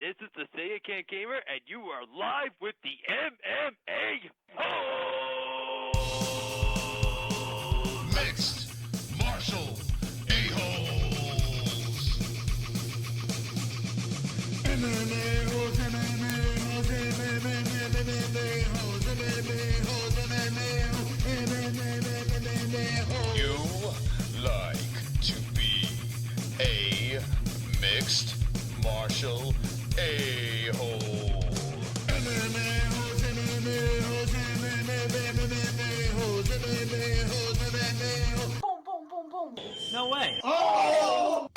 This is the Saya Can Gamer, and you are live with the MMA-Holes! Mixed martial a-holes. MMA-Holes, MMA-Holes, MMA-Holes, MMA-Holes, MMA-Holes. You like to be a mixed martial a-hole. MMA-Holes, MMA-Holes, MMA-Holes, MMA-Holes, MMA-Holes. Boom, boom, boom, boom. No way. Oh!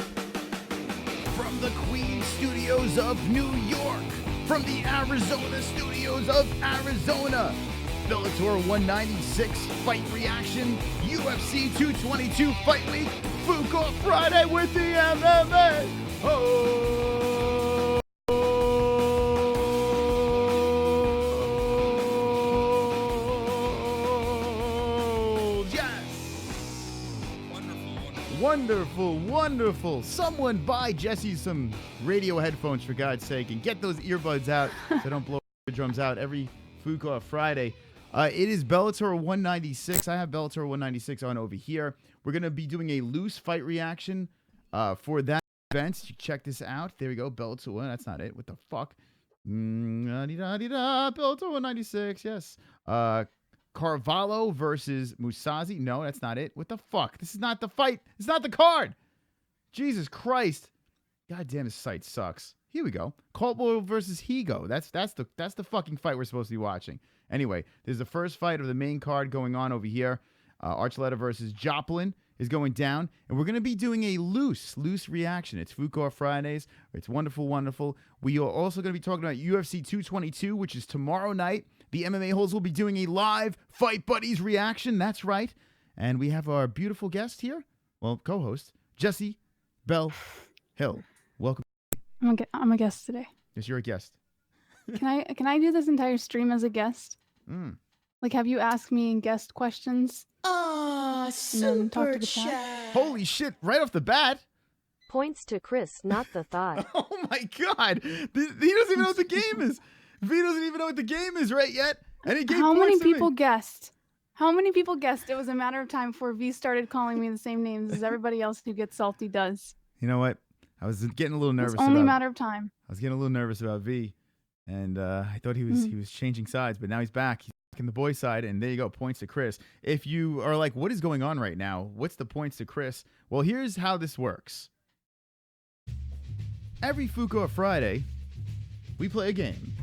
From the Queen Studios of New York, from the Arizona Studios of Arizona, Bellator 196 Fight Reaction, UFC 222 Fight Week, FOOK off Friday with the MMA-Holes. Wonderful, wonderful. Someone buy Jessie some radio headphones, for God's sake, and get those earbuds out so don't blow the drums out every FOOK off Friday. It is Bellator 196. I have Bellator 196 on over here. We're going to be doing a loose fight reaction for that event. Check this out. There we go. Bellator 1. That's not it. What the fuck? Bellator 196. Yes. Carvalho versus Musazi. No, that's not it. What the fuck? This is not the fight. It's not the card. Jesus Christ. God damn, this site sucks. Here we go. Caldwell versus Higo. That's the fucking fight we're supposed to be watching. Anyway, there's the first fight of the main card going on over here. Archuleta versus Joplin is going down, and we're going to be doing a loose reaction. It's FOOK off Fridays. It's wonderful, wonderful. We are also going to be talking about UFC 222, which is tomorrow night. The MMA-Holes will be doing a live Fight Buddies reaction. That's right. And we have our beautiful guest here. Well, co-host, Jessie Belle Hill. Welcome. I'm a guest today. Yes, you're a guest. Can I do this entire stream as a guest? Like, have you asked me guest questions? Superchat. Holy shit, right off the bat. Points to Chris, not the thought. Oh my God. He doesn't even know what the game is. V doesn't even know what the game is right yet. And he gave How points many to me. people guessed? How many people guessed it was a matter of time before V started calling me the same names as everybody else who gets salty does? You know what? I was getting a little nervous. It's only a matter of time. I was getting a little nervous about V. And I thought he was changing sides, but now he's back. He's back in the boy side, and there you go, points to Chris. If you are like, what is going on right now? What's the points to Chris? Well, here's how this works. Every FOOK off Friday, we play a game.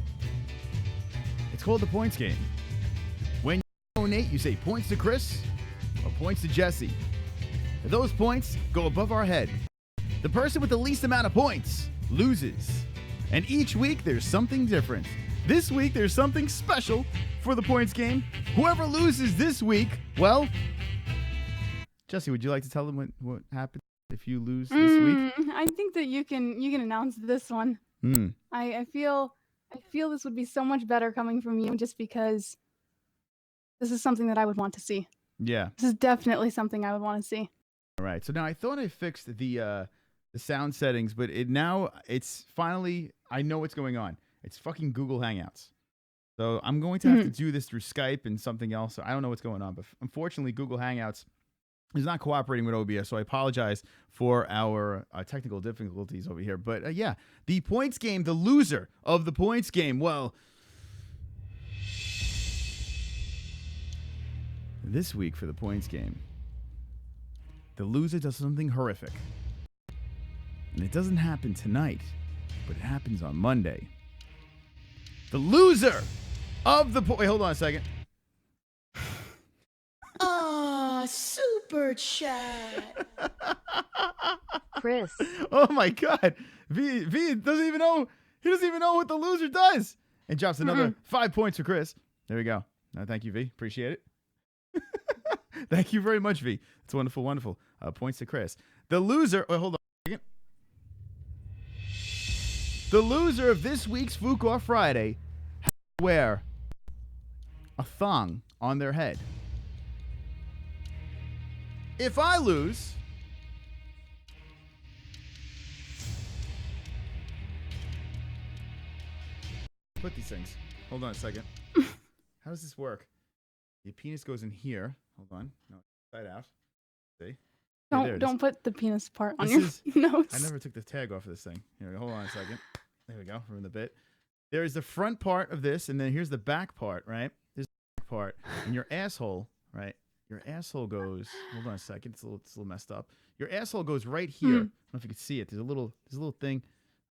It's called the points game. When you donate, you say points to Chris or points to Jessie. If those points go above our head, the person with the least amount of points loses. And each week, there's something different. This week, there's something special for the points game. Whoever loses this week, well, Jessie, would you like to tell them what happened if you lose this week? I think that you can announce this one. I feel this would be so much better coming from you, just because this is something that I would want to see. Yeah. This is definitely something I would want to see. All right. So now I thought I fixed the sound settings, but it's finally, I know what's going on. It's fucking Google Hangouts. So I'm going to have to do this through Skype and something else. So I don't know what's going on, but unfortunately Google Hangouts is not cooperating with OBS. So I apologize for our technical difficulties over here. But yeah, the points game, the loser of the points game. Well, this week for the points game, the loser does something horrific. And it doesn't happen tonight, but it happens on Monday. The loser of the wait, hold on a second. Super chat. Chris. Oh my God. V doesn't even know. He doesn't even know what the loser does. And drops another 5 points for Chris. There we go. Thank you, V. Appreciate it. Thank you very much, V. It's wonderful, wonderful. Points to Chris. The loser. Wait, hold on a second. The loser of this week's FOOK off Friday has to wear a thong on their head. If I lose, put these things? Hold on a second. How does this work? Your penis goes in here. Hold on. No, side out. See? Don't put the penis part on This your notes. I never took the tag off of this thing. Here we go. Hold on a second. There we go. From the bit. There's the front part of this, and then here's the back part, right? There's the back part. And your asshole, right? Your asshole goes. Hold on a second. It's a little messed up. Your asshole goes right here. I don't know if you can see it. There's a little thing.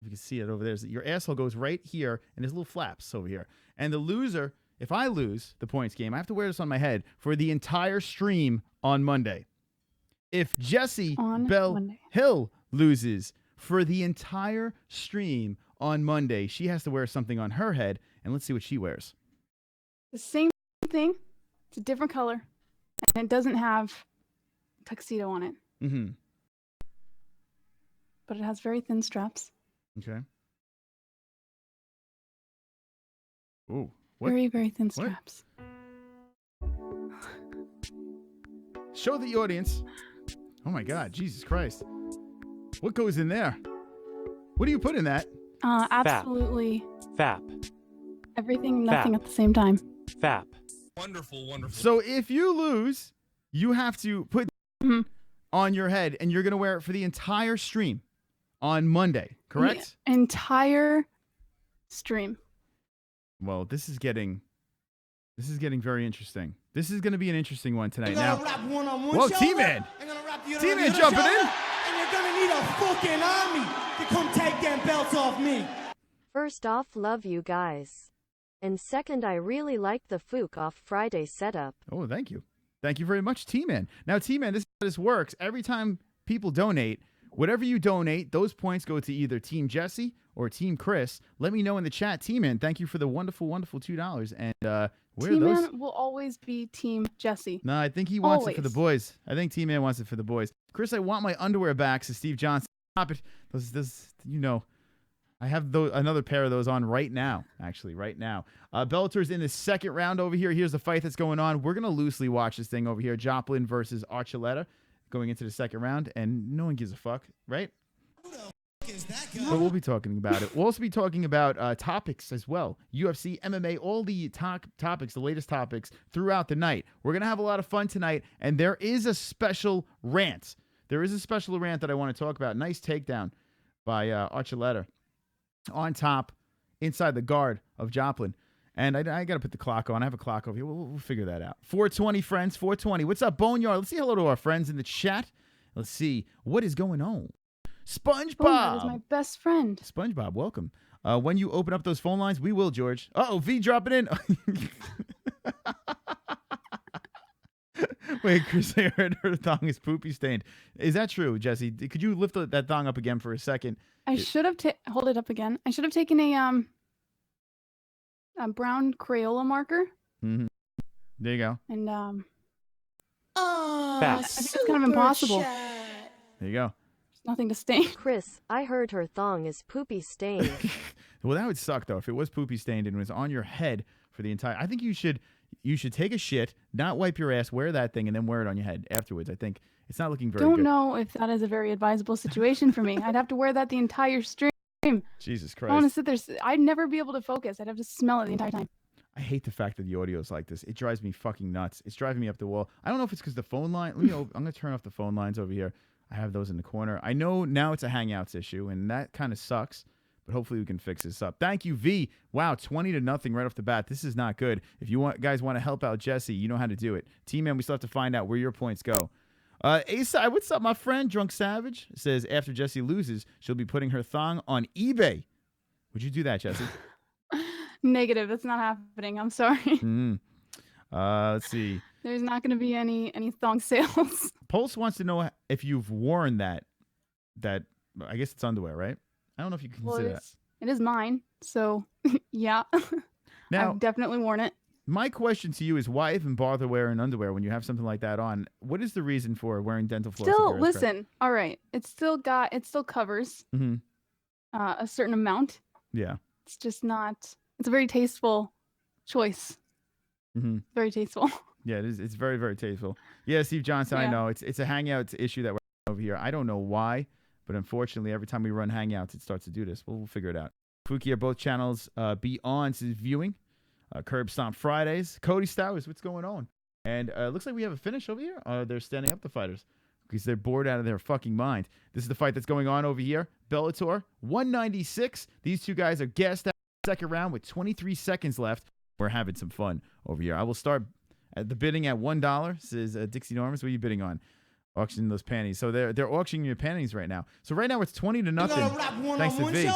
If you can see it over there. Your asshole goes right here, and there's little flaps over here. And the loser, if I lose the points game, I have to wear this on my head for the entire stream on Monday. If Jessie Belle Hill loses for the entire stream on Monday, she has to wear something on her head, and let's see what she wears. The same thing. It's a different color, and it doesn't have tuxedo on it. Mm-hmm. But it has very thin straps. Okay. Ooh. What? Very, very thin straps. Show the audience. Oh my God, Jesus Christ. What goes in there? What do you put in that? Absolutely. Fap. Everything, nothing at the same time. Fap. Wonderful, wonderful. So if you lose, you have to put on your head, and you're going to wear it for the entire stream on Monday, correct? The entire stream. Well, this is getting very interesting. This is going to be an interesting one tonight. Now, whoa, T-Man! T-Man jumping in! And you're going to need a fucking army to come take them belts off me. First off, love you guys. And second, I really like the FOOK off Friday setup. Oh, thank you. Thank you very much, T-Man. Now, T-Man, this is how this works. Every time people donate, whatever you donate, those points go to either Team Jessie or Team Chris. Let me know in the chat. T-Man, thank you for the wonderful, wonderful $2. And where are those? T-Man will always be Team Jessie. No, I think he wants it for the boys. I think T-Man wants it for the boys. Chris, I want my underwear back, says Steve Johnson. Stop it. Those, you know, I have another pair of those on right now, actually, right now. Bellator's in the second round over here. Here's the fight that's going on. We're going to loosely watch this thing over here. Joplin versus Archuleta going into the second round, and no one gives a fuck, right? But we'll be talking about it. We'll also be talking about topics as well. UFC, MMA, all the topics, the latest topics throughout the night. We're going to have a lot of fun tonight, and there is a special rant. There is a special rant that I want to talk about. Nice takedown by Archuleta on top, inside the guard of Joplin. And I got to put the clock on. I have a clock over here. We'll figure that out. 420, friends, 420. What's up, Boneyard? Let's say hello to our friends in the chat. Let's see what is going on. SpongeBob. That is my best friend. SpongeBob, welcome. When you open up those phone lines, we will, George. Uh-oh, V dropping in. Wait, Chris, I heard her thong is poopy stained. Is that true, Jessie? Could you lift that thong up again for a second? I should have hold it up again. I should have taken a brown Crayola marker. Mm-hmm. There you go. And Oh, I think it's kind of impossible. There you go. There's nothing to stain. Chris, I heard her thong is poopy stained. Well, that would suck though if it was poopy stained and was on your head for the entire. I think you should take a shit, not wipe your ass, wear that thing, and then wear it on your head afterwards. I think it's not looking very good. Don't know if that is a very advisable situation for me. I'd have to wear that the entire stream. Jesus I want to Christ. sit there. I'd never be able to focus. I'd have to smell it the entire time. I hate the fact that the audio is like this. It drives me fucking nuts. It's driving me up the wall. I don't know if it's because the phone line. I'm going to turn off the phone lines over here. I have those in the corner. I know now it's a Hangouts issue, and that kind of sucks. But hopefully we can fix this up. Thank you, V. Wow, 20-0 right off the bat. This is not good. If you guys want to help out Jessie, you know how to do it. T-Man, we still have to find out where your points go. Asa, what's up, my friend? Drunk Savage says after Jessie loses, she'll be putting her thong on eBay. Would you do that, Jessie? Negative. That's not happening. I'm sorry. Let's see. There's not going to be any thong sales. Pulse wants to know if you've worn that. I guess it's underwear, right? I don't know if you can consider that. It is mine. So, yeah. Now, I've definitely worn it. My question to you is why even bother wearing underwear when you have something like that on? What is the reason for wearing dental floss? Still, listen. All right. It still covers a certain amount. Yeah. It's just not. It's a very tasteful choice. Very tasteful. Yeah, it is. It's very, very tasteful. Yeah, Steve Johnson, Yeah. I know. It's a Hangouts issue that we're over here. I don't know why, but unfortunately, every time we run Hangouts, it starts to do this. We'll figure it out. Fooky are both channels be on since viewing. Curb Stomp Fridays. Cody Stowers, what's going on? And it looks like we have a finish over here. They're standing up, the fighters, because they're bored out of their fucking mind. This is the fight that's going on over here. Bellator 196. These two guys are gassed out in the second round with 23 seconds left. We're having some fun over here. I will start at the bidding at $1. This is Dixie Normus. What are you bidding on? Auctioning those panties. So they're auctioning your panties right now. So right now it's 20-0. Thanks to V.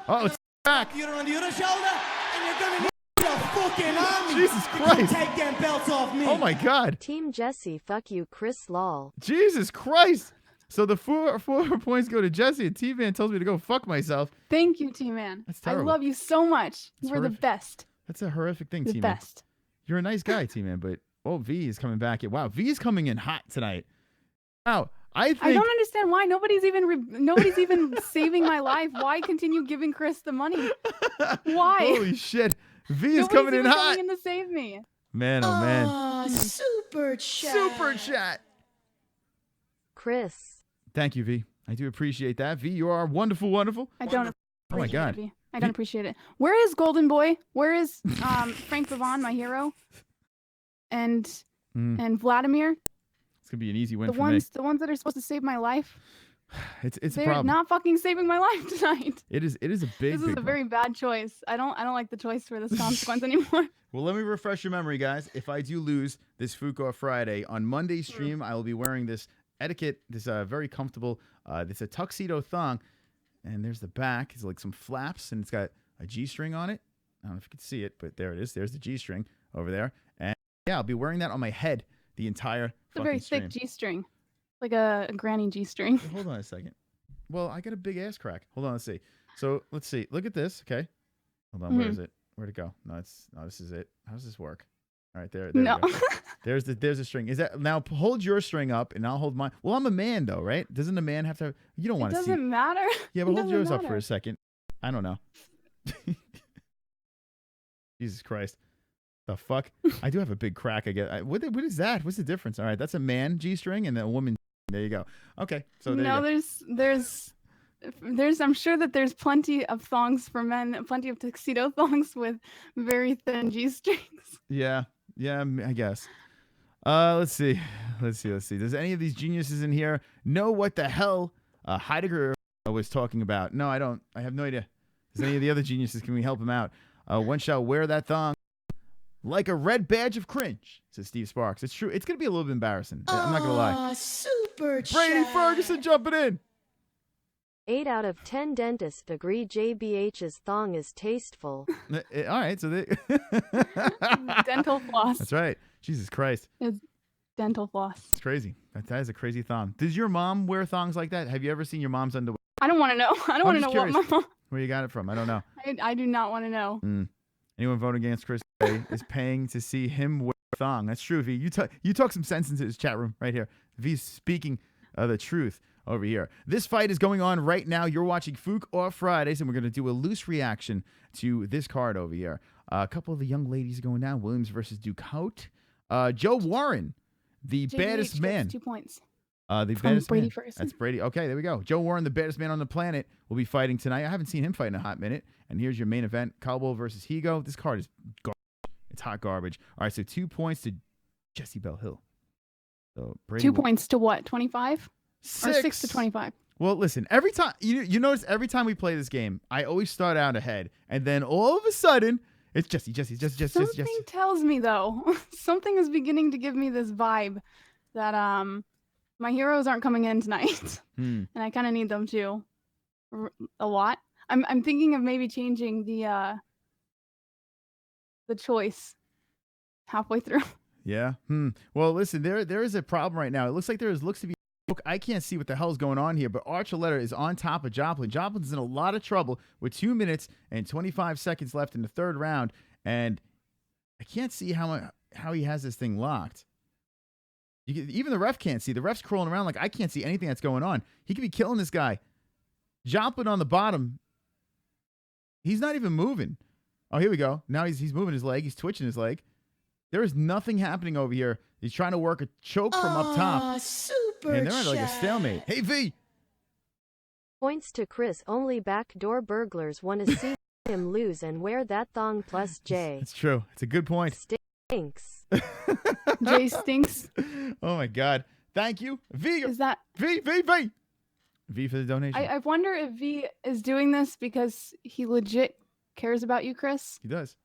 Oh, it's back. You're on the other shoulder, and you're gonna need your fucking army. Jesus to Christ. take them belts off me. Oh my God. Team Jessie, fuck you, Chris lol. Jesus Christ. So the four points go to Jessie, and T-Man tells me to go fuck myself. Thank you, T-Man. That's I terrible. love you so much. That's You are the horrific. best. That's a horrific thing, The T-Man. best. You're a nice guy, T-Man, but V is coming back. Wow, V is coming in hot tonight. Wow, I I don't understand why nobody's even saving my life. Why continue giving Chris the money? Why? Holy shit. V is Nobody's coming in even hot. coming in to save me. Man, oh man. Super chat. Super chat. Chris. Thank you, V. I do appreciate that. V, you are wonderful, wonderful. I don't. Oh my appreciate God. it, V. I don't appreciate it. Where is Golden Boy? Where is Frank Pavon, my hero? And Vladimir, It's gonna be an easy win the for ones that are supposed to save my life. me. It's a They're problem. not fucking saving my life tonight. It is a big, This is big a problem. very bad choice. I don't like the choice for this consequence anymore. Well, let me refresh your memory, guys. If I do lose this FOOK Friday, on Monday's stream, I will be wearing this etiquette, this very comfortable, this a tuxedo thong. And there's the back. It's like some flaps, and it's got a G-string on it. I don't know if you can see it, but there it is. There's the G-string over there. And yeah, I'll be wearing that on my head the entire It's a fucking very stream. thick G-string, like a granny G-string. Hold on a second. Well, I got a big ass crack. Hold on, let's see. So let's see. Look at this, okay? Hold on, where is it? Where'd it go? No, this is it. How does this work? All right, there No. we go. There's the string. Is that now? Hold your string up, and I'll hold mine. Well, I'm a man, though, right? Doesn't a man have to? You don't It want to see. doesn't matter. Yeah, but It hold yours doesn't up for matter. a second. I don't know. Jesus Christ, the fuck! I do have a big crack. I guess. What is that? What's the difference? All right, that's a man G-string and a woman. There you go. Okay, so there No, you go. there's I'm sure that there's plenty of thongs for men, plenty of tuxedo thongs with very thin G-strings. Yeah, I guess. Let's see. Does any of these geniuses in here know what the hell Heidegger was talking about? No, I don't. I have no idea. Does any of the other geniuses, can we help him out? One shall wear that thong like a red badge of cringe, says Steve Sparks. It's true. It's going to be a little bit embarrassing. I'm not going to lie. Super Brady Ferguson jumping in. 8 out of 10 dentists agree JBH's thong is tasteful. All right, so they... Dental floss. That's right. Jesus Christ. It's dental floss. It's crazy. That is a crazy thong. Does your mom wear thongs like that? Have you ever seen your mom's underwear? I don't want to know. I don't want to just know what my curious. mom. Where you got it from? I don't know. I do not want to know. Anyone voting against Chris is paying to see him wear a thong. That's true, V. You talk some sense into his chat room right here. V's speaking the truth over here. This fight is going on right now. You're watching FOOK Fridays, and we're going to do a loose reaction to this card over here. A couple of the young ladies going down. Williams versus Ducote. Joe Warren, the JBH baddest gets man. 2 points. The From baddest Brady man. Ferguson. That's Brady. Okay, there we go. Joe Warren, the baddest man on the planet, will be fighting tonight. I haven't seen him fight in a hot minute. And here's your main event: Caldwell versus Higo. This card is garbage. It's hot garbage. All right, so 2 points to Jessie Belle Hill. So Brady 2 points to what? 25 or 6 to 6. 25? Well, listen. Every time you notice, every time we play this game, I always start out ahead, and then all of a sudden, it's Jessie. Something tells me though, something is beginning to give me this vibe that my heroes aren't coming in tonight, and I kind of need them to a lot. I'm thinking of maybe changing the choice halfway through. Yeah. Well, listen. There is a problem right now. It looks like looks to be. I can't see what the hell's going on here, but Archuleta is on top of Joplin. Joplin's in a lot of trouble with 2 minutes and 25 seconds left in the third round, and I can't see how he has this thing locked. Even the ref can't see. The ref's crawling around like I can't see anything that's going on. He could be killing this guy. Joplin on the bottom. He's not even moving. Oh, here we go. Now he's moving his leg. He's twitching his leg. There is nothing happening over here. He's trying to work a choke from up top. And they're at like a stalemate. Hey, V. Points to Chris. Only backdoor burglars want to see him lose and wear that thong plus J. It's true. It's a good point. Stinks. Jay stinks. Oh my God. Thank you. V Is that? V for the donation. I wonder if V is doing this because he legit cares about you, Chris, He does.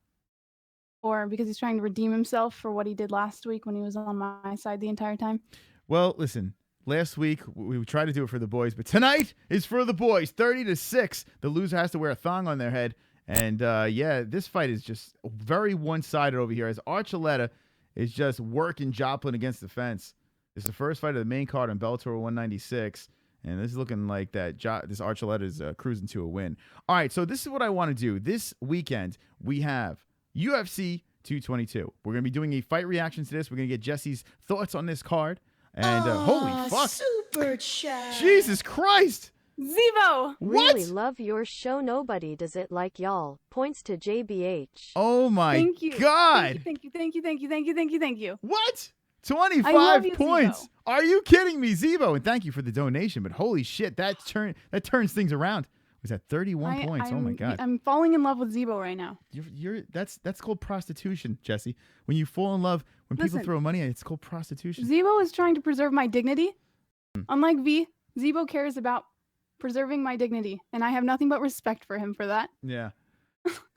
or because he's trying to redeem himself for what he did last week when he was on my side the entire time. Well, listen. Last week we tried to do it for the boys, but tonight is for the boys. 30-6. The loser has to wear a thong on their head. And yeah, this fight is just very one-sided over here as Archuleta is just working Joplin against the fence. It's the first fight of the main card on Bellator 196. And this is looking like that this Archuleta is cruising to a win. All right, so this is what I want to do. This weekend, we have UFC 222. We're going to be doing a fight reaction to this. We're going to get Jessie's thoughts on this card. And holy fuck. SUPERCHAT. Jesus Christ. Zebo! What? Really love your show. Nobody does it like y'all. Points to JBH. Oh my Thank you. God. Thank you. What? I love 25 you, points. Zebo. Are you kidding me, Zebo? And thank you for the donation. But holy shit, that turns things around. Was that 31 points? Oh my God. I'm falling in love with Zebo right now. That's called prostitution, Jessie. When you fall in love, when people Listen. throw money at it, it's called prostitution. Zebo is trying to preserve my dignity. Unlike V, Zebo cares about preserving my dignity, and I have nothing but respect for him for that. Yeah.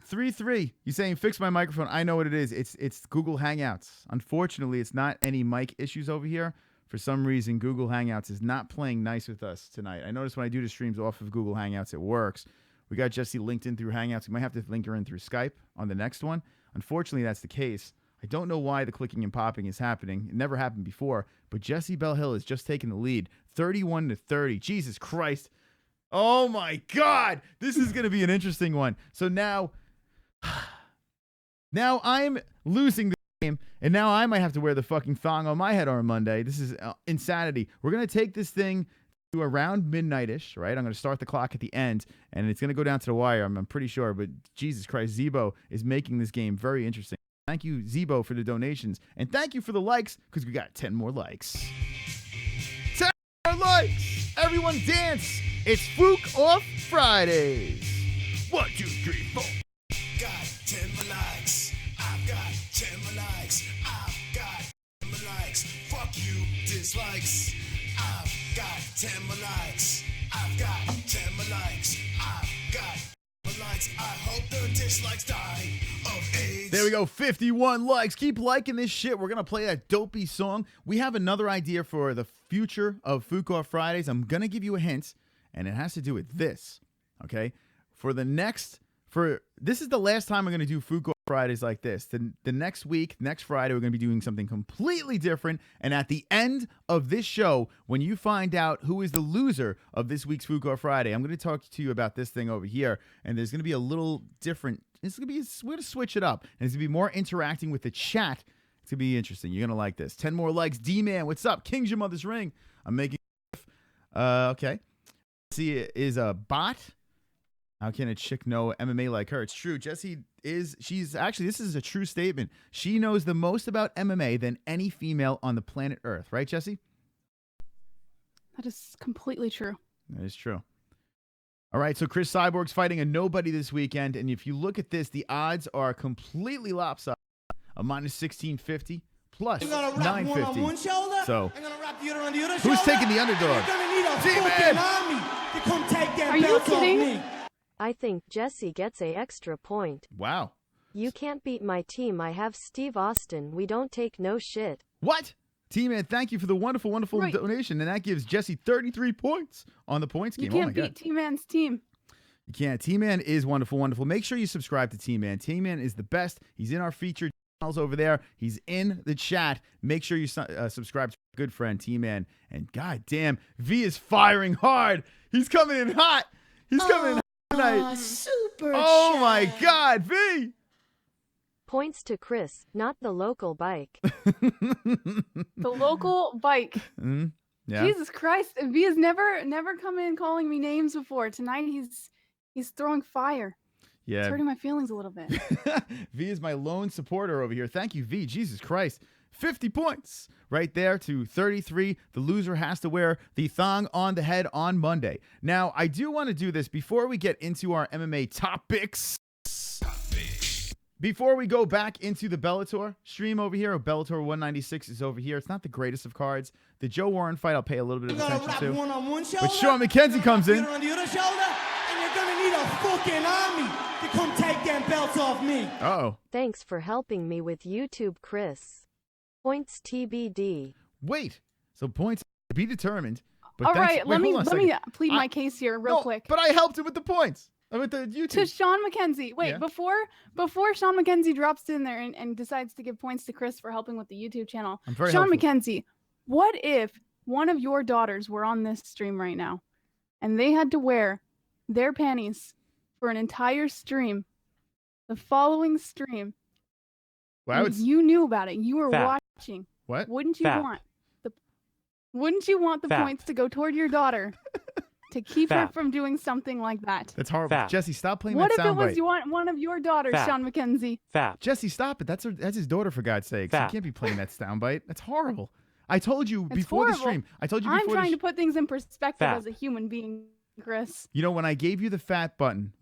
3-3. You saying fix my microphone? I know what it is. It's Google Hangouts. Unfortunately, it's not any mic issues over here. For some reason, Google Hangouts is not playing nice with us tonight. I notice when I do the streams off of Google Hangouts, it works. We got Jessie linked in through Hangouts. We might have to link her in through Skype on the next one. Unfortunately, that's the case. I don't know why the clicking and popping is happening. It never happened before. But Jessie Bell Hill has just taken the lead, 31-30. Jesus Christ. Oh my God. This is going to be an interesting one. So now I'm losing the game, and now I might have to wear the fucking thong on my head on Monday. This is insanity. We're going to take this thing to around midnight-ish, right? I'm going to start the clock at the end, and it's going to go down to the wire. I'm pretty sure, but Jesus Christ, Zebo is making this game very interesting. Thank you, Zebo, for the donations, and thank you for the likes, because we got 10 more likes. 10 more likes! Everyone dance! It's FOOK Off Fridays. 1, 2, 3, 4. Got 10 more likes. I've got 10 more likes. I've got 10 more likes. Fuck you, dislikes. I've got 10 more likes. I've got 10 more likes. I've got 10 more likes. I hope the dislikes die of AIDS. There we go, 51 likes. Keep liking this shit. We're going to play that dopey song. We have another idea for the future of FOOK Off Fridays. I'm going to give you a hint, and it has to do with this, okay? This is the last time I'm going to do FOOK Off Fridays like this. The next week, next Friday, we're going to be doing something completely different. And at the end of this show, when you find out who is the loser of this week's FOOK Off Friday, I'm going to talk to you about this thing over here. And there's going to be a little different. We're going to switch it up. And it's going to be more interacting with the chat. It's going to be interesting. You're going to like this. 10 more likes. D-Man, what's up? King's your mother's ring. I'm making. Okay. See, is a bot. How can a chick know MMA like her? It's true. Jessie this is a true statement. She knows the most about MMA than any female on the planet Earth. Right, Jessie? That is completely true. That is true. All right, so Chris Cyborg's fighting a nobody this weekend. And if you look at this, the odds are completely lopsided. A minus 1650 plus 950. So, who's taking the underdog? G-Man! Are you kidding? I think Jessie gets a extra point. Wow. You can't beat my team. I have Steve Austin. We don't take no shit. What? T-Man, thank you for the wonderful, wonderful donation. And that gives Jessie 33 points on the points game. You can't beat T-Man's team. You can't. T-Man is wonderful, wonderful. Make sure you subscribe to T-Man. T-Man is the best. He's in our featured channels over there. He's in the chat. Make sure you subscribe to our good friend T-Man. And goddamn, V is firing hard. He's coming in hot. He's coming in hot tonight. Oh my God, V. Points to Chris, not the local bike. The local bike. Mm-hmm. Yeah. Jesus Christ, V has never come in calling me names before. Tonight he's throwing fire. Yeah. It's hurting my feelings a little bit. V is my lone supporter over here. Thank you, V. Jesus Christ. 50 points right there to 33. The loser has to wear the thong on the head on Monday. Now, I do want to do this before we get into our MMA topics. Before we go back into the Bellator stream over here, Bellator 196 is over here. It's not the greatest of cards. The Joe Warren fight, I'll pay a little bit of attention to. But Sean Mckenzie comes in. On the other shoulder, and you're gonna need a fucking army to come take them belts off me. Uh-oh. Thanks for helping me with YouTube, Chris. Points TBD. Wait. So points to be determined. But All thanks- right, wait, let hold on a me second. plead my case here real No, quick. But I helped him with the points. With the YouTube. To Sean Mckenzie. Wait, Yeah. before Sean Mckenzie drops in there and decides to give points to Chris for helping with the YouTube channel. I'm very Sean helpful. Mckenzie, what if one of your daughters were on this stream right now and they had to wear their panties for an entire stream, the following stream, Well, I and would, you knew about it, you were Fap. watching. what? Wouldn't you Fap. want the Fap. points to go toward your daughter to keep her Fap. from doing something like that? That's horrible. Fap. Jesse, stop playing What that if it was soundbite. one of your daughters, Fap. Sean Mckenzie? Fap. Jesse, stop it. That's his daughter, for God's sake. You Fap. can't be playing that soundbite. That's horrible. I told you It's before the horrible. stream. I told you I'm before trying the to put things in perspective Fap. as a human being, Chris. You know, when I gave you the fat button,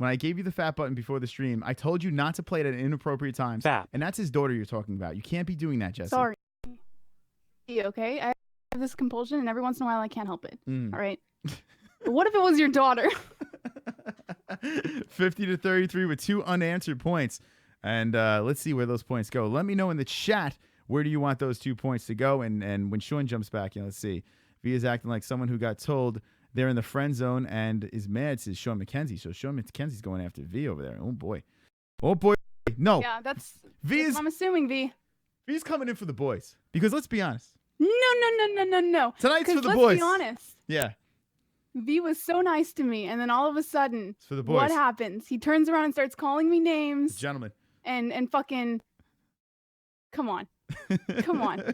before the stream, I told you not to play it at inappropriate times. Fap. And that's his daughter you're talking about. You can't be doing that, Jesse. Sorry. Okay, I have this compulsion, and every once in a while I can't help it. Mm. All right. But what if it was your daughter? 50-33 with 2 unanswered points. And let's see where those points go. Let me know in the chat, where do you want those 2 points to go? And when Sean jumps back, let's see. V is acting like someone who got told they're in the friend zone and is mad, says Sean Mckenzie. So Sean McKenzie's going after V over there. Oh, boy. Oh, boy. No. Yeah, that's V is I'm assuming V. V's coming in for the boys. Because let's be honest. No. Tonight's for 'Cause the let's boys. be honest. Yeah. V was so nice to me, and then all of a sudden, It's for the boys. what happens? He turns around and starts calling me names Gentlemen. and fucking. Come on. Come on.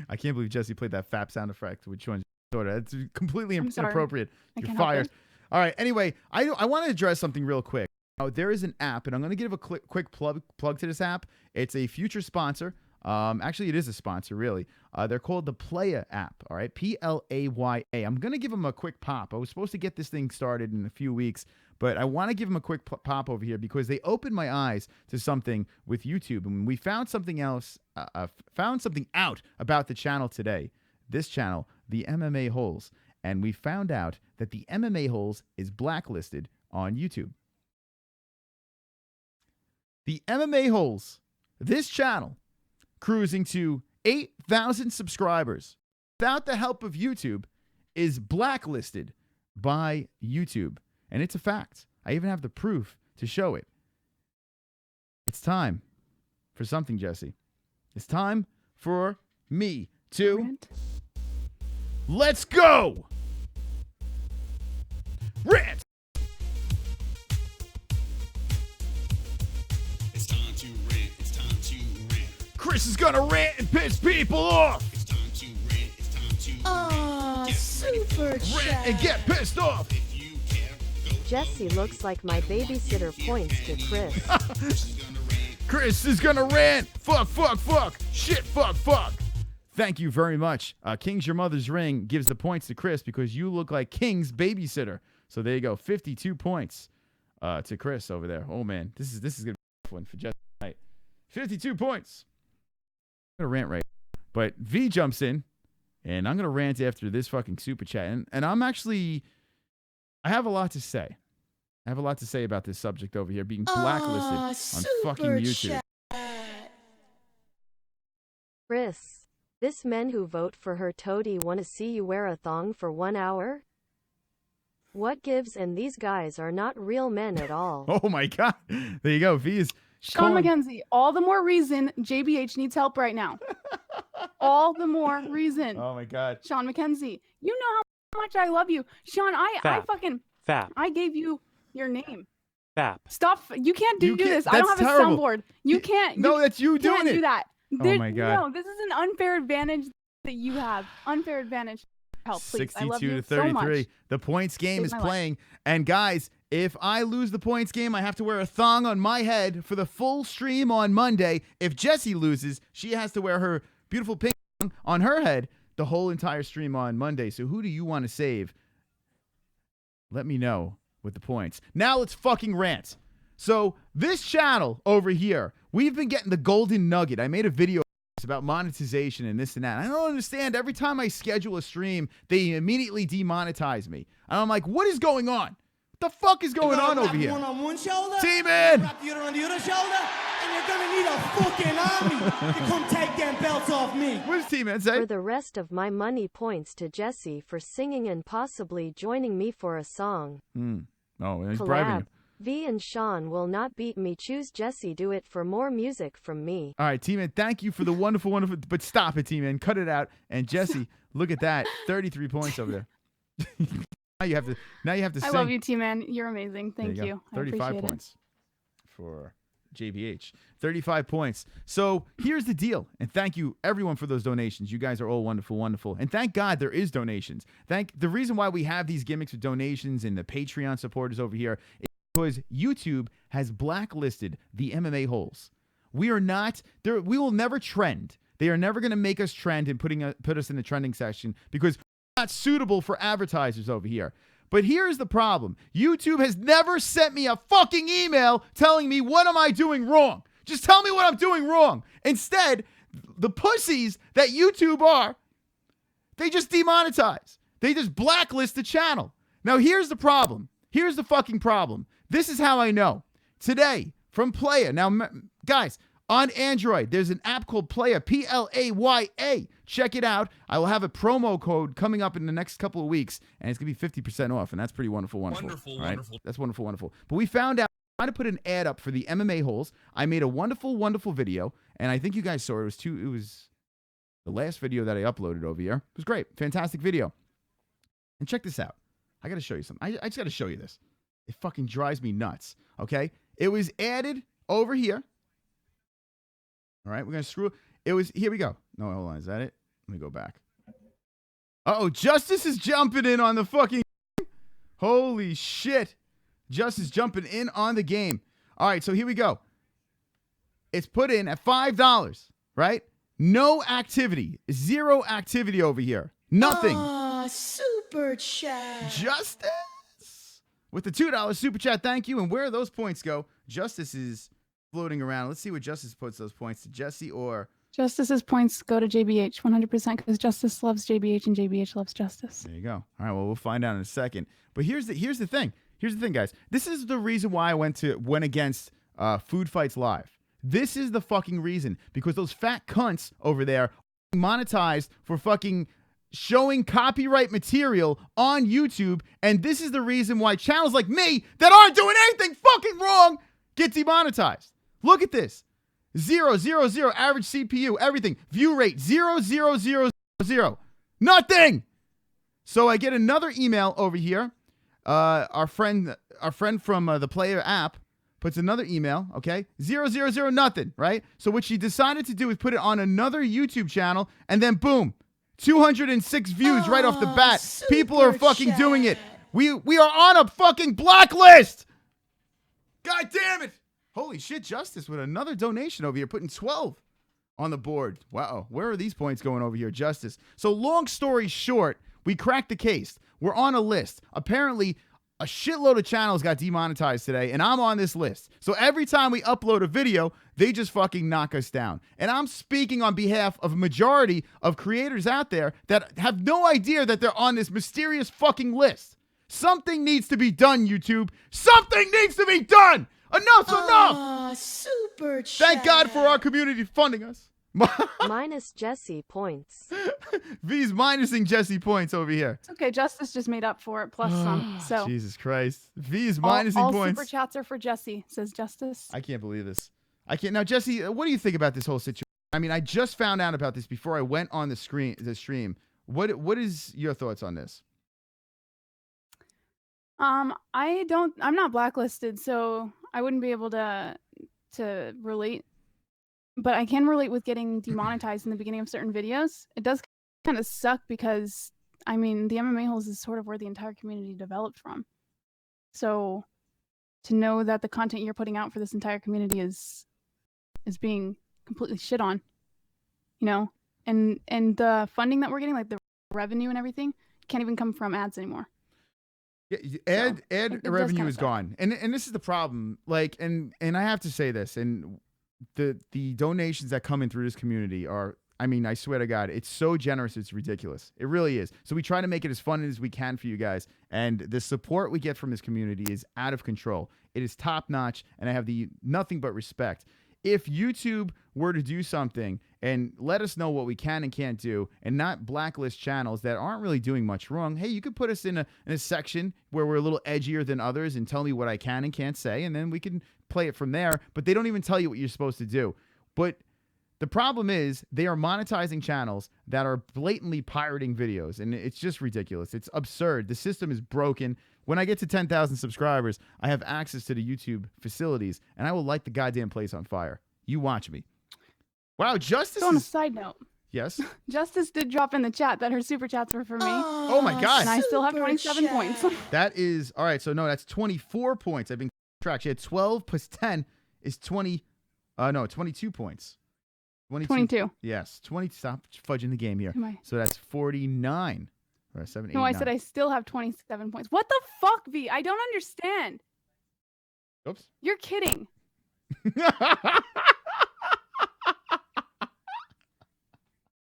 I can't believe Jesse played that fap sound effect with Sean's daughter. That's completely I'm sorry. inappropriate. I You're can't help fired. it. All right. Anyway, I want to address something real quick. There is an app, and I'm going to give a quick plug to this app. It's a future sponsor. Actually, it is a sponsor, really. They're called the Playa app. All right, Playa. I'm going to give them a quick pop. I was supposed to get this thing started in a few weeks, but I want to give them a quick pop over here because they opened my eyes to something with YouTube, and we found something else. Found something out about the channel today. This channel, the MMA-Holes, and we found out that the MMA-Holes is blacklisted on YouTube. The MMA-Holes, this channel, cruising to 8,000 subscribers without the help of YouTube, is blacklisted by YouTube. And it's a fact. I even have the proof to show it. It's time for something, Jesse. It's time for me to... Rant. Let's go! Rant! It's time to rant. It's time to rant. Chris is gonna rant and piss people off! It's time to rant. It's time to Super Rant and get pissed off! If you care, go. Jesse looks like my babysitter points to Chris. Chris is gonna rant. Chris is gonna rant! Fuck! Shit, fuck! Thank you very much. King's Your Mother's Ring gives the points to Chris because you look like King's babysitter. So there you go, 52 points to Chris over there. Oh man, this is gonna be a tough one for Jesse tonight. 52 points. I'm gonna rant right now. But V jumps in, and I'm gonna rant after this fucking super chat. And I have a lot to say. I have a lot to say about this subject over here being blacklisted on fucking YouTube. Chris, this men who vote for her toady want to see you wear a thong for 1 hour? What gives? And these guys are not real men at all. Oh my god. There you go. V is Sean calling- Mckenzie, all the more reason JBH needs help right now. All the more reason. Oh my god. Sean Mckenzie, you know how much I love you. Sean, Fap. Fap. I gave you your name. Fap. Stop. You can't do You can't- this. I don't that's have terrible. a soundboard. You can't. No, that's you doing can't it. do that. Oh my God. No, this is an unfair advantage that you have. Unfair advantage. Help, please. I love 62 you to 33. so much. The points game Save is my life. playing. And guys, if I lose the points game, I have to wear a thong on my head for the full stream on Monday. If Jessie loses, she has to wear her beautiful pink thong on her head the whole entire stream on Monday. So who do you want to save? Let me know with the points. Now let's fucking rant. So this channel over here, we've been getting the golden nugget. I made a video about monetization and this and that. I don't understand. Every time I schedule a stream, they immediately demonetize me. And I'm like, what is going on? What the fuck is going on over here? One on one shoulder, T-Man! wrap the other on the other shoulder, and you're gonna need a fucking army to come take them belts off me. What does T-Man say? For the rest of my money points to Jessie for singing and possibly joining me for a song. Oh, he's bribing you. Collab. V and Sean will not beat me. Choose Jessie. Do it for more music from me. All right, T-Man, thank you for the wonderful, wonderful. But stop it, T-Man. Cut it out. And Jessie, look at that. 33 points over there. Now you have to I sing. love you, T-Man. You're amazing. Thank There you. go. 35 I appreciate points for JBH. 35 points. So here's the deal. And thank you, everyone, for those donations. You guys are all wonderful, wonderful. And thank God there is donations. The reason why we have these gimmicks with donations and the Patreon supporters over here is because YouTube has blacklisted the MMA-Holes. We are not there. We will never trend. They are never going to make us trend and put us in the trending section because we're not suitable for advertisers over here. But here's the problem. YouTube has never sent me a fucking email telling me what am I doing wrong. Just tell me what I'm doing wrong. Instead, the pussies that YouTube are, they just demonetize. They just blacklist the channel. Now, here's the problem. Here's the fucking problem. This is how I know. Today, from Playa. Now, guys, on Android, there's an app called Playa, Playa. Check it out. I will have a promo code coming up in the next couple of weeks, and it's going to be 50% off, and that's pretty wonderful, wonderful. Wonderful, right? wonderful. That's wonderful, wonderful. But we found out, I tried to put an ad up for the MMA-Holes. I made a wonderful, wonderful video, and I think you guys saw it. It was the last video that I uploaded over here. It was great. Fantastic video. And check this out. I got to show you something. I just got to show you this. It fucking drives me nuts, okay? It was added over here. All right, we're going to screw. It was, here we go. No, hold on. Is that it? Let me go back. Uh-oh, Justice is jumping in on the fucking. Holy shit. Justice jumping in on the game. All right, so here we go. It's put in at $5, right? No activity. Zero activity over here. Nothing. Super chat. Justice with the $2 super chat. Thank you. And where those points go, Justice is floating around. Let's see what Justice puts those points to Jessie or Justice's points go to JBH 100% because Justice loves JBH and JBH loves Justice. There you go. All right, well, we'll find out in a second. But here's the thing. Here's the thing, guys. This is the reason why I went against Food Fights Live. This is the fucking reason, because those fat cunts over there are monetized for fucking showing copyright material on YouTube, and this is the reason why channels like me that aren't doing anything fucking wrong get demonetized. Look at this. 0, 0, 0, average CPU, everything. View rate, 0, 0, 0, 0. Nothing. So I get another email over here. Our friend from the Player app puts another email, okay? 0, 0, 0, nothing, right? So what she decided to do is put it on another YouTube channel, and then boom, 206 views right off the bat. People are fucking doing it. We are on a fucking blacklist. God damn it. Holy shit, Justice with another donation over here, putting 12 on the board. Wow, where are these points going over here, Justice? So long story short, we cracked the case. We're on a list. Apparently, a shitload of channels got demonetized today, and I'm on this list. So every time we upload a video, they just fucking knock us down. And I'm speaking on behalf of a majority of creators out there that have no idea that they're on this mysterious fucking list. Something needs to be done, YouTube. Something needs to be done. Enough's enough. Super chat. Thank God for our community funding us. Minus Jessie points. V's minusing Jessie points over here. It's okay. Justice just made up for it plus some. So Jesus Christ. V's all minusing points. super chats are for Jessie, says Justice. I can't believe this. I can't. Now, Jessie, what do you think about this whole situation? I mean, I just found out about this before I went on the stream. What is your thoughts on this? I'm not blacklisted, so I wouldn't be able to relate. But I can relate with getting demonetized in the beginning of certain videos. It does kind of suck because, I mean, the MMA-Holes is sort of where the entire community developed from. So to know that the content you're putting out for this entire community is being completely shit on, you know, and the funding that we're getting, like the revenue and everything, can't even come from ads anymore. Ad it does revenue kinda is suck. gone, and this is the problem. Like, and I have to say this, and the donations that come in through this community are, I mean, I swear to God, it's so generous, it's ridiculous. It really is. So we try to make it as fun as we can for you guys, and the support we get from this community is out of control. It is top notch, and I have nothing but respect. If YouTube were to do something and let us know what we can and can't do, and not blacklist channels that aren't really doing much wrong, hey, you could put us in a section where we're a little edgier than others and tell me what I can and can't say, and then we can play it from there. But they don't even tell you what you're supposed to do. But the problem is they are monetizing channels that are blatantly pirating videos, and it's just ridiculous. It's absurd. The system is broken. When I get to 10,000 subscribers, I have access to the YouTube facilities, and I will light the goddamn place on fire. You watch me. Wow, Justice So on a is... side note, Yes? Justice did drop in the chat that her super chats were for me, Oh, my God. and I still have 27 points. That is... All right, so no, that's 24 points. I've been tracked. She had 12 plus 10 is 22 points. 22. Yes, 20. Stop fudging the game here. Am I? So that's 49. Or 7, 8, No, I 9. said I still have 27 points. What the fuck, V? I don't understand. Oops. You're kidding.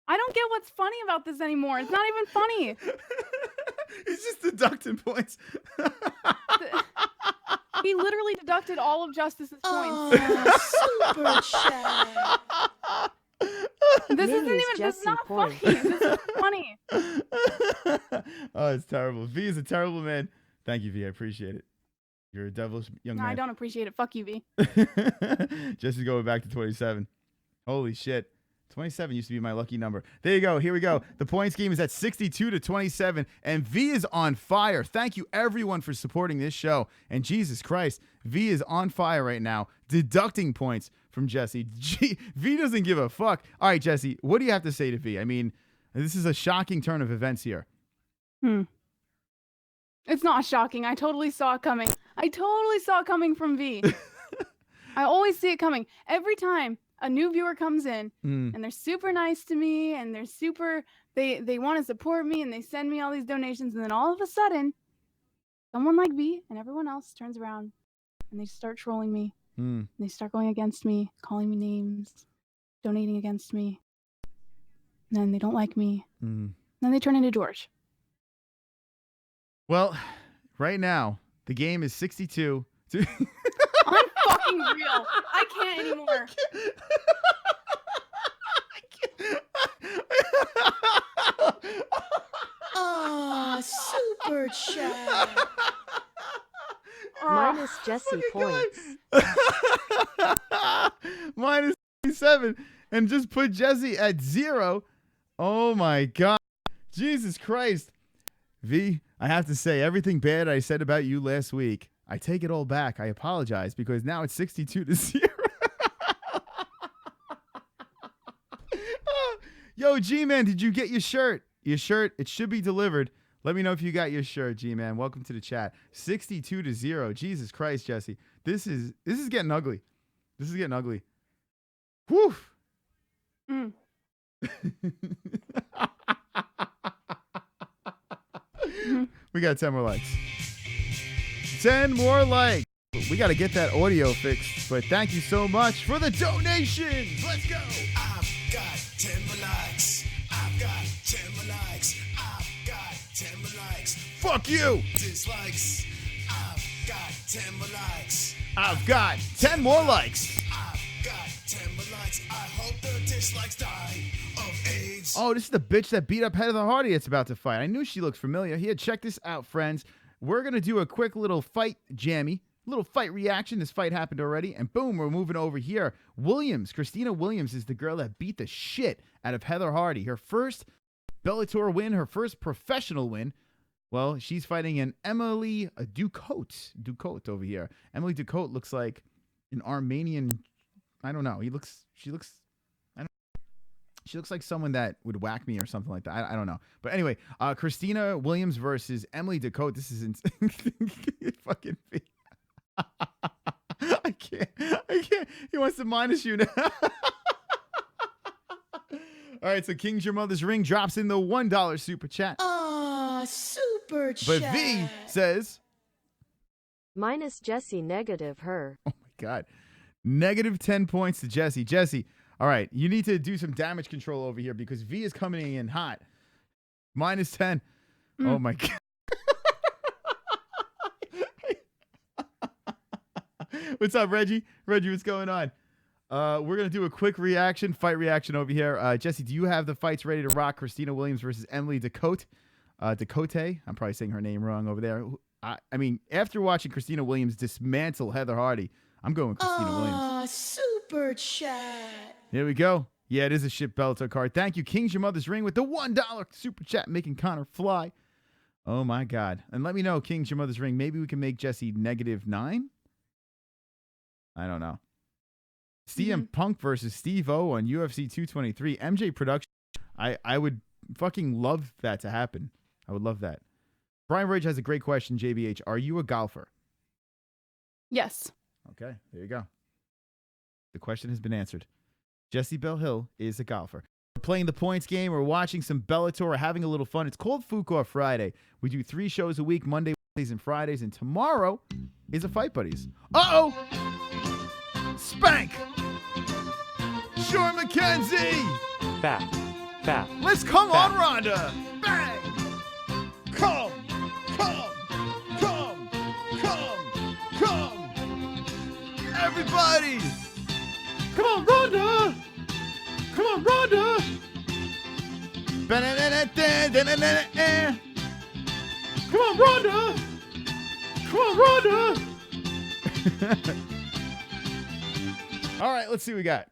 I don't get what's funny about this anymore. It's not even funny. He's just deducting points. He literally deducted all of Justice's points. Super chat. This isn't Mini's even. This is Jessie not points. funny. This is funny. Oh, it's terrible. V is a terrible man. Thank you, V. I appreciate it. You're a devilish young No, man. I don't appreciate it. Fuck you, V. Jesse's going back to 27. Holy shit. 27 used to be my lucky number. There you go. Here we go. The point scheme is at 62-27, and V is on fire. Thank you, everyone, for supporting this show. And Jesus Christ, V is on fire right now, deducting points from Jessie. V doesn't give a fuck. All right, Jessie, what do you have to say to V? I mean, this is a shocking turn of events here. It's not shocking. I totally saw it coming. I totally saw it coming from V. I always see it coming. Every time a new viewer comes in and they're super nice to me and they're super, they want to support me and they send me all these donations, and then all of a sudden, someone like V and everyone else turns around and they start trolling me. And they start going against me, calling me names, donating against me. And then they don't like me. And then they turn into George. Well, right now, the game is 62 to... I'm fucking real. I can't anymore. Super chat. Minus Jessie points. Minus 7, and just put Jessie at 0. Oh my God. Jesus Christ. V, I have to say, everything bad I said about you last week, I take it all back. I apologize, because now it's 62-0. Yo, G-Man, did you get your shirt? Your shirt, it should be delivered. Let me know if you got your shirt, G-Man. Welcome to the chat. 62-0. Jesus Christ, Jessie. This is getting ugly. This is getting ugly. Whew. We got 10 more likes. 10 more likes. We got to get that audio fixed. But thank you so much for the donations. Let's go. I've got 10 more likes. I've got 10 more likes. I've got 10 more likes. Fuck you. Dislikes. I've got 10 more likes. I've got 10 more likes. I've got 10 more likes. I hope the dislikes die of AIDS. Oh, this is the bitch that beat up Heather Hardy that's about to fight. I knew she looked familiar. Here, check this out, friends. We're going to do a quick little fight jammy, little fight reaction. This fight happened already, and boom, we're moving over here. Christina Williams is the girl that beat the shit out of Heather Hardy. Her first Bellator win, her first professional win. Well, she's fighting an Emily Ducote over here. Emily Ducote looks like an Armenian. I don't know. She looks like someone that would whack me or something like that. I don't know. But anyway, Christina Williams versus Emily Ducote. This is fucking. I can't. He wants to minus you now. All right, so King's Your Mother's Ring drops in the $1 super chat. Super Super But V says, Minus Jessie negative her. oh my God, negative 10 points to Jessie. Jessie, all right, you need to do some damage control over here because V is coming in hot. Minus 10. Oh my God. What's up, Reggie? Reggie, what's going on? We're going to do a quick fight reaction over here. Jessie, do you have the fights ready to rock? Christina Williams versus Emily Ducote. Ducote. I'm probably saying her name wrong over there. I mean, after watching Christina Williams dismantle Heather Hardy, I'm going with Christina Williams. Super chat. Here we go. Yeah, it is a shit Bellator card. Thank you, King's Your Mother's Ring, with the $1 super chat making Conor fly. Oh, my God. And let me know, King's Your Mother's Ring, maybe we can make Jessie -9? I don't know. CM Punk versus Steve-O on UFC 223. MJ Production. I would fucking love that to happen. I would love that. Brian Ridge has a great question, JBH. Are you a golfer? Yes. Okay, there you go. The question has been answered. Jessie Bell Hill is a golfer. We're playing the points game. We're watching some Bellator. We're having a little fun. It's called FOOK Off Friday. We do 3 shows a week, Monday, Wednesdays, and Fridays. And tomorrow is a Fight Buddies. Uh-oh! Spank! Sean Mckenzie! Fat. Let's come on, Ronda! Bang! Come! Everybody! Come on, Ronda! Come on, Ronda! Come on, Ronda! Come on, Ronda! All right, let's see what we got.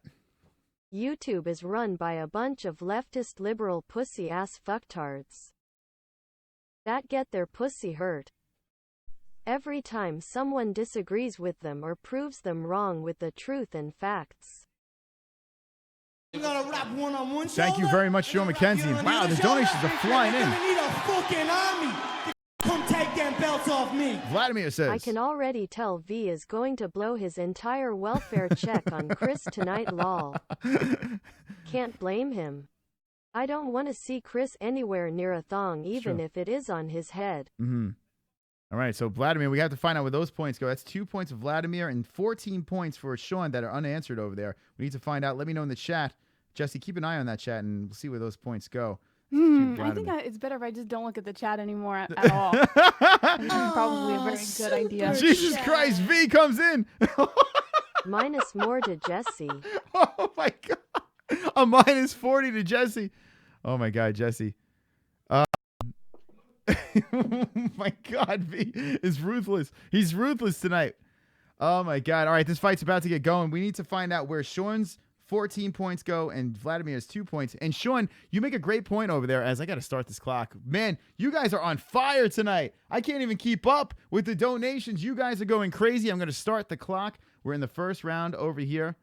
YouTube is run by a bunch of leftist liberal pussy-ass fucktards that get their pussy hurt every time someone disagrees with them or proves them wrong with the truth and facts. You gonna rap one-on-one? Thank you very much, Sean Mckenzie. Wow, the donations are flying in. You're gonna need a fucking army to come take them belts off me. Vladimir says, I can already tell V is going to blow his entire welfare check on Chris tonight, lol. Can't blame him. I don't want to see Chris anywhere near a thong, even if it is on his head. All right, so Vladimir, we have to find out where those points go. That's 2 points of Vladimir and 14 points for Sean that are unanswered over there. We need to find out. Let me know in the chat. Jessie, keep an eye on that chat, and we'll see where those points go. I think it's better if I just don't look at the chat anymore at all. I think it's probably a very good idea. Jesus Christ, V comes in. Minus more to Jessie. Oh, my God. A minus 40 to Jessie. Oh, my God, Jessie. Oh my God, V is ruthless. He's ruthless tonight. Oh my God. All right, this fight's about to get going. We need to find out where Sean's 14 points go and Vladimir's 2 points. And Sean, you make a great point over there as I got to start this clock. Man, you guys are on fire tonight. I can't even keep up with the donations. You guys are going crazy. I'm going to start the clock. We're in the first round over here.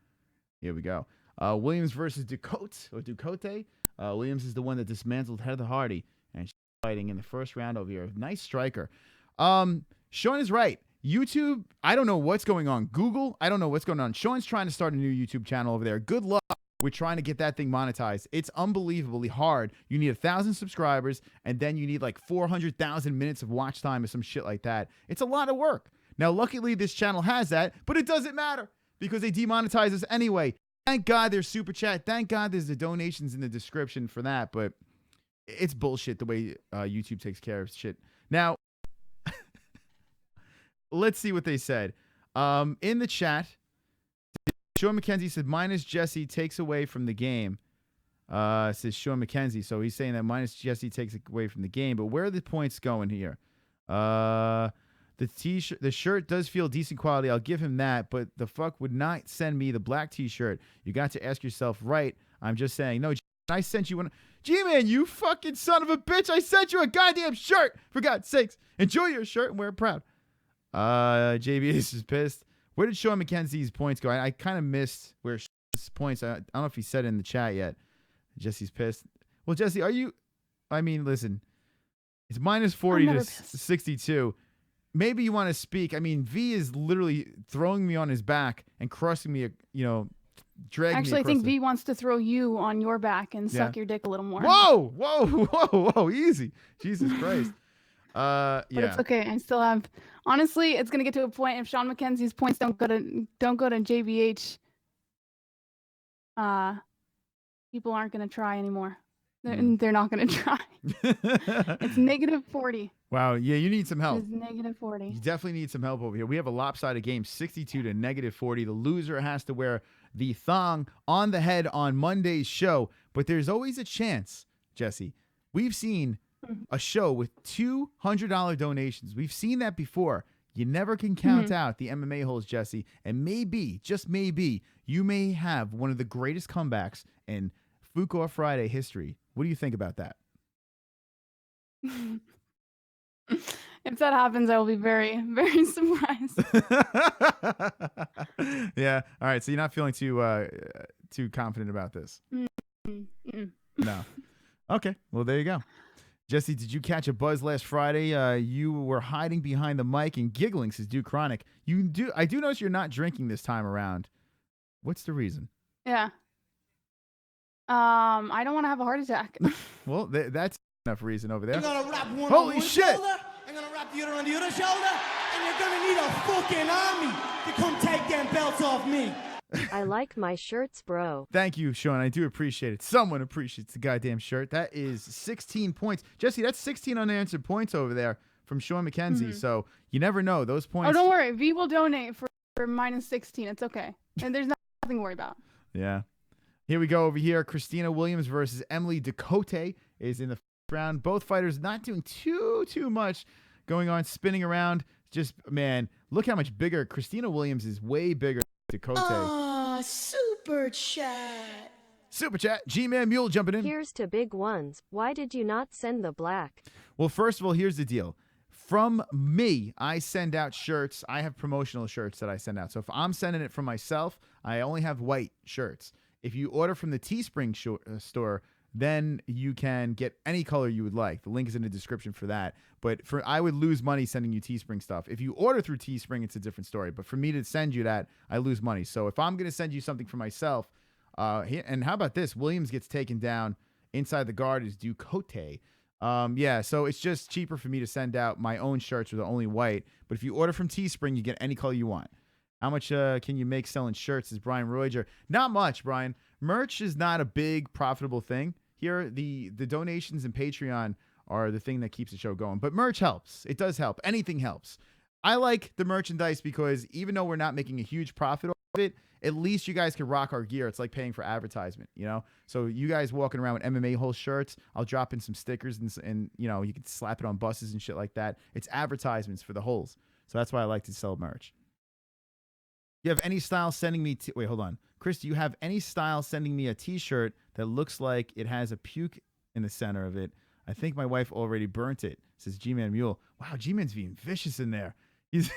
Here we go. Williams versus Ducote. Williams is the one that dismantled Heather Hardy. And fighting in the first round over here. Nice striker. Sean is right. YouTube, I don't know what's going on. Google, I don't know what's going on. Sean's trying to start a new YouTube channel over there. Good luck with trying to get that thing monetized. It's unbelievably hard. You need 1,000 subscribers, and then you need like 400,000 minutes of watch time or some shit like that. It's a lot of work. Now, luckily, this channel has that, but it doesn't matter because they demonetize us anyway. Thank God there's Super Chat. Thank God there's the donations in the description for that, but it's bullshit the way YouTube takes care of shit. Now, let's see what they said. In the chat, Sean Mckenzie said, minus Jessie takes away from the game. Says Sean Mckenzie. So he's saying that minus Jessie takes away from the game. But where are the points going here? The t-shirt, the shirt does feel decent quality. I'll give him that. But the fuck would not send me the black t-shirt. You got to ask yourself, right? I'm just saying, no, I sent you one. G-Man, you fucking son of a bitch. I sent you a goddamn shirt. For God's sakes. Enjoy your shirt and wear it proud. JB is pissed. Where did Sean Mckenzie's points go? I kind of missed where Sean's points. I don't know if he said it in the chat yet. Jesse's pissed. Well, Jesse, are you? I mean, listen. It's minus 40 to 62. Maybe you want to speak. I mean, V is literally throwing me on his back and crushing me, dragging me. Actually, I think V wants to throw you on your back and suck your dick a little more. Whoa. Easy. Jesus Christ. But Yeah. it's okay. I still have. Honestly, it's gonna get to a point if Sean McKenzie's points don't go to JBH. People aren't gonna try anymore. They're not gonna try. It's -40. Wow. Yeah, you need some help. It's -40. You definitely need some help over here. We have a lopsided game, 62 to -40. The loser has to wear the thong on the head on Monday's show. But there's always a chance, Jessie. We've seen a show with $200 donations. We've seen that before. You never can count out the MMA holes, Jessie. And maybe, just maybe, you may have one of the greatest comebacks in FOOK or Friday history. What do you think about that? If that happens, I will be very, very surprised. Yeah. All right. So you're not feeling too confident about this? No. Okay. Well, there you go. Jessie, did you catch a buzz last Friday? You were hiding behind the mic and giggling, says Duke Chronic. I do notice you're not drinking this time around. What's the reason? Yeah. I don't want to have a heart attack. Well, that's enough reason over there. I'm gonna wrap one Holy on one shit! shoulder, I'm gonna wrap the other on the other shoulder, and you're gonna need a fucking army to come take them belts off me. I like my shirts, bro. Thank you, Sean. I do appreciate it. Someone appreciates the goddamn shirt. That is 16 points. Jessie, that's 16 unanswered points over there from Sean McKenzie. So you never know. Those points. Oh, don't worry. V will donate for -16. It's okay. And there's nothing to worry about. Yeah. Here we go over here. Christina Williams versus Emily Ducote is in the first round. Both fighters not doing too much going on, spinning around. Just, man, look how much bigger. Christina Williams is way bigger than Ducote. Super chat. Super chat. G-Man Mule jumping in. Here's to big ones. Why did you not send the black? Well, first of all, here's the deal. From me, I send out shirts. I have promotional shirts that I send out. So if I'm sending it from myself, I only have white shirts. If you order from the Teespring store, then you can get any color you would like. The link is in the description for that. But I would lose money sending you Teespring stuff. If you order through Teespring, it's a different story. But for me to send you that, I lose money. So if I'm going to send you something for myself, and how about this? Williams gets taken down. Inside the guard is Ducote. Yeah, so it's just cheaper for me to send out my own shirts with only white. But if you order from Teespring, you get any color you want. How much can you make selling shirts, is Brian Royger? Not much, Brian. Merch is not a big profitable thing. Here, the donations and Patreon are the thing that keeps the show going. But merch helps. It does help. Anything helps. I like the merchandise because even though we're not making a huge profit off it, at least you guys can rock our gear. It's like paying for advertisement, you know? So you guys walking around with MMA-Holes shirts, I'll drop in some stickers and you know, you can slap it on buses and shit like that. It's advertisements for the holes. So that's why I like to sell merch. You have any style sending me wait, hold on. Chris, do you have any style sending me a t-shirt that looks like it has a puke in the center of it? I think my wife already burnt it, says G-Man Mule. Wow, G-Man's being vicious in there. He's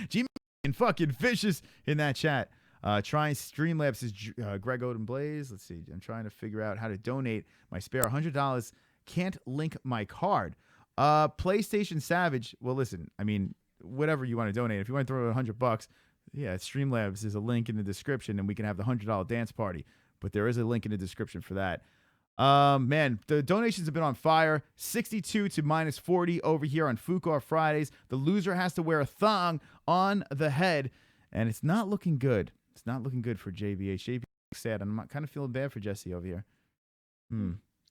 G-Man being fucking vicious in that chat. Trying Streamlabs, says Greg Odin Blaze. Let's see. I'm trying to figure out how to donate my spare $100. Can't link my card. PlayStation Savage. Well, listen, I mean, whatever you want to donate. If you want to throw $100, yeah, Streamlabs is a link in the description, and we can have the $100 dance party. But there is a link in the description for that. Man, the donations have been on fire. 62 to -40 over here on FOOK Fridays. The loser has to wear a thong on the head, and it's not looking good. It's not looking good for JBH. JBH is sad, and I'm kind of feeling bad for Jessie over here.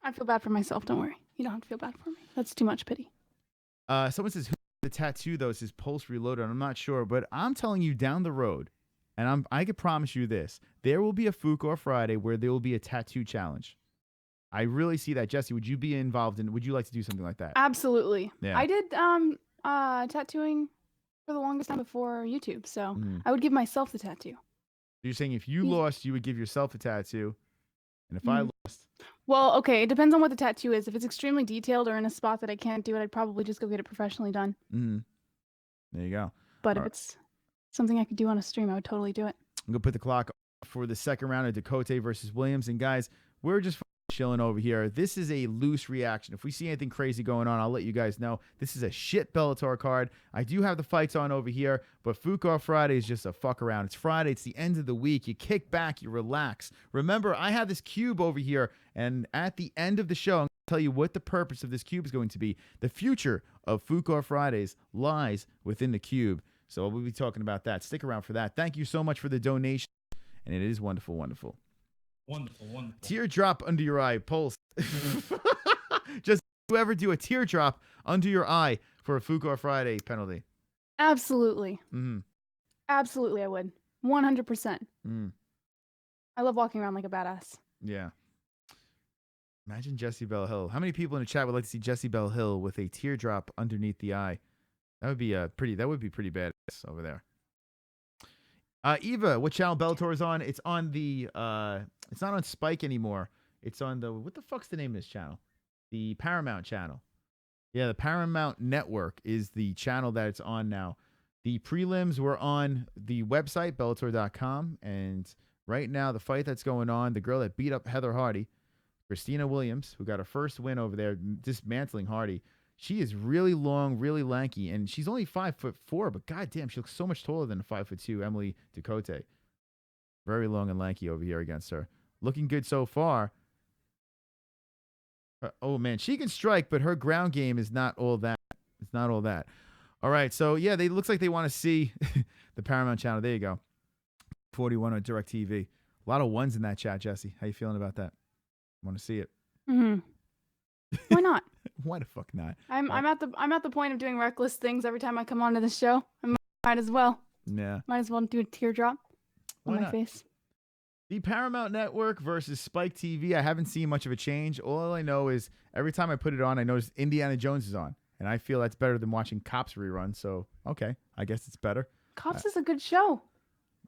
I feel bad for myself. Don't worry. You don't have to feel bad for me. That's too much pity. Someone says, who the tattoo, though, says Pulse Reloaded. I'm not sure, but I'm telling you down the road, and I can promise you this, there will be a FOOK Friday where there will be a tattoo challenge. I really see that. Jessie, would you be involved in, would you like to do something like that? Absolutely. Yeah. I did tattooing for the longest time before YouTube, so I would give myself the tattoo. You're saying if you lost, you would give yourself a tattoo, and if I lost... Well, okay, it depends on what the tattoo is. If it's extremely detailed or in a spot that I can't do it, I'd probably just go get it professionally done. There you go. But if it's something I could do on a stream, I would totally do it. I'm going to put the clock for the second round of Ducote versus Williams. And guys, we're just chilling over here. This is a loose reaction. If we see anything crazy going on, I'll let you guys know. This is a shit Bellator card. I do have the fights on over here, but FOOK Friday is just a fuck around. It's Friday. It's the end of the week. You kick back. You relax. Remember, I have this cube over here, and at the end of the show, I'm going to tell you what the purpose of this cube is going to be. The future of FOOK Fridays lies within the cube. So we'll be talking about that. Stick around for that. Thank you so much for the donation, and it is wonderful, wonderful. Wonderful, wonderful. Teardrop under your eye, pulse. Just whoever do a teardrop under your eye for a FOOK Friday penalty. Absolutely. Mm-hmm. Absolutely, I would. 100%. Mm. I love walking around like a badass. Yeah. Imagine Jessie Belle Hill. How many people in the chat would like to see Jessie Belle Hill with a teardrop underneath the eye? That would be pretty badass over there. Eva, what channel Bellator is on? It's on the it's not on Spike anymore. It's on the, what the fuck's the name of this channel? The Paramount channel. Yeah, the Paramount Network is the channel that it's on now. The prelims were on the website, Bellator.com, and right now the fight that's going on, the girl that beat up Heather Hardy, Christina Williams, who got her first win over there, dismantling Hardy. She is really long, really lanky, and she's only 5'4", but goddamn, she looks so much taller than a 5'2" Emily Ducote. Very long and lanky over here against her. Looking good so far. Oh, man, she can strike, but her ground game is not all that. It's not all that. All right, so, yeah, they looks like they want to see the Paramount channel. There you go. 41 on DirecTV. A lot of ones in that chat, Jessie. How you feeling about that? Want to see it? Mm-hmm. Why not? Why the fuck not? I'm at the point of doing reckless things every time I come onto the show. I might as well. Yeah. Might as well do a teardrop on Why my not? face. The Paramount Network versus Spike TV. I haven't seen much of a change. All I know is every time I put it on, I notice Indiana Jones is on. And I feel that's better than watching Cops rerun. So, okay. I guess it's better. Cops is a good show.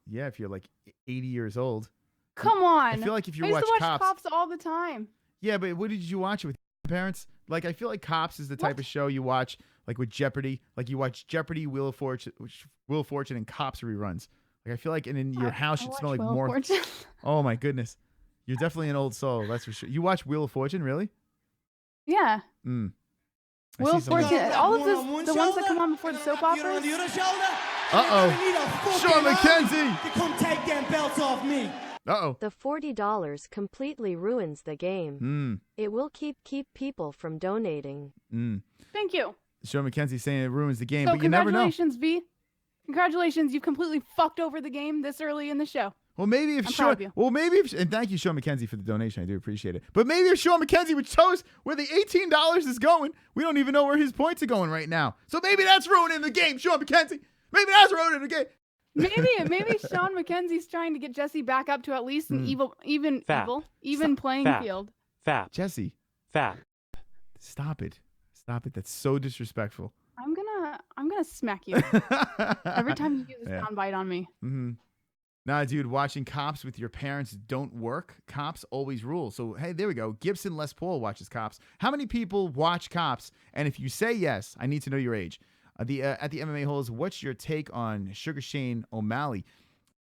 Yeah, if you're like 80 years old. Come on. I feel like if you I used watch to watch Cops all the time. Yeah, but what did you watch it with your parents? Like, I feel like Cops is the type of show you watch, like with Jeopardy. Like, you watch Jeopardy, Wheel of Fortune, and Cops reruns. Like, I feel like in your house should smell like Wheel of more. Fortune. Oh my goodness, you're definitely an old soul. That's for sure. You watch Wheel of Fortune, really? Yeah. Mm. Wheel of Fortune. All of this, the ones that come on before the soap operas. Uh-oh. Sean Mckenzie. To come take them belts off me. Uh-oh. The $40 completely ruins the game. It will keep people from donating. Thank you. Sean Mckenzie saying it ruins the game, So but you never know. congratulations, V. Congratulations, you've completely fucked over the game this early in the show. Well, maybe if I'm Sean, proud of you. well, maybe if, and thank you, Sean Mckenzie, for the donation. I do appreciate it. But maybe if Sean Mckenzie would tell us where the $18 is going, we don't even know where his points are going right now. So maybe that's ruining the game, Sean Mckenzie. Maybe that's ruining the game. Maybe Sean Mckenzie's trying to get Jessie back up to at least an even playing field. Fap. Jesse. Fap. Stop it. Stop it. That's so disrespectful. I'm gonna smack you every time you use a soundbite on me. Nah, dude, watching Cops with your parents don't work. Cops always rule. So, hey, there we go. Gibson Les Paul watches Cops. How many people watch Cops? And if you say yes, I need to know your age. At the MMA-Holes, what's your take on Sugar Shane O'Malley?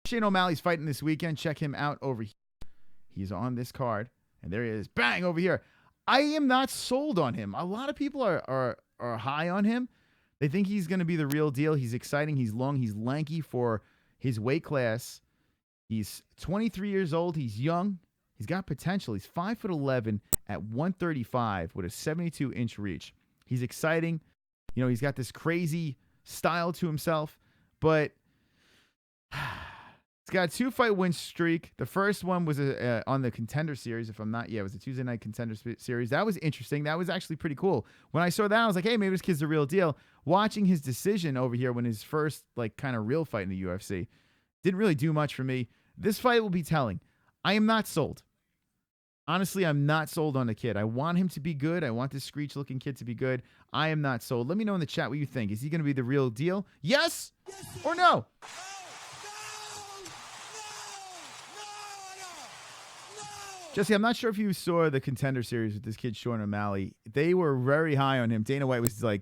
Shane O'Malley's fighting this weekend. Check him out over here. He's on this card. And there he is. Bang, over here. I am not sold on him. A lot of people are high on him. They think he's going to be the real deal. He's exciting. He's long. He's lanky for his weight class. He's 23 years old. He's young. He's got potential. He's 5'11" at 135 with a 72-inch reach. He's exciting. You know, he's got this crazy style to himself, but he's got a 2-fight win streak. The first one was on the Contender Series, if I'm not, it was a Tuesday Night Contender Series. That was interesting. That was actually pretty cool. When I saw that, I was like, hey, maybe this kid's the real deal. Watching his decision over here when his first, like, kind of real fight in the UFC didn't really do much for me. This fight will be telling. I am not sold. Honestly, I'm not sold on the kid. I want him to be good. I want this Screech-looking kid to be good. I am not sold. Let me know in the chat what you think. Is he going to be the real deal? Yes or no? Jesse, I'm not sure if you saw the Contender Series with this kid, Sean O'Malley. They were very high on him. Dana White was like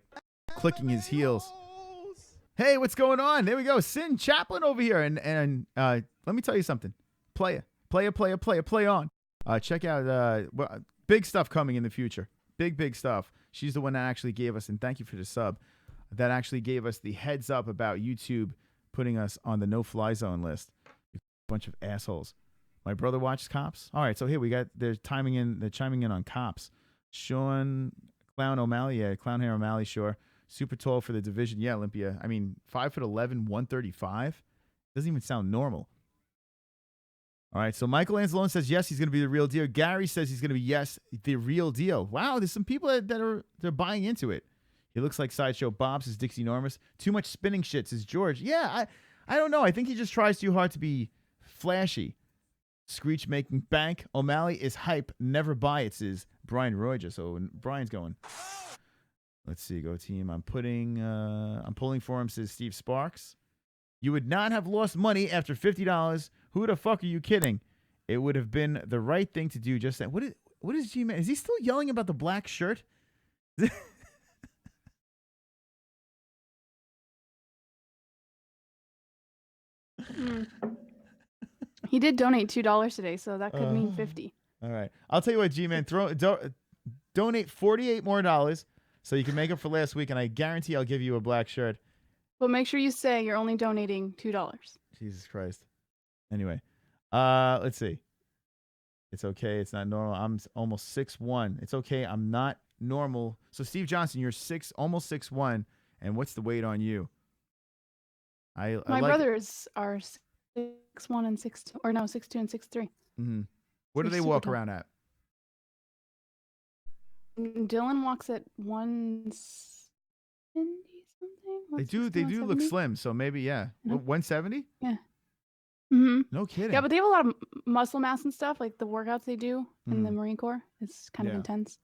clicking his heels. Hey, what's going on? There we go. Sin Chaplin over here. And let me tell you something. Play on. Check out big stuff coming in the future. Big stuff. She's the one that actually gave us, and thank you for the sub, that actually gave us the heads up about YouTube putting us on the no-fly zone list. A bunch of assholes. My brother watches Cops. All right, so here we got, they're chiming in on Cops. Sean Clown O'Malley, yeah, Clown Hair O'Malley, sure. Super tall for the division. Yeah, Olympia. I mean, 5'11", 135. Doesn't even sound normal. All right, so Michael Anzalone says yes, he's going to be the real deal. Gary says he's going to be yes, the real deal. Wow, there's some people they're buying into it. He looks like Sideshow Bob, says Dixie Normus. Too much spinning shit, says George. Yeah, I don't know. I think he just tries too hard to be flashy. Screech making bank. O'Malley is hype. Never buy it, says Brian Royja. So Brian's going. Let's see, go team. I'm pulling for him, says Steve Sparks. You would not have lost money after $50. Who the fuck are you kidding? It would have been the right thing to do. Just that. What is G-Man? Is he still yelling about the black shirt? He did donate $2 today, so that could mean 50. All right, I'll tell you what, G-Man. Donate $48 more so you can make up for last week, and I guarantee I'll give you a black shirt. But make sure you say you're only donating $2. Jesus Christ. Anyway, let's see. It's okay. It's not normal. I'm almost 6'1". It's okay. I'm not normal. So Steve Johnson, you're almost 6'1", and what's the weight on you? My brothers are 6'1" and 6'2", or no, 6'2" and 6'3". Mm-hmm. What do they walk around at? Dylan walks at 170 something. They do look slim, so maybe, yeah. 170? Yeah. Mm-hmm. No kidding. Yeah, but they have a lot of muscle mass and stuff, like the workouts they do in the Marine Corps. It's kind of intense.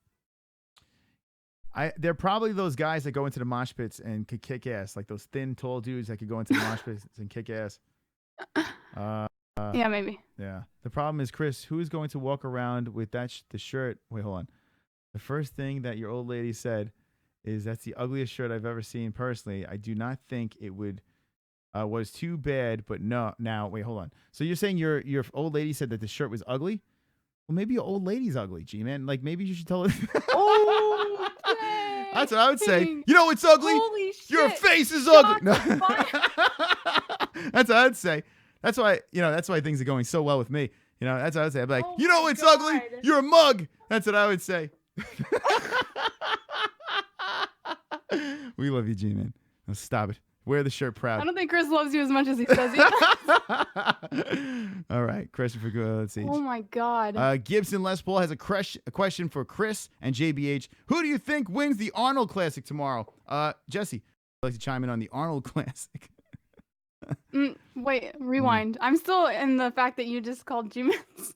They're probably those guys that go into the mosh pits and could kick ass, like those thin, tall dudes that could go into the mosh pits and kick ass. Yeah, maybe. Yeah. The problem is, Chris, who is going to walk around with the shirt? Wait, hold on. The first thing that your old lady said is that's the ugliest shirt I've ever seen personally. I do not think it was too bad, but no. Now, wait, hold on. So you're saying your old lady said that the shirt was ugly? Well, maybe your old lady's ugly, G-Man. Like, maybe you should tell her. Oh, dang. That's what I would say. You know what's ugly? Holy shit. Your face is ugly. No. That's what I would say. That's why things are going so well with me. You know, that's what I would say. I'd be like, you know what's ugly? You're a mug. That's what I would say. We love you, G-Man. Now stop it. Wear the shirt proud. I don't think Chris loves you as much as he says he does. All right, Christopher, let's see. Oh, my God. Gibson Les Paul has a question for Chris and JBH. Who do you think wins the Arnold Classic tomorrow? Jessie, I'd like to chime in on the Arnold Classic. Wait, rewind. I'm still in the fact that you just called G-Man's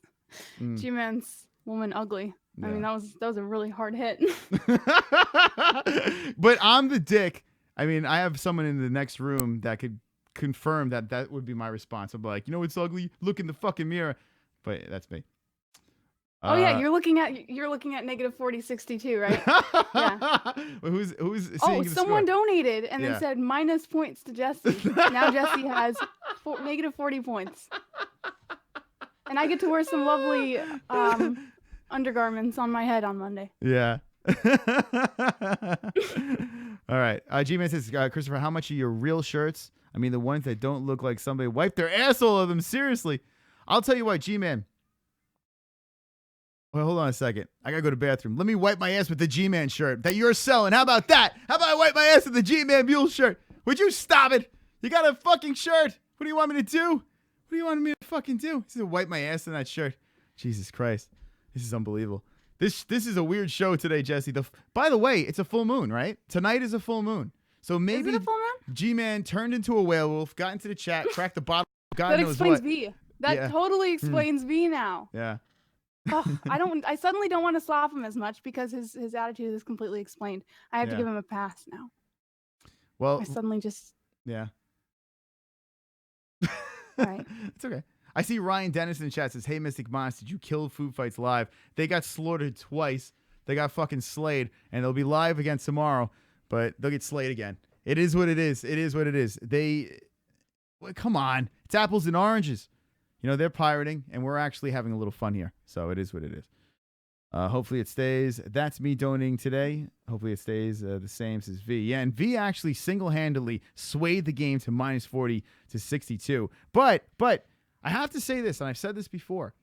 woman ugly. Yeah. I mean, that was a really hard hit. But I'm the dick. I mean, I have someone in the next room that could confirm that would be my response. I'm like, you know, it's ugly. Look in the fucking mirror. But that's me. Oh yeah, you're looking at negative 4062, right? Yeah. Well, who's seeing the someone score? Donated and then said minus points to Jessie. Now Jessie has negative 40 points, and I get to wear some lovely undergarments on my head on Monday. Yeah. All right. G-Man says, Christopher, how much are your real shirts? I mean, the ones that don't look like somebody wiped their asshole of them. Seriously. I'll tell you what, G-Man. Well, hold on a second. I got to go to the bathroom. Let me wipe my ass with the G-Man shirt that you're selling. How about that? How about I wipe my ass with the G-Man Mule shirt? Would you stop it? You got a fucking shirt. What do you want me to do? What do you want me to fucking do? Just to wipe my ass in that shirt. Jesus Christ. This is unbelievable. This is a weird show today, Jessie. By the way, it's a full moon, right? Tonight is a full moon. So maybe is it a full moon? G-Man turned into a werewolf, got into the chat, cracked the bottle. God that knows explains what. B. That totally explains B now. Yeah. Oh, I suddenly don't want to slap him as much because his attitude is completely explained. I have to give him a pass now. Well, I suddenly just yeah. All right. It's okay. I see Ryan Dennis in the chat says, "Hey, Mystic Moss, did you kill Food Fights live? They got slaughtered twice. They got fucking slayed, and they'll be live again tomorrow, but they'll get slayed again. It is what it is. It is what it is. Come on. It's apples and oranges. You know, they're pirating, and we're actually having a little fun here. So it is what it is. Hopefully it stays. That's me donating today. Hopefully it stays the same, says V. Yeah, and V actually single-handedly swayed the game to -40 to 62. But I have to say this, and I've said this before.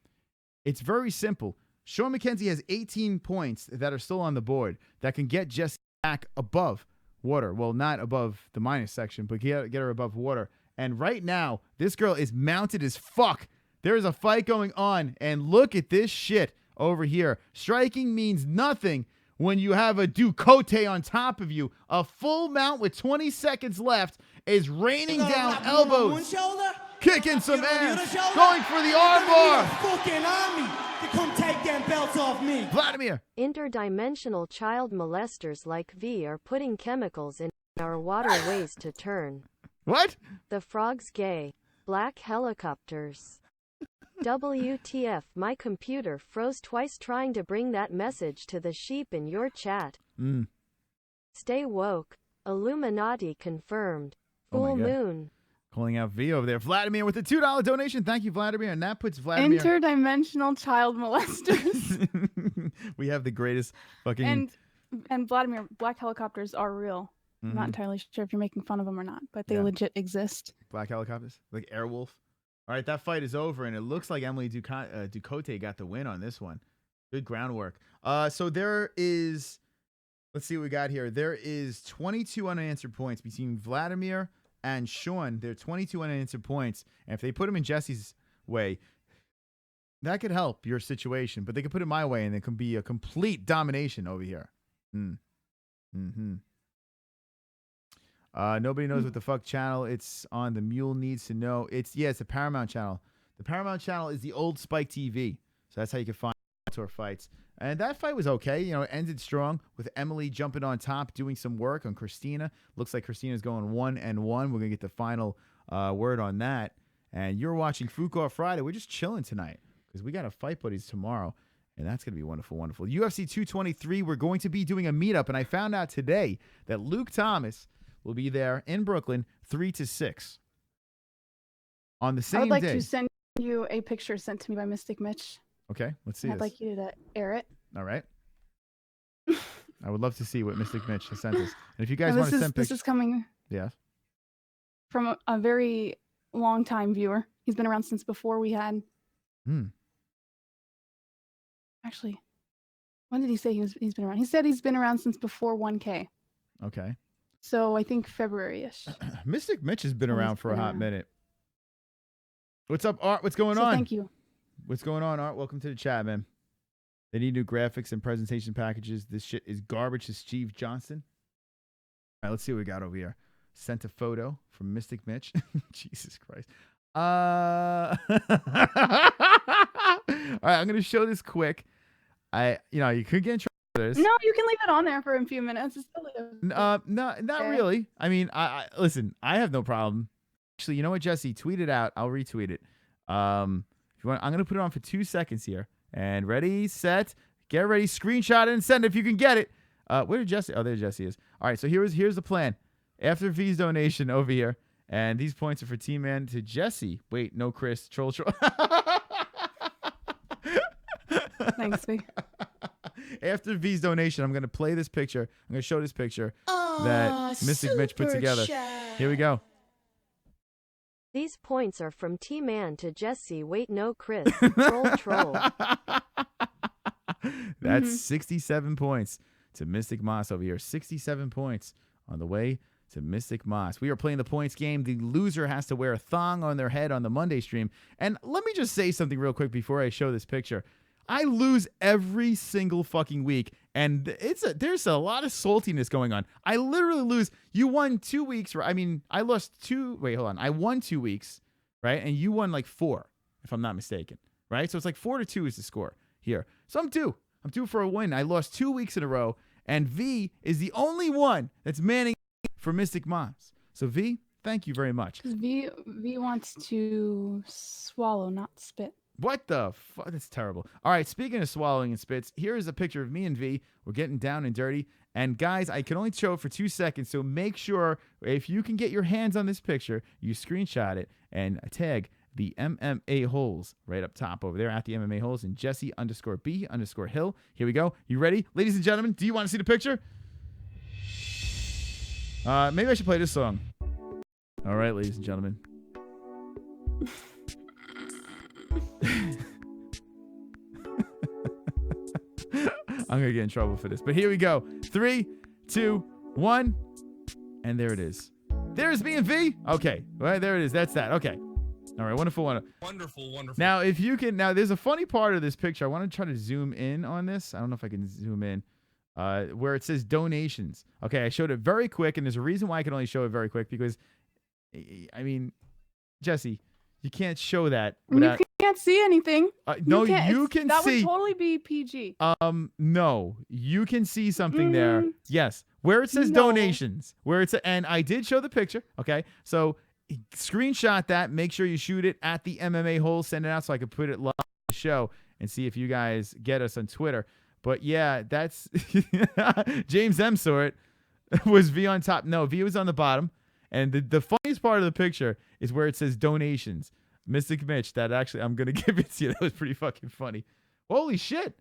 It's very simple. Sean Mckenzie has 18 points that are still on the board that can get Jessie back above water. Well, not above the minus section, but get her above water. And right now, this girl is mounted as fuck. There is a fight going on, and look at this shit over here. Striking means nothing when you have a Ducote on top of you. A full mount with 20 seconds left is raining down elbows, kicking some ass, going for the armbar. Fucking army to come take them belts off me. Vladimir. Interdimensional child molesters like V are putting chemicals in our waterways to turn. What? The frog's gay. Black helicopters. WTF, my computer froze twice trying to bring that message to the sheep in your chat. Stay woke. Illuminati confirmed. Full moon. Calling out V over there. Vladimir with a $2 donation. Thank you, Vladimir. And that puts Vladimir. Interdimensional child molesters. We have the greatest fucking. And Vladimir, black helicopters are real. I'm not entirely sure if you're making fun of them or not, but they legit exist. Black helicopters? Like Airwolf? All right, that fight is over, and it looks like Emily Ducote got the win on this one. Good groundwork. So there is, let's see what we got here. There is 22 unanswered points between Vladimir and Sean. There are 22 unanswered points, and if they put them in Jessie's way, that could help your situation, but they could put it my way, and it can be a complete domination over here. Nobody knows what the fuck channel it's on. The Mule needs to know. It's a Paramount channel. The Paramount channel is the old Spike TV. So that's how you can find Bellator fights. And that fight was okay. You know, it ended strong with Emily jumping on top, doing some work on Christina. Looks like Christina's going 1-1. We're going to get the final word on that. And you're watching FOOK Friday. We're just chilling tonight because we got a Fight Buddies tomorrow. And that's going to be wonderful, wonderful. UFC 223, we're going to be doing a meetup. And I found out today that Luke Thomas will be there in Brooklyn 3 to 6 on the same day. I would like to send you a picture sent to me by Mystic Mitch. Okay, let's see. I'd like you to air it. All right. I would love to see what Mystic Mitch has sent us. And if you guys want to send pictures. This is coming from a very long time viewer. He's been around since before we had. Actually, when did he say he's been around? He said he's been around since before 1K. Okay. So I think February-ish. Mystic Mitch has been around for a hot minute. What's up, Art? What's going on? Thank you. What's going on, Art? Welcome to the chat, man. They need new graphics and presentation packages. This shit is garbage, to Steve Johnson. All right, let's see what we got over here. Sent a photo from Mystic Mitch. Jesus Christ. All right, I'm going to show this quick. You could get in trouble. No, you can leave it on there for a few minutes. It's no, not really. I mean, I listen. I have no problem. Actually, you know what, Jessie? Tweet it out. I'll retweet it. If you want, I'm gonna put it on for 2 seconds here. And ready, set, get ready. Screenshot it and send it if you can get it. Where did Jessie? Oh, there Jessie is. All right. So here's the plan. After V's donation over here, and these points are for T-Man to Jessie. Wait, no, Chris. Troll. Thanks, V. After V's donation, I'm going to play this picture. I'm going to show this picture that Mystic Mitch put together. Here we go. These points are from T-Man to Jessie. Wait, no, Chris. Troll. That's 67 points to Mystic Moss over here. 67 points on the way to Mystic Moss. We are playing the points game. The loser has to wear a thong on their head on the Monday stream. And let me just say something real quick before I show this picture. I lose every single fucking week, and there's a lot of saltiness going on. I literally lose. You won 2 weeks. I lost 2. Wait, hold on. I won 2 weeks, right? And you won like 4, if I'm not mistaken, right? So it's like 4-2 is the score here. So I'm due. I'm due for a win. I lost 2 weeks in a row, and V is the only one that's manning for Mystic Moss. So V, thank you very much. V wants to swallow, not spit. What the fuck? That's terrible. All right, speaking of swallowing and spits, here is a picture of me and V. We're getting down and dirty. And guys, I can only show it for 2 seconds, so make sure if you can get your hands on this picture, you screenshot it and tag the MMA-Holes right up top over there at the MMA-Holes, and Jessie_B_Hill. Here we go. You ready? Ladies and gentlemen, do you want to see the picture? Maybe I should play this song. All right, ladies and gentlemen. I'm going to get in trouble for this. But here we go. 3, 2, 1. And there it is. There's me and V. Okay. All right, there it is. That's that. Okay. All right. Wonderful. Wonderful. Now, if you can. Now, there's a funny part of this picture. I want to try to zoom in on this. I don't know if I can zoom in. Where it says donations. Okay. I showed it very quick. And there's a reason why I can only show it very quick. Because, I mean, Jessie, you can't show that without. You can't see anything. No, you can that see. That would totally be PG. No, you can see something there. Yes, where it says donations, where it's and I did show the picture. Okay, so screenshot that. Make sure you shoot it at the MMA-Holes. Send it out so I can put it live on the show and see if you guys get us on Twitter. But yeah, that's James M saw it. Was V on top? No, V was on the bottom. And the funniest part of the picture is where it says donations. Mystic Mitch, that actually, I'm going to give it to you. That was pretty fucking funny. Holy shit.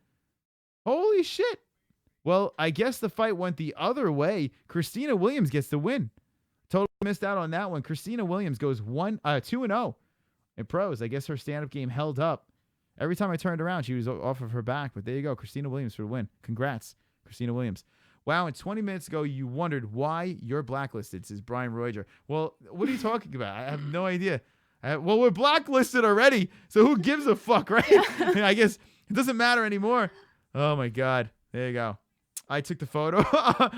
Holy shit. Well, I guess the fight went the other way. Christina Williams gets the win. Totally missed out on that one. Christina Williams goes 2-0 in pros. I guess her stand-up game held up. Every time I turned around, she was off of her back. But there you go. Christina Williams for the win. Congrats, Christina Williams. Wow, and 20 minutes ago, you wondered why you're blacklisted, says Brian Reuter. Well, what are you talking about? I have no idea. Well, we're blacklisted already, so who gives a fuck, right? I guess it doesn't matter anymore. Oh, my God. There you go. I took the photo.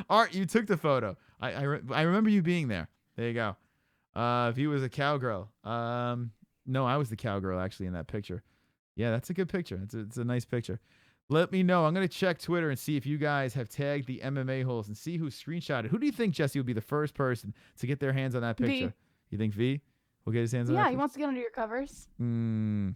Art, you took the photo. I remember you being there. There you go. If he was a cowgirl. No, I was the cowgirl, actually, in that picture. Yeah, that's a good picture. It's a nice picture. Let me know. I'm going to check Twitter and see if you guys have tagged the MMA-Holes and see who screenshotted. Who do you think, Jessie, would be the first person to get their hands on that picture? V. You think V will get his hands on that? Yeah, he wants to get under your covers. Come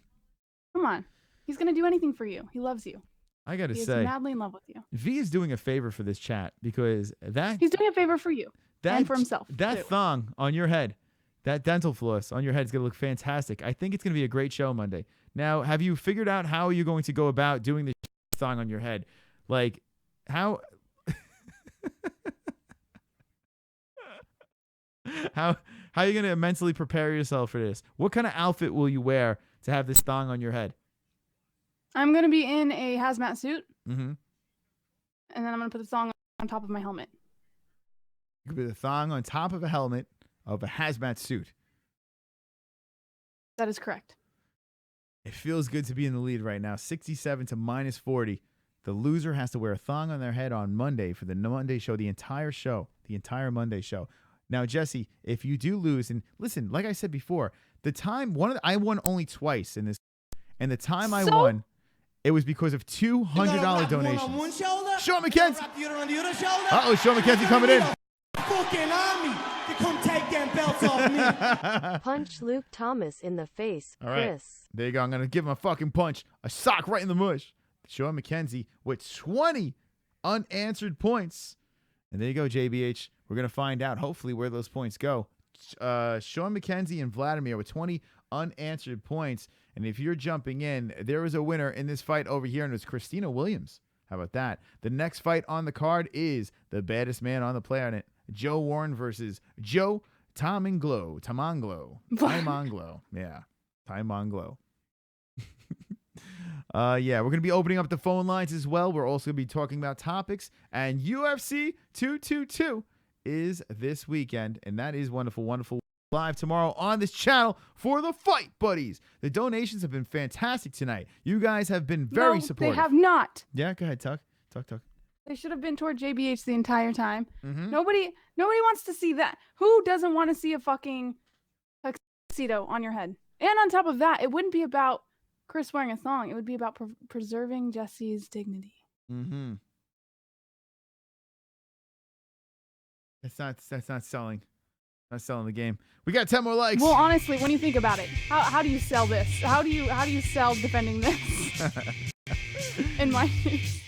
on. He's going to do anything for you. He loves you. I got to say. He's madly in love with you. V is doing a favor for this chat because that. He's doing a favor for you and for himself. That thong on your head, that dental floss on your head is going to look fantastic. I think it's going to be a great show Monday. Now, have you figured out how you're going to go about doing this thong on your head? Like, how how are you going to mentally prepare yourself for this? What kind of outfit will you wear to have this thong on your head? I'm going to be in a hazmat suit. Mm-hmm. And then I'm going to put the thong on top of my helmet. You could put the thong on top of a helmet of a hazmat suit. That is correct. It feels good to be in the lead right now. 67 to -40. The loser has to wear a thong on their head on Monday for the Monday show, the entire Monday show. Now, Jessie, if you do lose, and listen, like I said before, the time I won only twice in this, and the time I won, it was because of $200 donations. Sean Mckenzie. Uh-oh, Sean Mckenzie coming in. Fucking army to come take them belts off me. Punch Luke Thomas in the face, All right. Chris. There you go. I'm going to give him a fucking punch. A sock right in the mush. Sean Mckenzie with 20 unanswered points. And there you go, JBH. We're going to find out, hopefully, where those points go. Sean Mckenzie and Vladimir with 20 unanswered points. And if you're jumping in, there was a winner in this fight over here, and it was Christina Williams. How about that? The next fight on the card is the baddest man on the planet, Joe Warren versus Joe Tamanglo. Yeah. Timonglo. Yeah, we're going to be opening up the phone lines as well. We're also going to be talking about topics. And UFC 222 is this weekend. And that is wonderful, wonderful. Live tomorrow on this channel for the Fight Buddies. The donations have been fantastic tonight. You guys have been very supportive. They have not. Yeah, go ahead, Tuck. Tuck. They should have been toward JBH the entire time. Mm-hmm. Nobody wants to see that. Who doesn't want to see a fucking tuxedo on your head? And on top of that, it wouldn't be about Chris wearing a thong. It would be about preserving Jessie's dignity. Mm-hmm. That's not selling. Not selling the game. We got 10 more likes. Well, honestly, when you think about it, how do you sell this? How do you sell defending this? In my news.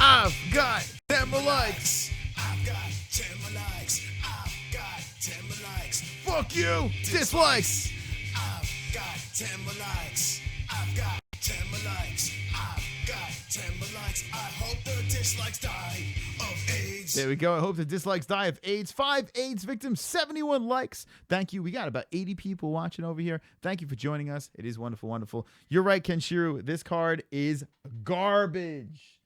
I've got 10 more likes. I've got 10 more likes. I've got 10 more likes. Fuck you. Dislikes. I've got got 10 more likes. I've got 10 more likes. I've got 10 more likes. I hope the dislikes die of AIDS. There we go. I hope the dislikes die of AIDS. 5 AIDS victims, 71 likes. Thank you. We got about 80 people watching over here. Thank you for joining us. It is wonderful, wonderful. You're right, Kenshiro. This card is garbage.